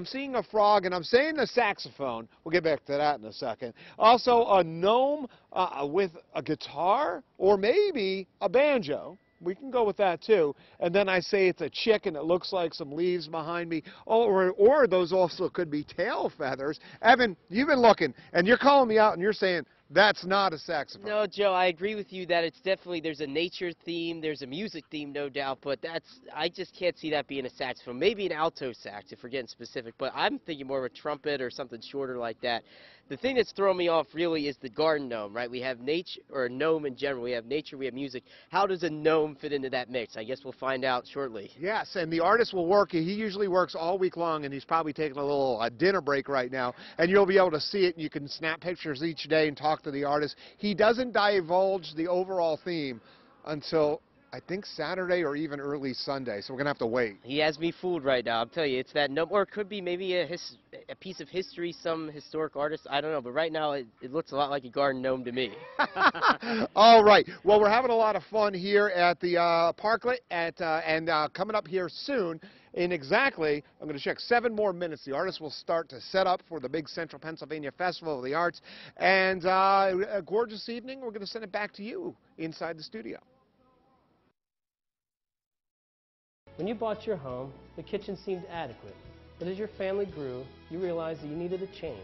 seeing a frog, and I'm saying a saxophone. We'll get back to that in a second. Also, a gnome with a guitar, or maybe a banjo. We can go with that too. And then I say it's a chick and it looks like some leaves behind me. Or those also could be tail feathers. Evan, you've been looking and you're calling me out and you're saying, That's not a saxophone. No, Joe, I agree with you that it's definitely, there's a nature theme, there's a music theme, no doubt, but I just can't see that being a saxophone. Maybe an alto sax, if we're getting specific, but I'm thinking more of a trumpet or something shorter like that. The thing that's throwing me off really is the garden gnome, right? We have nature, or a gnome in general. We have nature, we have music. How does a gnome fit into that mix? I guess we'll find out shortly. Yes, and the artist will work. He usually works all week long, and he's probably taking a little dinner break right now. And you'll be able to see it, and you can snap pictures each day and talk to the artist. He doesn't divulge the overall theme until, I think, Saturday or even early Sunday, so we're going to have to wait. He has me fooled right now. I'll tell you, it's that gnome, or it could be maybe a piece of history, some historic artist. I don't know, but right now it looks a lot like a garden gnome to me. All right. Well, we're having a lot of fun here at the Parklet, and coming up here soon, in exactly, I'm going to check, 7 more minutes, the artists will start to set up for the big Central Pennsylvania Festival of the Arts. And a gorgeous evening. We're going to send it back to you inside the studio. When you bought your home, the kitchen seemed adequate. But as your family grew, you realized that you needed a change.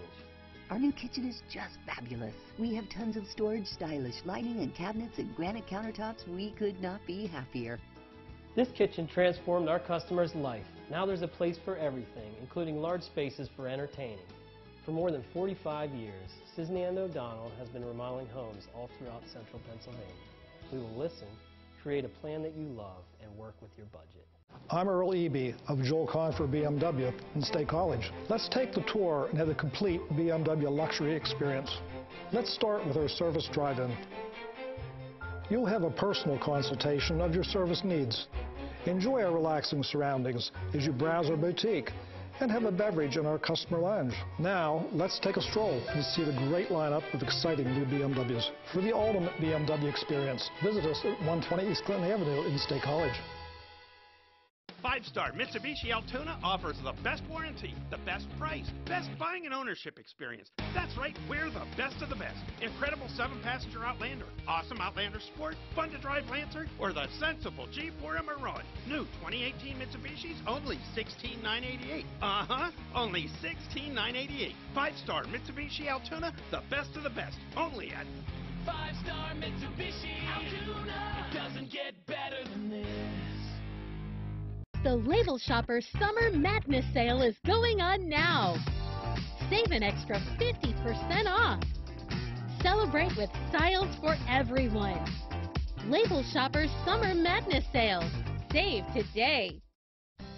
Our new kitchen is just fabulous. We have tons of storage, stylish lighting and cabinets, and granite countertops. We could not be happier. This kitchen transformed our customer's life. Now there's a place for everything, including large spaces for entertaining. For more than 45 years, Cisney & O'Donnell has been remodeling homes all throughout central Pennsylvania. We will listen, create a plan that you love, and work with your budget. I'm Earl Eby of Joel Confer BMW in State College. Let's take the tour and have a complete BMW luxury experience. Let's start with our service drive-in. You'll have a personal consultation of your service needs. Enjoy our relaxing surroundings as you browse our boutique and have a beverage in our customer lounge. Now, let's take a stroll and see the great lineup of exciting new BMWs. For the ultimate BMW experience, visit us at 120 East Clinton Avenue in State College. 5-star Mitsubishi Altoona offers the best warranty, the best price, best buying and ownership experience. That's right, we're the best of the best. Incredible 7-passenger Outlander, awesome Outlander Sport, fun to drive Lancer, or the sensible G4 Emerald. New 2018 Mitsubishis, only $16,988. Only $16,988. 5-star Mitsubishi Altoona, the best of the best. Only at 5-star Mitsubishi Altoona. It doesn't get better than this. The Label Shopper Summer Madness Sale is going on now. Save an extra 50% off. Celebrate with styles for everyone. Label Shopper Summer Madness Sale. Save today.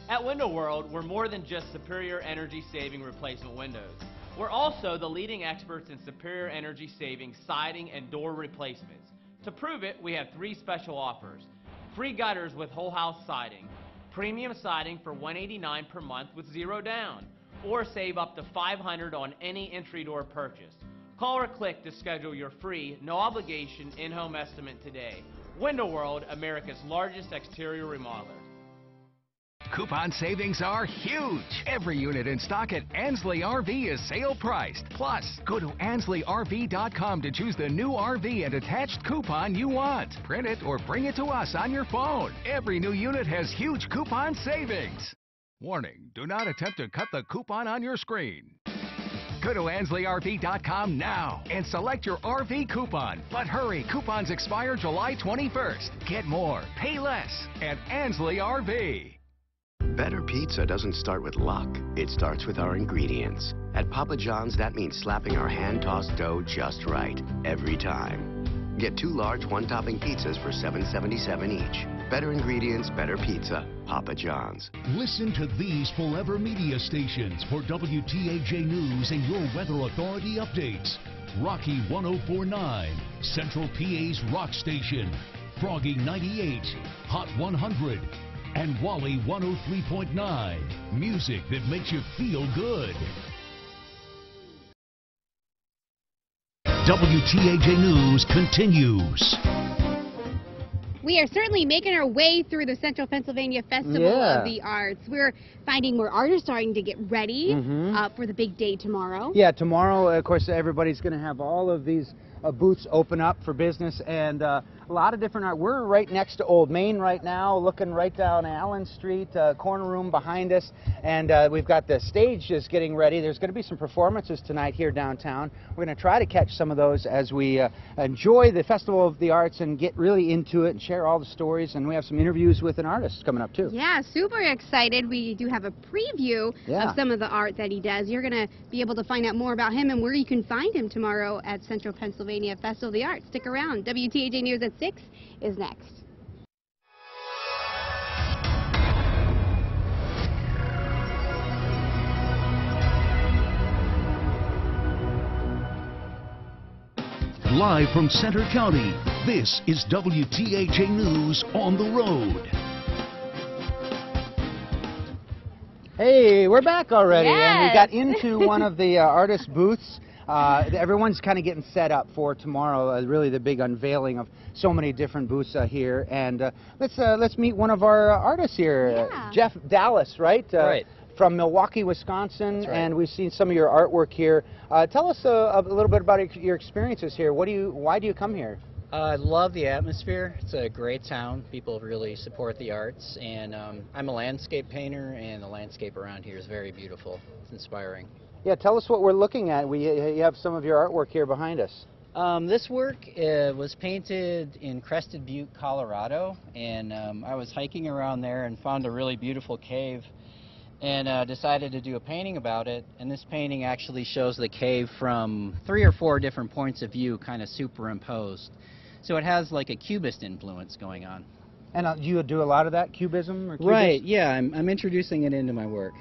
At Window World, we're more than just superior energy saving replacement windows. We're also the leading experts in superior energy saving siding and door replacements. To prove it, we have 3 special offers. Free gutters with whole house siding, premium siding for $189 per month with 0 down, or save up to $500 on any entry door purchase. Call or click to schedule your free, no obligation in-home estimate today. Window World, America's largest exterior remodeler. Coupon savings are huge. Every unit in stock at Ansley RV is sale priced. Plus, go to AnsleyRV.com to choose the new RV and attached coupon you want. Print it or bring it to us on your phone. Every new unit has huge coupon savings. Warning, do not attempt to cut the coupon on your screen. Go to AnsleyRV.com now and select your RV coupon. But hurry, coupons expire July 21st. Get more, pay less at Ansley RV. Better pizza doesn't start with luck. It starts with our ingredients. At Papa John's, that means slapping our hand-tossed dough just right, every time. Get 2 large one-topping pizzas for $7.77 each. Better ingredients, better pizza. Papa John's. Listen to these Forever Media stations for WTAJ News and your Weather Authority updates. Rocky 104.9, Central PA's Rock Station, Froggy 98, Hot 100, and Wally 103.9. Music that makes you feel good. WTAJ News continues. We are certainly making our way through the Central Pennsylvania Festival of the Arts. We're finding more artists starting to get ready for the big day tomorrow. Yeah, tomorrow, of course, everybody's going to have all of these booths open up for business, and a lot of different art. We're right next to Old Main right now, looking right down Allen Street, corner room behind us, and we've got the stage just getting ready. There's going to be some performances tonight here downtown. We're going to try to catch some of those as we enjoy the Festival of the Arts and get really into it and share all the stories, and we have some interviews with an artist coming up too. Yeah, super excited. We do have a preview of some of the art that he does. You're going to be able to find out more about him and where you can find him tomorrow at Central Pennsylvania Festival of the Arts. Stick around. WTAJ News at 6 is next. Live from Center County, this is WTAJ News on the road. Hey, we're back already, and we got into one of the artist booths. Everyone's kind of getting set up for tomorrow, really the big unveiling of so many different booths here. And let's meet one of our artists here, Jeff Dallas, right? Right. From Milwaukee, Wisconsin, and we've seen some of your artwork here. Tell us a little bit about your experiences here. Why do you come here? I love the atmosphere. It's a great town. People really support the arts, and I'm a landscape painter, and the landscape around here is very beautiful. It's inspiring. Yeah, tell us what we're looking at. You have some of your artwork here behind us. This work was painted in Crested Butte, Colorado, and I was hiking around there and found a really beautiful cave and decided to do a painting about it. And this painting actually shows the cave from 3 or 4 different points of view kind of superimposed. So it has like a cubist influence going on. And you do a lot of that, cubism? Or cubist? Right, yeah, I'm introducing it into my work.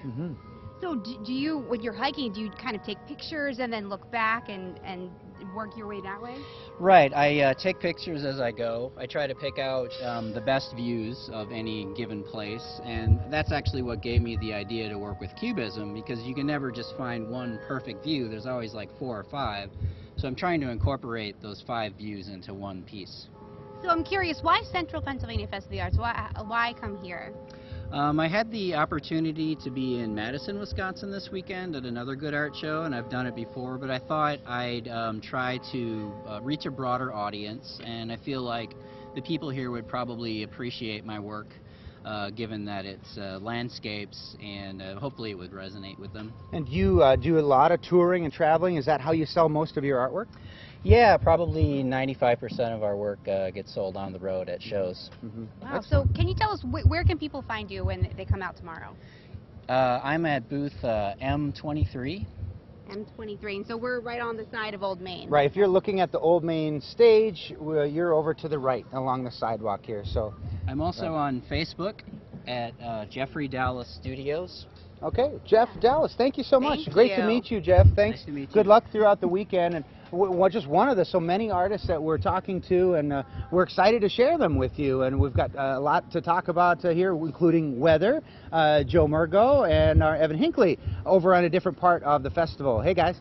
So do you, when you're hiking, do you kind of take pictures and then look back and work your way that way? Right, I take pictures as I go. I try to pick out the best views of any given place, and that's actually what gave me the idea to work with cubism, because you can never just find one perfect view. There's always like 4 or 5. So I'm trying to incorporate those 5 views into one piece. So I'm curious, why Central Pennsylvania Festival of the Arts? Why come here? I had the opportunity to be in Madison, Wisconsin this weekend at another good art show, and I've done it before, but I thought I'd try to reach a broader audience, and I feel like the people here would probably appreciate my work, given that it's landscapes, and hopefully it would resonate with them. And you do a lot of touring and traveling. Is that how you sell most of your artwork? Yeah, probably 95% of our work gets sold on the road at shows. Wow, so can you tell us where can people find you when they come out tomorrow? I'm at booth M23. M23, and so we're right on the side of Old Main. Right, if you're looking at the Old Main stage, you're over to the right along the sidewalk here. So I'm also on Facebook at Jeffrey Dallas Studios. Okay, Jeff Dallas, thank you so much. Thank Great you. to meet you, Jeff. Thanks. Nice to meet you. Good luck throughout the weekend. And just one of the so many artists that we're talking to, and we're excited to share them with you. And we've got a lot to talk about here, including weather, Joe Murgo, and Evan Hinckley over on a different part of the festival. Hey, guys.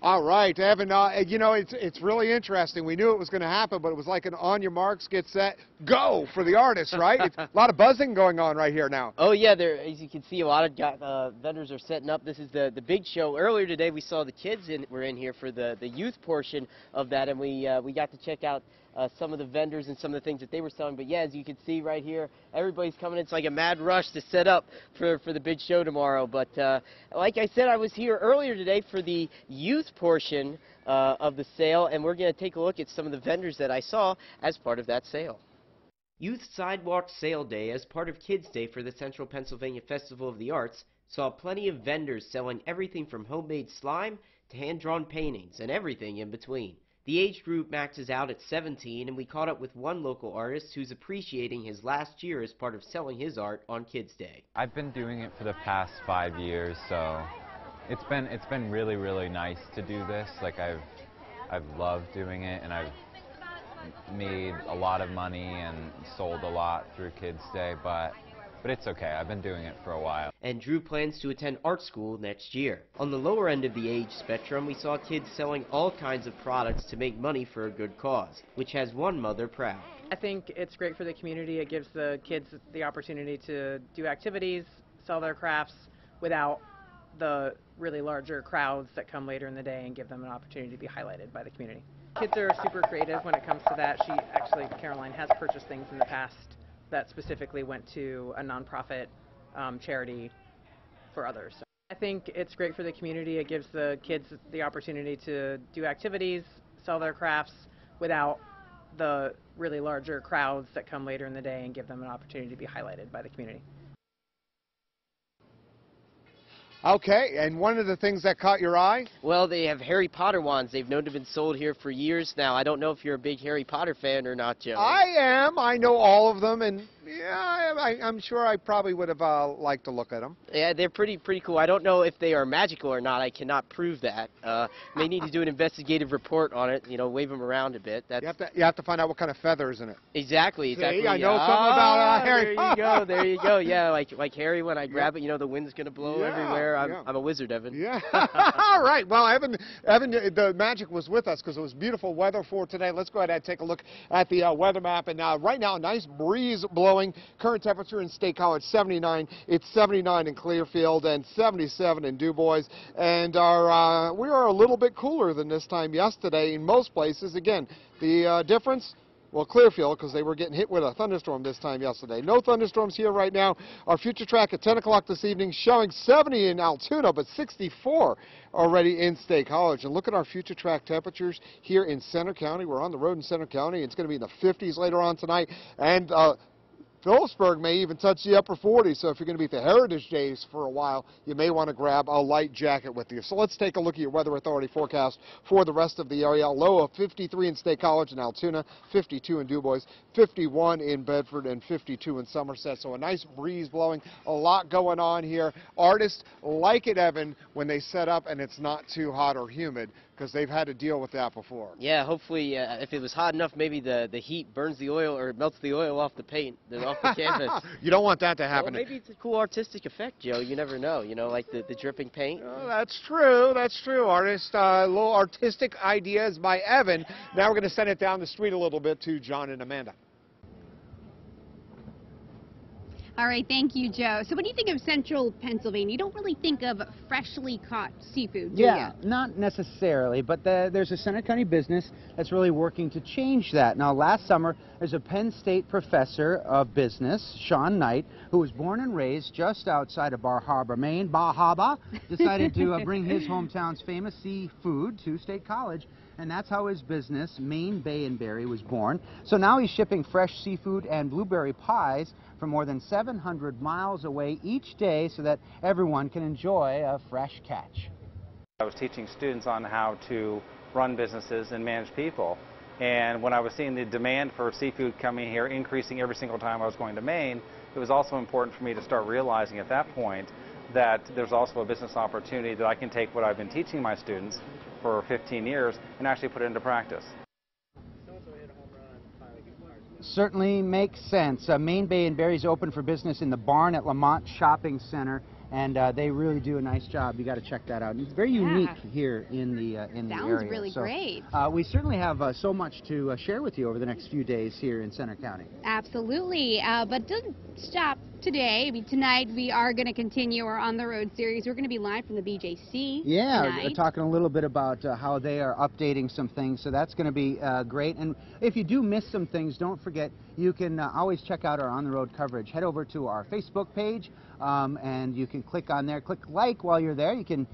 All right, Evan, you know, it's really interesting. We knew it was going to happen, but it was like an on your marks, get set, go for the artists, right? It's a lot of buzzing going on right here now. Oh, yeah, as you can see, a lot of vendors are setting up. This is the big show. Earlier today, we saw the kids were in here for the youth portion of that, and we got to check out some of the vendors and some of the things that they were selling. But yeah, as you can see right here, everybody's coming. It's like a mad rush to set up for the big show tomorrow. But like I said, I was here earlier today for the youth portion of the sale, and we're going to take a look at some of the vendors that I saw as part of that sale. Youth Sidewalk Sale Day as part of Kids Day for the Central Pennsylvania Festival of the Arts saw plenty of vendors selling everything from homemade slime to hand-drawn paintings and everything in between. The age group maxes out at 17, and we caught up with one local artist who's appreciating his last year as part of selling his art on Kids Day. I've been doing it for the past 5 years, so it's been really, really nice to do this. Like I've loved doing it, and I've made a lot of money and sold a lot through Kids Day, but but it's okay. I've been doing it for a while. And Drew plans to attend art school next year. On the lower end of the age spectrum, we saw kids selling all kinds of products to make money for a good cause, which has one mother proud. I think it's great for the community. It gives the kids the opportunity to do activities, sell their crafts without the really larger crowds that come later in the day and give them an opportunity to be highlighted by the community. Kids are super creative when it comes to that. Caroline has purchased things in the past that specifically went to a nonprofit charity for others. I think it's great for the community. It gives the kids the opportunity to do activities, sell their crafts without the really larger crowds that come later in the day and give them an opportunity to be highlighted by the community. Okay, and one of the things that caught your eye? Well, they have Harry Potter wands. They've known to have been sold here for years now. I don't know if you're a big Harry Potter fan or not, Joe. I am. I know all of them, and yeah, I'm sure I probably would have liked to look at them. Yeah, they're pretty cool. I don't know if they are magical or not. I cannot prove that. May need to do an investigative report on it. Wave them around a bit. That's... You have to find out what kind of feathers in it. Exactly. See, I know something about Harry. There you go. Yeah, like Harry, when I grab it, the wind's gonna blow everywhere. I'm a wizard, Evan. Yeah. All right. Well, Evan, the magic was with us because it was beautiful weather for today. Let's go ahead and take a look at the weather map. And right now, a nice breeze blowing. Current temperature in State College 79. It's 79 in Clearfield and 77 in DuBois. And we are a little bit cooler than this time yesterday in most places. Again, the difference. Well, Clearfield, because they were getting hit with a thunderstorm this time yesterday. No thunderstorms here right now. Our future track at 10 o'clock this evening showing 70 in Altoona, but 64 already in State College. And look at our future track temperatures here in Center County. We're on the road in Center County. It's going to be in the 50s later on tonight. And Phillipsburg may even touch the upper 40s, so if you're going to be at the Heritage Days for a while, you may want to grab a light jacket with you. So let's take a look at your Weather Authority forecast for the rest of the area. A low of 53 in State College and Altoona, 52 in DuBois, 51 in Bedford, and 52 in Somerset. So a nice breeze blowing, a lot going on here. Artists like it, Evan, when they set up and it's not too hot or humid, because they've had to deal with that before. Yeah, hopefully if it was hot enough, maybe the heat burns the oil or melts the oil off the paint, off the canvas. You don't want that to happen. Well, maybe it's a cool artistic effect, Joe. You never know, like the dripping paint. Oh, that's true. That's true, artist. Little artistic ideas by Evan. Now we're going to send it down the street a little bit to John and Amanda. All right, thank you, Joe. So when you think of central Pennsylvania, you don't really think of freshly caught seafood, do Yeah, you? not necessarily, but there's a Center County business that's really working to change that. Now, last summer, there's a Penn State professor of business, Sean Knight, who was born and raised just outside of Bar Harbor, Maine, Bar Harbor, decided to bring his hometown's famous seafood to State College. And that's how his business, Maine Bay and Berry, was born. So now he's shipping fresh seafood and blueberry pies from more than 700 miles away each day so that everyone can enjoy a fresh catch. I was teaching students on how to run businesses and manage people. And when I was seeing the demand for seafood coming here increasing every single time I was going to Maine, it was also important for me to start realizing at that point that there's also a business opportunity that I can take what I've been teaching my students for 15 years and actually put it into practice. Certainly makes sense. Maine Bay and Berry's open for business in the barn at Lamont Shopping Center, and they really do a nice job. You got to check that out. It's very unique here in the area. Sounds really great. We certainly have so much to share with you over the next few days here in Center County. Absolutely, but doesn't stop today. I mean, tonight we are going to continue our On the Road series. We're going to be live from the BJC. Yeah, tonight. Talking a little bit about how they are updating some things, so that's going to be great. And if you do miss some things, don't forget you can always check out our On the Road coverage. Head over to our Facebook page, and you can click on there. Click like while you're there. You can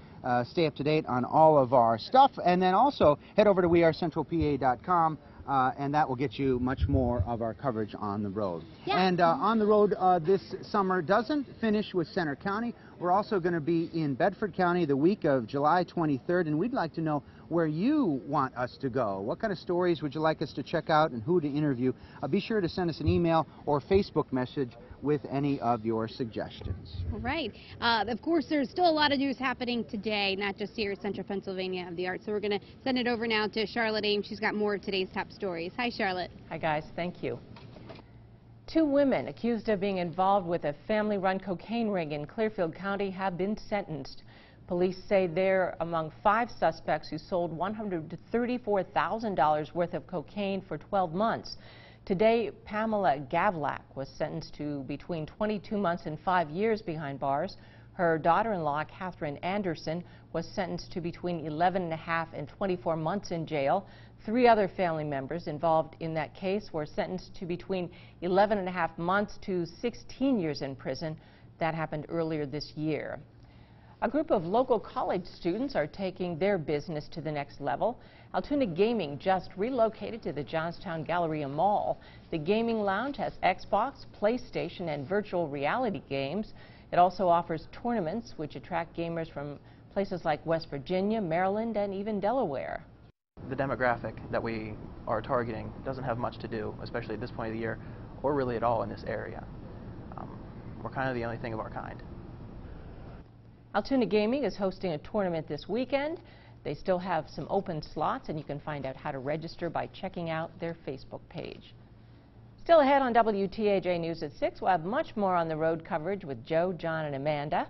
stay up to date on all of our stuff, and then also head over to wearecentralpa.com. And that will get you much more of our coverage on the road. Yeah. And on the road this summer doesn't finish with Center County. We're also going to be in Bedford County the week of July 23rd, and we'd like to know where you want us to go. What kind of stories would you like us to check out and who to interview? Be sure to send us an email or Facebook message with any of your suggestions. All right. Of course, there's still a lot of news happening today, not just here at Central Pennsylvania of the Arts. So we're going to send it over now to Charlotte Ames. She's got more of today's top stories. Hi, Charlotte. Hi, guys. Thank you. Two women accused of being involved with a family-run cocaine ring in Clearfield County have been sentenced. Police say they're among 5 suspects who sold $134,000 worth of cocaine for 12 months. Today, Pamela Gavlak was sentenced to between 22 months and 5 years behind bars. Her daughter-in-law, Catherine Anderson, was sentenced to between 11.5 and 24 months in jail. 3 other family members involved in that case were sentenced to between 11.5 months to 16 years in prison. That happened earlier this year. A group of local college students are taking their business to the next level. Altoona Gaming just relocated to the Johnstown Galleria Mall. The gaming lounge has Xbox, PlayStation, and virtual reality games. It also offers tournaments which attract gamers from places like West Virginia, Maryland, and even Delaware. The demographic that we are targeting doesn't have much to do, especially at this point of the year, or really at all in this area. We're kind of the only thing of our kind. Altoona Gaming is hosting a tournament this weekend. They still have some open slots, and you can find out how to register by checking out their Facebook page. Still ahead on WTAJ News at 6, we'll have much more on the road coverage with Joe, John, and Amanda.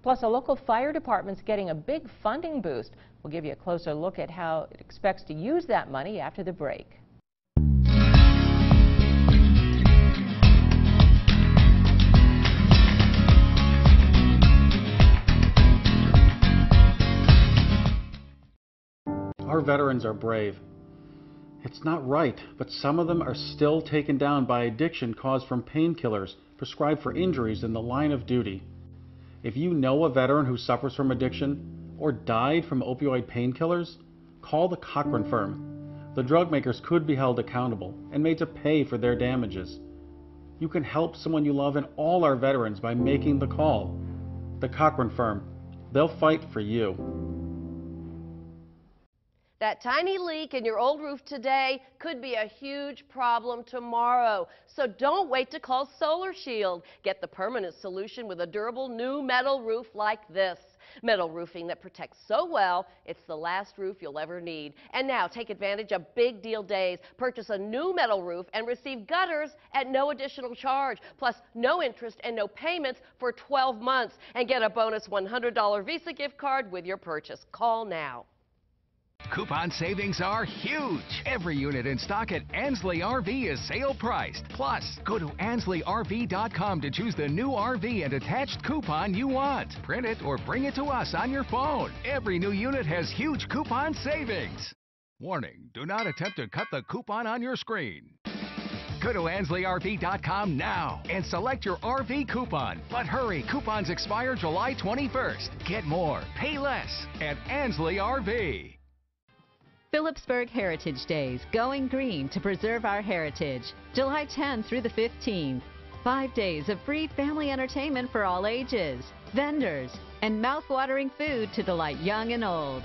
Plus, a local fire department's getting a big funding boost. We'll give you a closer look at how it expects to use that money after the break. Our veterans are brave. It's not right, but some of them are still taken down by addiction caused from painkillers prescribed for injuries in the line of duty. If you know a veteran who suffers from addiction or died from opioid painkillers, call the Cochran firm. The drug makers could be held accountable and made to pay for their damages. You can help someone you love and all our veterans by making the call. The Cochran firm. They'll fight for you. That tiny leak in your old roof today could be a huge problem tomorrow. So don't wait to call Solar Shield. Get the permanent solution with a durable new metal roof like this. Metal roofing that protects so well, it's the last roof you'll ever need. And now take advantage of big deal days. Purchase a new metal roof and receive gutters at no additional charge. Plus no interest and no payments for 12 months. And get a bonus $100 Visa gift card with your purchase. Call now. Coupon savings are huge. Every unit in stock at Ansley RV is sale priced. Plus, go to AnsleyRV.com to choose the new RV and attached coupon you want. Print it or bring it to us on your phone. Every new unit has huge coupon savings. Warning, do not attempt to cut the coupon on your screen. Go to AnsleyRV.com now and select your RV coupon. But hurry, coupons expire July 21st. Get more, pay less at Ansley RV. Phillipsburg Heritage Days, going green to preserve our heritage. July 10 through the 15th. 5 days of free family entertainment for all ages, vendors, and mouth-watering food to delight young and old.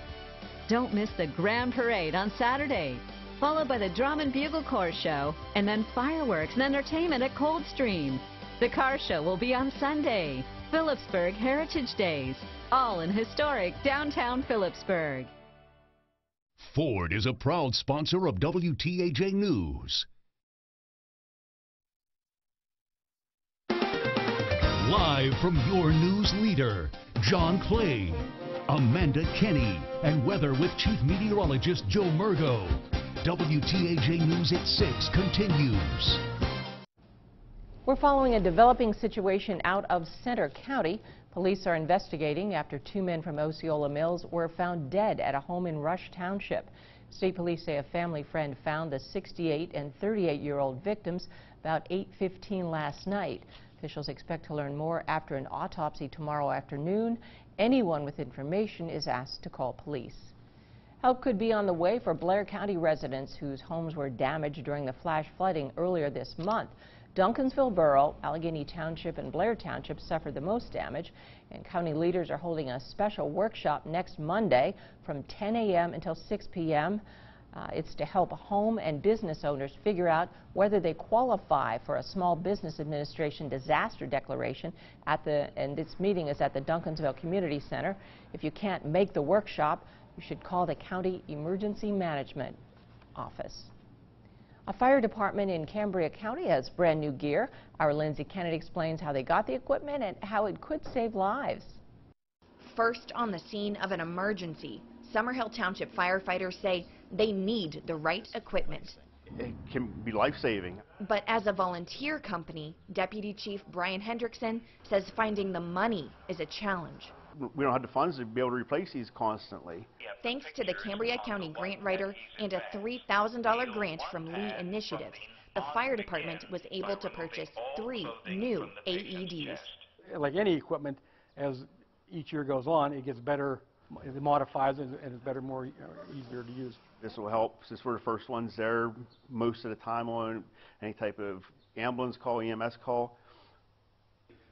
Don't miss the Grand Parade on Saturday, followed by the Drum and Bugle Corps Show, and then fireworks and entertainment at Coldstream. The car show will be on Sunday. Phillipsburg Heritage Days, all in historic downtown Phillipsburg. Ford is a proud sponsor of WTAJ News. Live from your news leader, John Clay, Amanda Kenny, and weather with Chief Meteorologist Joe Murgo. WTAJ News at 6 continues. We're following a developing situation out of Center County. Police are investigating after 2 men from Osceola Mills were found dead at a home in Rush Township. State police say a family friend found the 68 and 38-year-old victims about 8:15 last night. Officials expect to learn more after an autopsy tomorrow afternoon. Anyone with information is asked to call police. Help could be on the way for Blair County residents whose homes were damaged during the flash flooding earlier this month. Duncansville Borough, Allegheny Township, and Blair Township suffered the most damage, and county leaders are holding a special workshop next Monday from 10 a.m. until 6 p.m. It's to help home and business owners figure out whether they qualify for a Small Business Administration disaster declaration and this meeting is at the Duncansville Community Center. If you can't make the workshop, you should call the County Emergency Management Office. A fire department in Cambria County has brand new gear. Our Lindsay Kennedy explains how they got the equipment and how it could save lives. First on the scene of an emergency, Summerhill Township firefighters say they need the right equipment. It can be life-saving. But as a volunteer company, Deputy Chief Brian Hendrickson says finding the money is a challenge. We don't have the funds to be able to replace these constantly. Thanks to the Cambria County grant writer and a $3,000 grant from Lee Initiatives, the fire department was able to purchase 3 new AEDs. Like any equipment, as each year goes on, it gets better, it modifies, and it's better, more easier to use. This will help since we're the first ones there most of the time on any type of ambulance call, EMS call.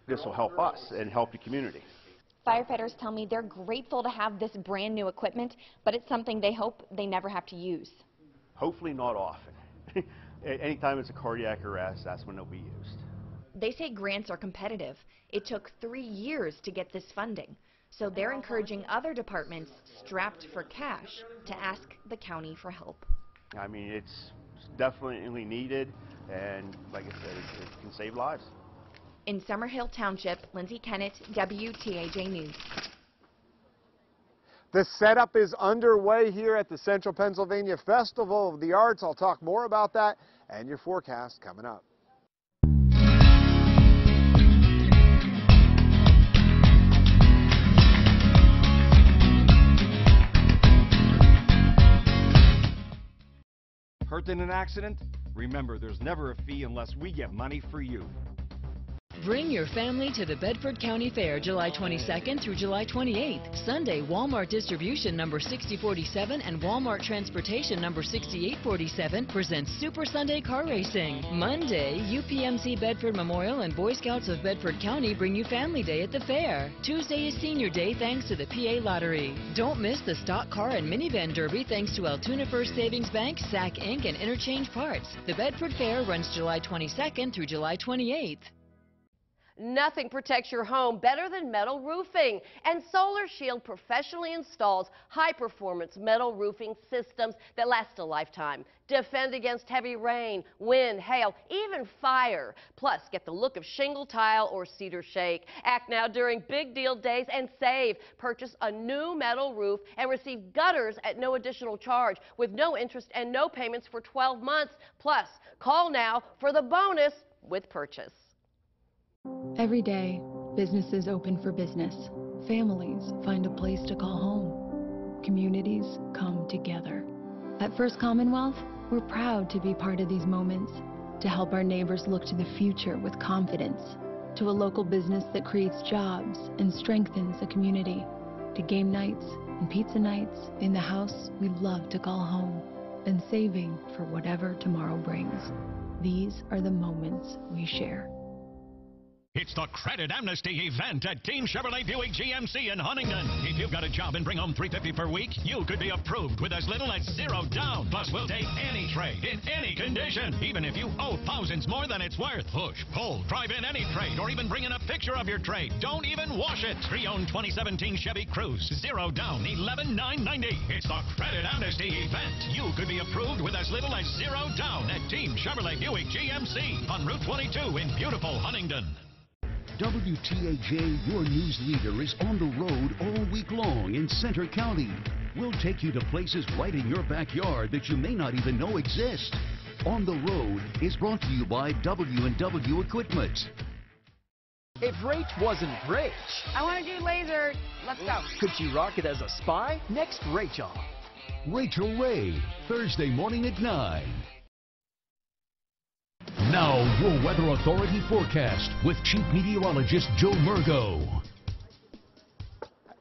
This will help us and help the community. Firefighters tell me they're grateful to have this brand new equipment, but it's something they hope they never have to use. Hopefully not often. Anytime it's a cardiac arrest, that's when they'll be used. They say grants are competitive. It took 3 years to get this funding, so they're encouraging other departments strapped for cash to ask the county for help. I mean, it's definitely needed, and like I said, it can save lives. In Summerhill Township, Lindsay Kennett, WTAJ News. The setup is underway here at the Central Pennsylvania Festival of the Arts. I'll talk more about that and your forecast coming up. Hurt in an accident? Remember, there's never a fee unless we get money for you. Bring your family to the Bedford County Fair July 22nd through July 28th. Sunday, Walmart Distribution number 6047 and Walmart Transportation number 6847 presents Super Sunday Car Racing. Monday, UPMC Bedford Memorial and Boy Scouts of Bedford County bring you Family Day at the fair. Tuesday is Senior Day thanks to the PA Lottery. Don't miss the Stock Car and Minivan Derby thanks to Altoona First Savings Bank, SAC Inc. and Interchange Parts. The Bedford Fair runs July 22nd through July 28th. Nothing protects your home better than metal roofing, and Solar Shield professionally installs high-performance metal roofing systems that last a lifetime. Defend against heavy rain, wind, hail, even fire. Plus, get the look of shingle tile or cedar shake. Act now during big deal days and save. Purchase a new metal roof and receive gutters at no additional charge with no interest and no payments for 12 months. Plus, call now for the bonus with purchase. Every day, businesses open for business. Families find a place to call home. Communities come together. At First Commonwealth, we're proud to be part of these moments, to help our neighbors look to the future with confidence, to a local business that creates jobs and strengthens a community, to game nights and pizza nights in the house we love to call home, and saving for whatever tomorrow brings. These are the moments we share. It's the Credit Amnesty event at Team Chevrolet Buick GMC in Huntington. If you've got a job and bring home $350 per week, you could be approved with as little as $0 down. Plus, we'll take any trade in any condition, even if you owe thousands more than it's worth. Push, pull, drive in any trade, or even bring in a picture of your trade. Don't even wash it. Pre-owned 2017 Chevy Cruze, $0 down, $11,990. It's the Credit Amnesty event. You could be approved with as little as $0 down at Team Chevrolet Buick GMC on Route 22 in beautiful Huntington. WTAJ, your news leader, is on the road all week long in Center County. We'll take you to places right in your backyard that you may not even know exist. On the Road is brought to you by W&W Equipment. If Rach wasn't Rach, I want to do laser. Let's go. could she rock it as a spy? Next, Rachel. Rachel Ray, Thursday morning at 9. Now, your Weather Authority forecast with Chief Meteorologist Joe Murgo.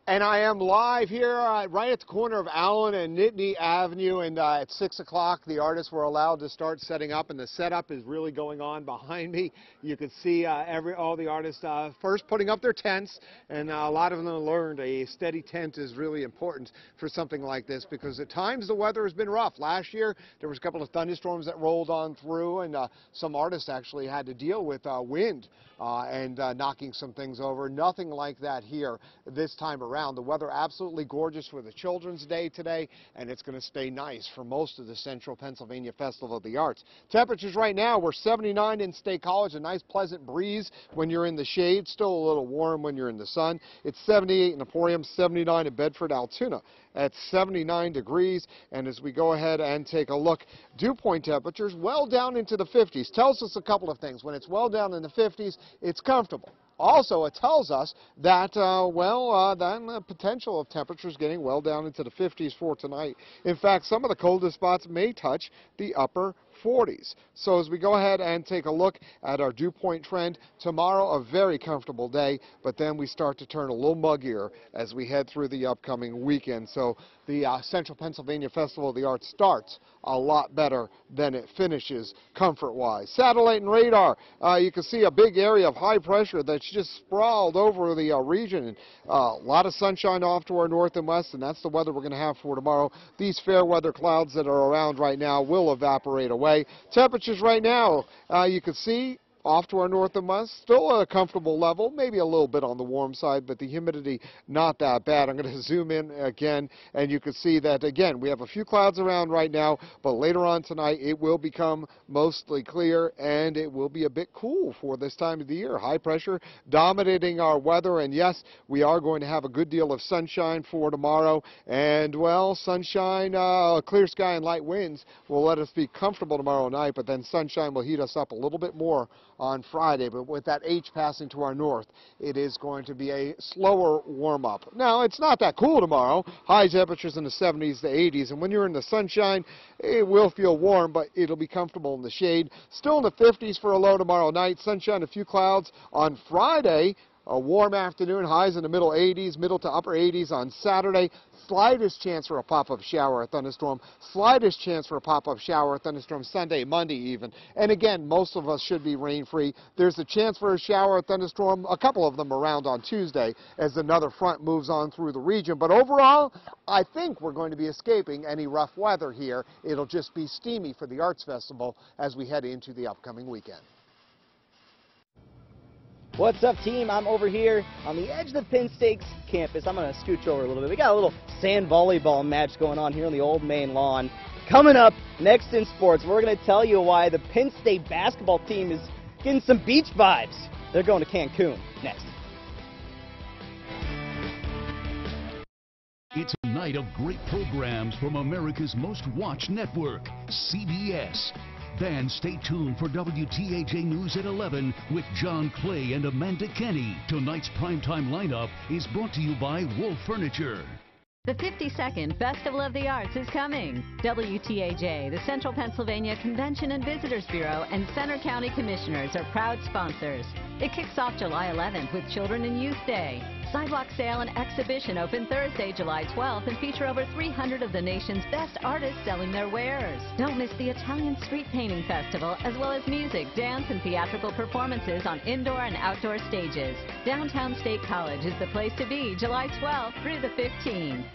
And I am live here right at the corner of Allen and Nittany Avenue, and at 6 o'clock the artists were allowed to start setting up, and the setup is really going on behind me. You can see all the artists first putting up their tents, and a lot of them learned a steady tent is really important for something like this, because at times the weather has been rough. Last year there was a couple of thunderstorms that rolled on through, and some artists actually had to deal with wind and knocking some things over. Nothing like that here this time around. around. The weather absolutely gorgeous for the Children's Day today, and it's going to stay nice for most of the Central Pennsylvania Festival of the Arts. Temperatures right now, we're 79 in State College, a nice pleasant breeze when you're in the shade, still a little warm when you're in the sun. It's 78 in Emporium, 79 in Bedford, Altoona at 79 degrees. And as we go ahead and take a look, dew point temperatures well down into the 50s. Tells us a couple of things. When it's well down in the 50s, it's comfortable. Also, it tells us that, the potential of temperatures getting well down into the 50s for tonight. In fact, some of the coldest spots may touch the upper 40s. So as we go ahead and take a look at our dew point trend, tomorrow a very comfortable day, but then we start to turn a little muggier as we head through the upcoming weekend. So the Central Pennsylvania Festival of the Arts starts a lot better than it finishes comfort-wise. Satellite and radar, you can see a big area of high pressure that's just sprawled over the region. And, a lot of sunshine off to our north and west, and that's the weather we're going to have for tomorrow. These fair weather clouds that are around right now will evaporate away. Temperatures right now, you can see off to our north and west, still a comfortable level, maybe a little bit on the warm side, but the humidity not that bad. I'm going to zoom in again, and you can see that, again, we have a few clouds around right now, but later on tonight it will become mostly clear, and it will be a bit cool for this time of the year. High pressure dominating our weather, and yes, we are going to have a good deal of sunshine for tomorrow, and, well, sunshine, clear sky and light winds will let us be comfortable tomorrow night, but then sunshine will heat us up a little bit more on Friday. But with that H passing to our north, it is going to be a slower warm-up. Now, it's not that cool tomorrow. High temperatures in the 70s to 80s, and when you're in the sunshine, it will feel warm, but it'll be comfortable in the shade. Still in the 50s for a low tomorrow night. Sunshine, a few clouds on Friday. A warm afternoon, highs in the middle 80s, middle to upper 80s on Saturday. Slightest chance for a pop-up shower or thunderstorm. Slightest chance for a pop-up shower or thunderstorm Sunday, Monday even. And again, most of us should be rain-free. There's a chance for a shower or thunderstorm, a couple of them around on Tuesday as another front moves on through the region. But overall, I think we're going to be escaping any rough weather here. It'll just be steamy for the Arts Festival as we head into the upcoming weekend. What's up, team? I'm over here on the edge of the Penn Stakes campus. I'm going to scooch over a little bit. We got a little sand volleyball match going on here on the Old Main lawn. Coming up next in sports, we're going to tell you why the Penn State basketball team is getting some beach vibes. They're going to Cancun next. It's a night of great programs from America's most watched network, CBS. Then stay tuned for WTAJ News at 11 with John Clay and Amanda Kenny. Tonight's primetime lineup is brought to you by Wolf Furniture. The 52nd Festival of the Arts is coming. WTAJ, the Central Pennsylvania Convention and Visitors Bureau, and Center County Commissioners are proud sponsors. It kicks off July 11th with Children and Youth Day. Sidewalk sale and exhibition open Thursday, July 12th, and feature over 300 of the nation's best artists selling their wares. Don't miss the Italian Street Painting Festival, as well as music, dance, and theatrical performances on indoor and outdoor stages. Downtown State College is the place to be July 12th through the 15th.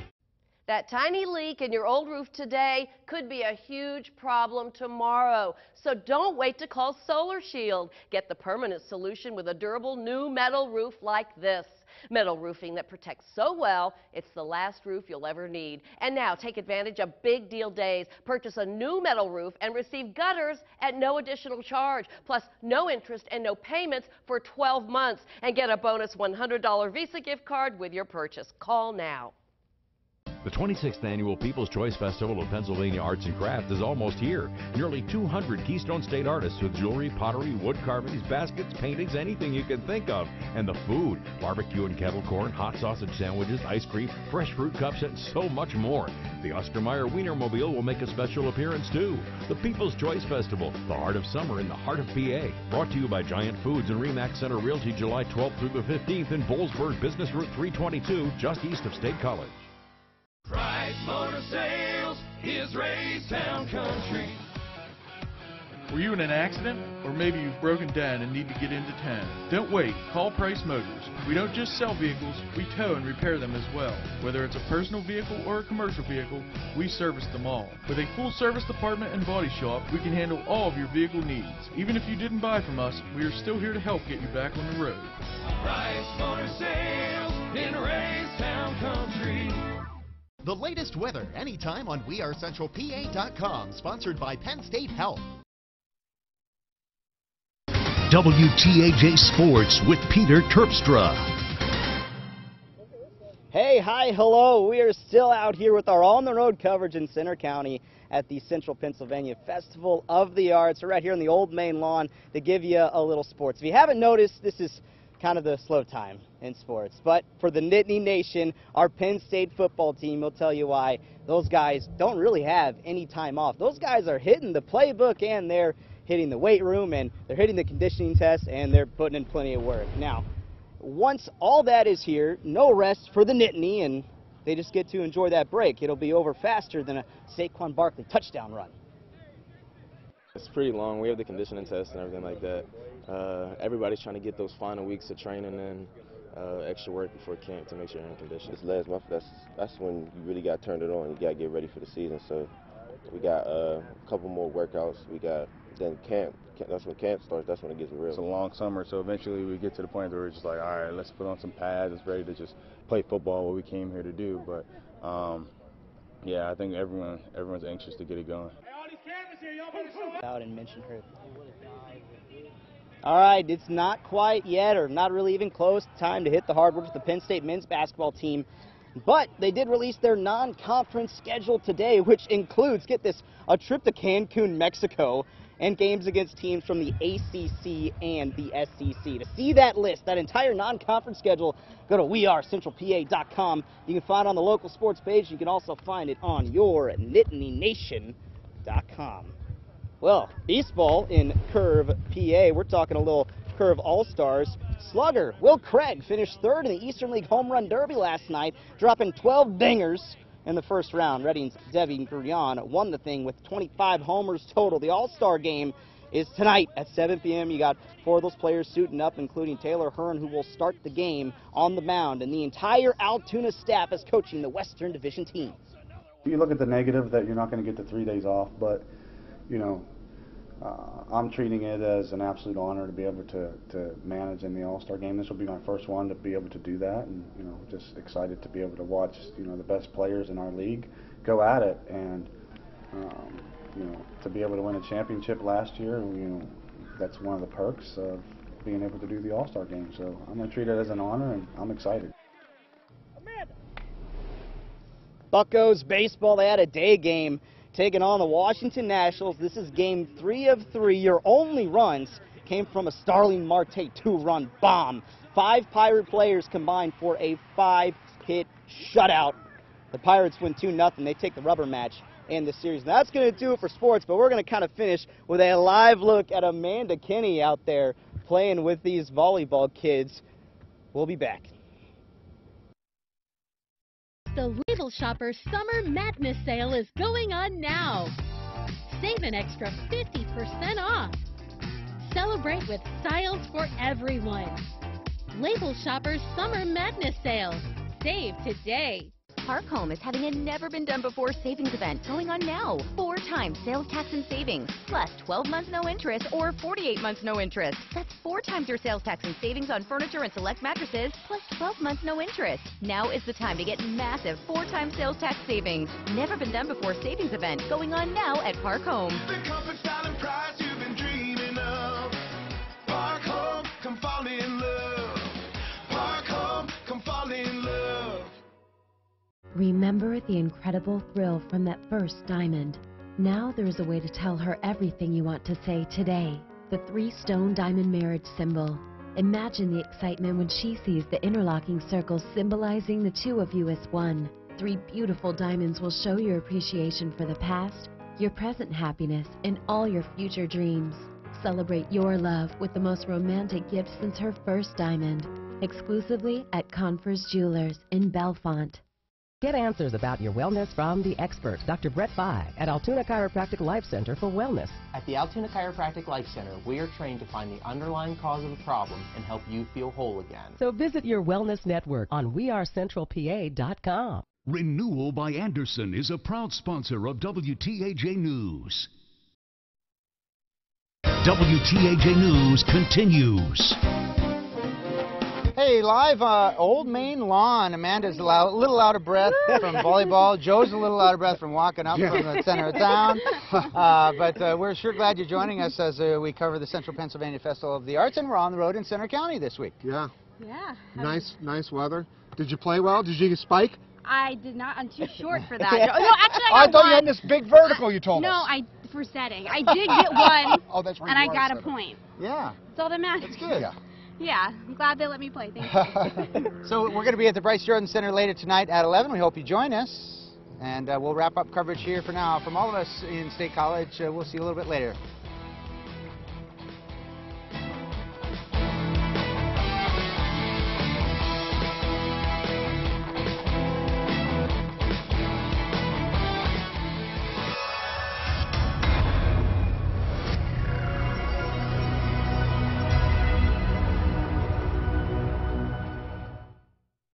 That tiny leak in your old roof today could be a huge problem tomorrow. So don't wait to call Solar Shield. Get the permanent solution with a durable new metal roof like this. Metal roofing that protects so well, it's the last roof you'll ever need. And now take advantage of big deal days. Purchase a new metal roof and receive gutters at no additional charge. Plus no interest and no payments for 12 months. And get a bonus $100 Visa gift card with your purchase. Call now. The 26th Annual People's Choice Festival of Pennsylvania Arts and Crafts is almost here. Nearly 200 Keystone State artists with jewelry, pottery, wood carvings, baskets, paintings, anything you can think of. And the food, barbecue and kettle corn, hot sausage sandwiches, ice cream, fresh fruit cups, and so much more. The Ostermeyer Wienermobile will make a special appearance too. The People's Choice Festival, the heart of summer in the heart of PA. Brought to you by Giant Foods and Remax Center Realty, July 12th through the 15th in Boalsburg Business Route 322, just east of State College. Price Motor Sales is Raystown Country. Were you in an accident? Or maybe you've broken down and need to get into town? Don't wait. Call Price Motors. We don't just sell vehicles, we tow and repair them as well. Whether it's a personal vehicle or a commercial vehicle, we service them all. With a full service department and body shop, we can handle all of your vehicle needs. Even if you didn't buy from us, we are still here to help get you back on the road. Price Motor Sales in Raystown Country. The latest weather anytime on WeAreCentralPA.com, sponsored by Penn State Health. WTAJ Sports with Peter Terpstra. Hey, hi, hello. We are still out here with our on-the-road coverage in Center County at the Central Pennsylvania Festival of the Arts. We're right here on the Old Main Lawn to give you a little sports. If you haven't noticed, this is kind of the slow time in sports. But for the Nittany Nation, our Penn State football team, will tell you why. Those guys don't really have any time off. Those guys are hitting the playbook, and they're hitting the weight room, and they're hitting the conditioning test, and they're putting in plenty of work. Now, once all that is here, no rest for the Nittany, and they just get to enjoy that break. It'll be over faster than a Saquon Barkley touchdown run. It's pretty long. We have the conditioning test and everything like that. Everybody's trying to get those final weeks of training and extra work before camp to make sure you're in condition. This last month, that's when you really got turned it on. You got to get ready for the season. So we got a couple more workouts. We got then camp. That's when camp starts. That's when it gets real. It's a long summer, so eventually we get to the point where we're just like, all right, let's put on some pads. It's ready to just play football, what we came here to do. But yeah, I think everyone's anxious to get it going. Out and mention her. All right, it's not quite yet, or not really even close, time to hit the hardwood with the Penn State men's basketball team. But they did release their non-conference schedule today, which includes, get this, a trip to Cancun, Mexico, and games against teams from the ACC and the SEC. To see that list, that entire non-conference schedule, go to WeAreCentralPA.com. You can find it on the local sports page. You can also find it on your NittanyNation.com. Well, baseball in Curve, PA. We're talking a little Curve All-Stars. Slugger Will Craig finished third in the Eastern League Home Run Derby last night, dropping 12 dingers in the first round. Reading's Devi Gurion won the thing with 25 homers total. The All-Star game is tonight at 7 p.m. You got 4 of those players suiting up, including Taylor Hearn, who will start the game on the mound. And the entire Altoona staff is coaching the Western Division teams. You look at the negative that you're not going to get the 3 days off, but, you know, I'm treating it as an absolute honor to be able to manage in the All-Star game. This will be my first one to be able to do that, and, you know, just excited to be able to watch, you know, the best players in our league go at it, and, you know, to be able to win a championship last year, you know, that's one of the perks of being able to do the All-Star game. So I'm going to treat it as an honor, and I'm excited. Buccos baseball, they had a day game taking on the Washington Nationals. This is game 3 of 3. Your only runs came from a Starling Marte 2-run bomb. 5 Pirate players combined for a 5-hit shutout. The Pirates win 2-0. They take the rubber match in the series. Now, that's going to do it for sports, but we're going to kind of finish with a live look at Amanda Kinney out there playing with these volleyball kids. We'll be back. The Label Shopper Summer Madness Sale is going on now. Save an extra 50% off. Celebrate with styles for everyone. Label Shopper Summer Madness Sale. Save today. Park Home is having a never-been-done-before savings event going on now. 4 times sales tax and savings, plus 12 months no interest or 48 months no interest. That's 4 times your sales tax and savings on furniture and select mattresses, plus 12 months no interest. Now is the time to get massive 4 times sales tax savings. Never-been-done-before savings event going on now at Park Home. The comfort, style, and price you've been dreaming of. Park Home, come fall in love. Park Home, come fall in love. Remember the incredible thrill from that first diamond. Now there is a way to tell her everything you want to say today. The 3-stone diamond marriage symbol. Imagine the excitement when she sees the interlocking circles symbolizing the 2 of you as one. 3 beautiful diamonds will show your appreciation for the past, your present happiness, and all your future dreams. Celebrate your love with the most romantic gift since her first diamond. Exclusively at Confer's Jewelers in Bellefonte. Get answers about your wellness from the expert, Dr. Brett Bai at Altoona Chiropractic Life Center for Wellness. At the Altoona Chiropractic Life Center, we are trained to find the underlying cause of the problem and help you feel whole again. So visit your wellness network on WeAreCentralPA.com. Renewal by Anderson is a proud sponsor of WTAJ News. WTAJ News continues. Hey, live Old Main Lawn. Amanda's a little out of breath from volleyball. Joe's a little out of breath from walking up from the center of town. But we're sure glad you're joining us as we cover the Central Pennsylvania Festival of the Arts, and we're on the road in Center County this week. Yeah. Yeah. Nice weather. Did you play well? Did you get a spike? I did not. I'm too short for that. No, actually, I thought you had this big vertical you told us. No, for setting. I did get one. Oh, that's right. And I got a point. Yeah. That's all that matters. That's good. Yeah. I'm glad they let me play. Thank you. So we're going to be at the Bryce Jordan Center later tonight at 11. We hope you join us. And we'll wrap up coverage here for now. From all of us in State College, we'll see you a little bit later.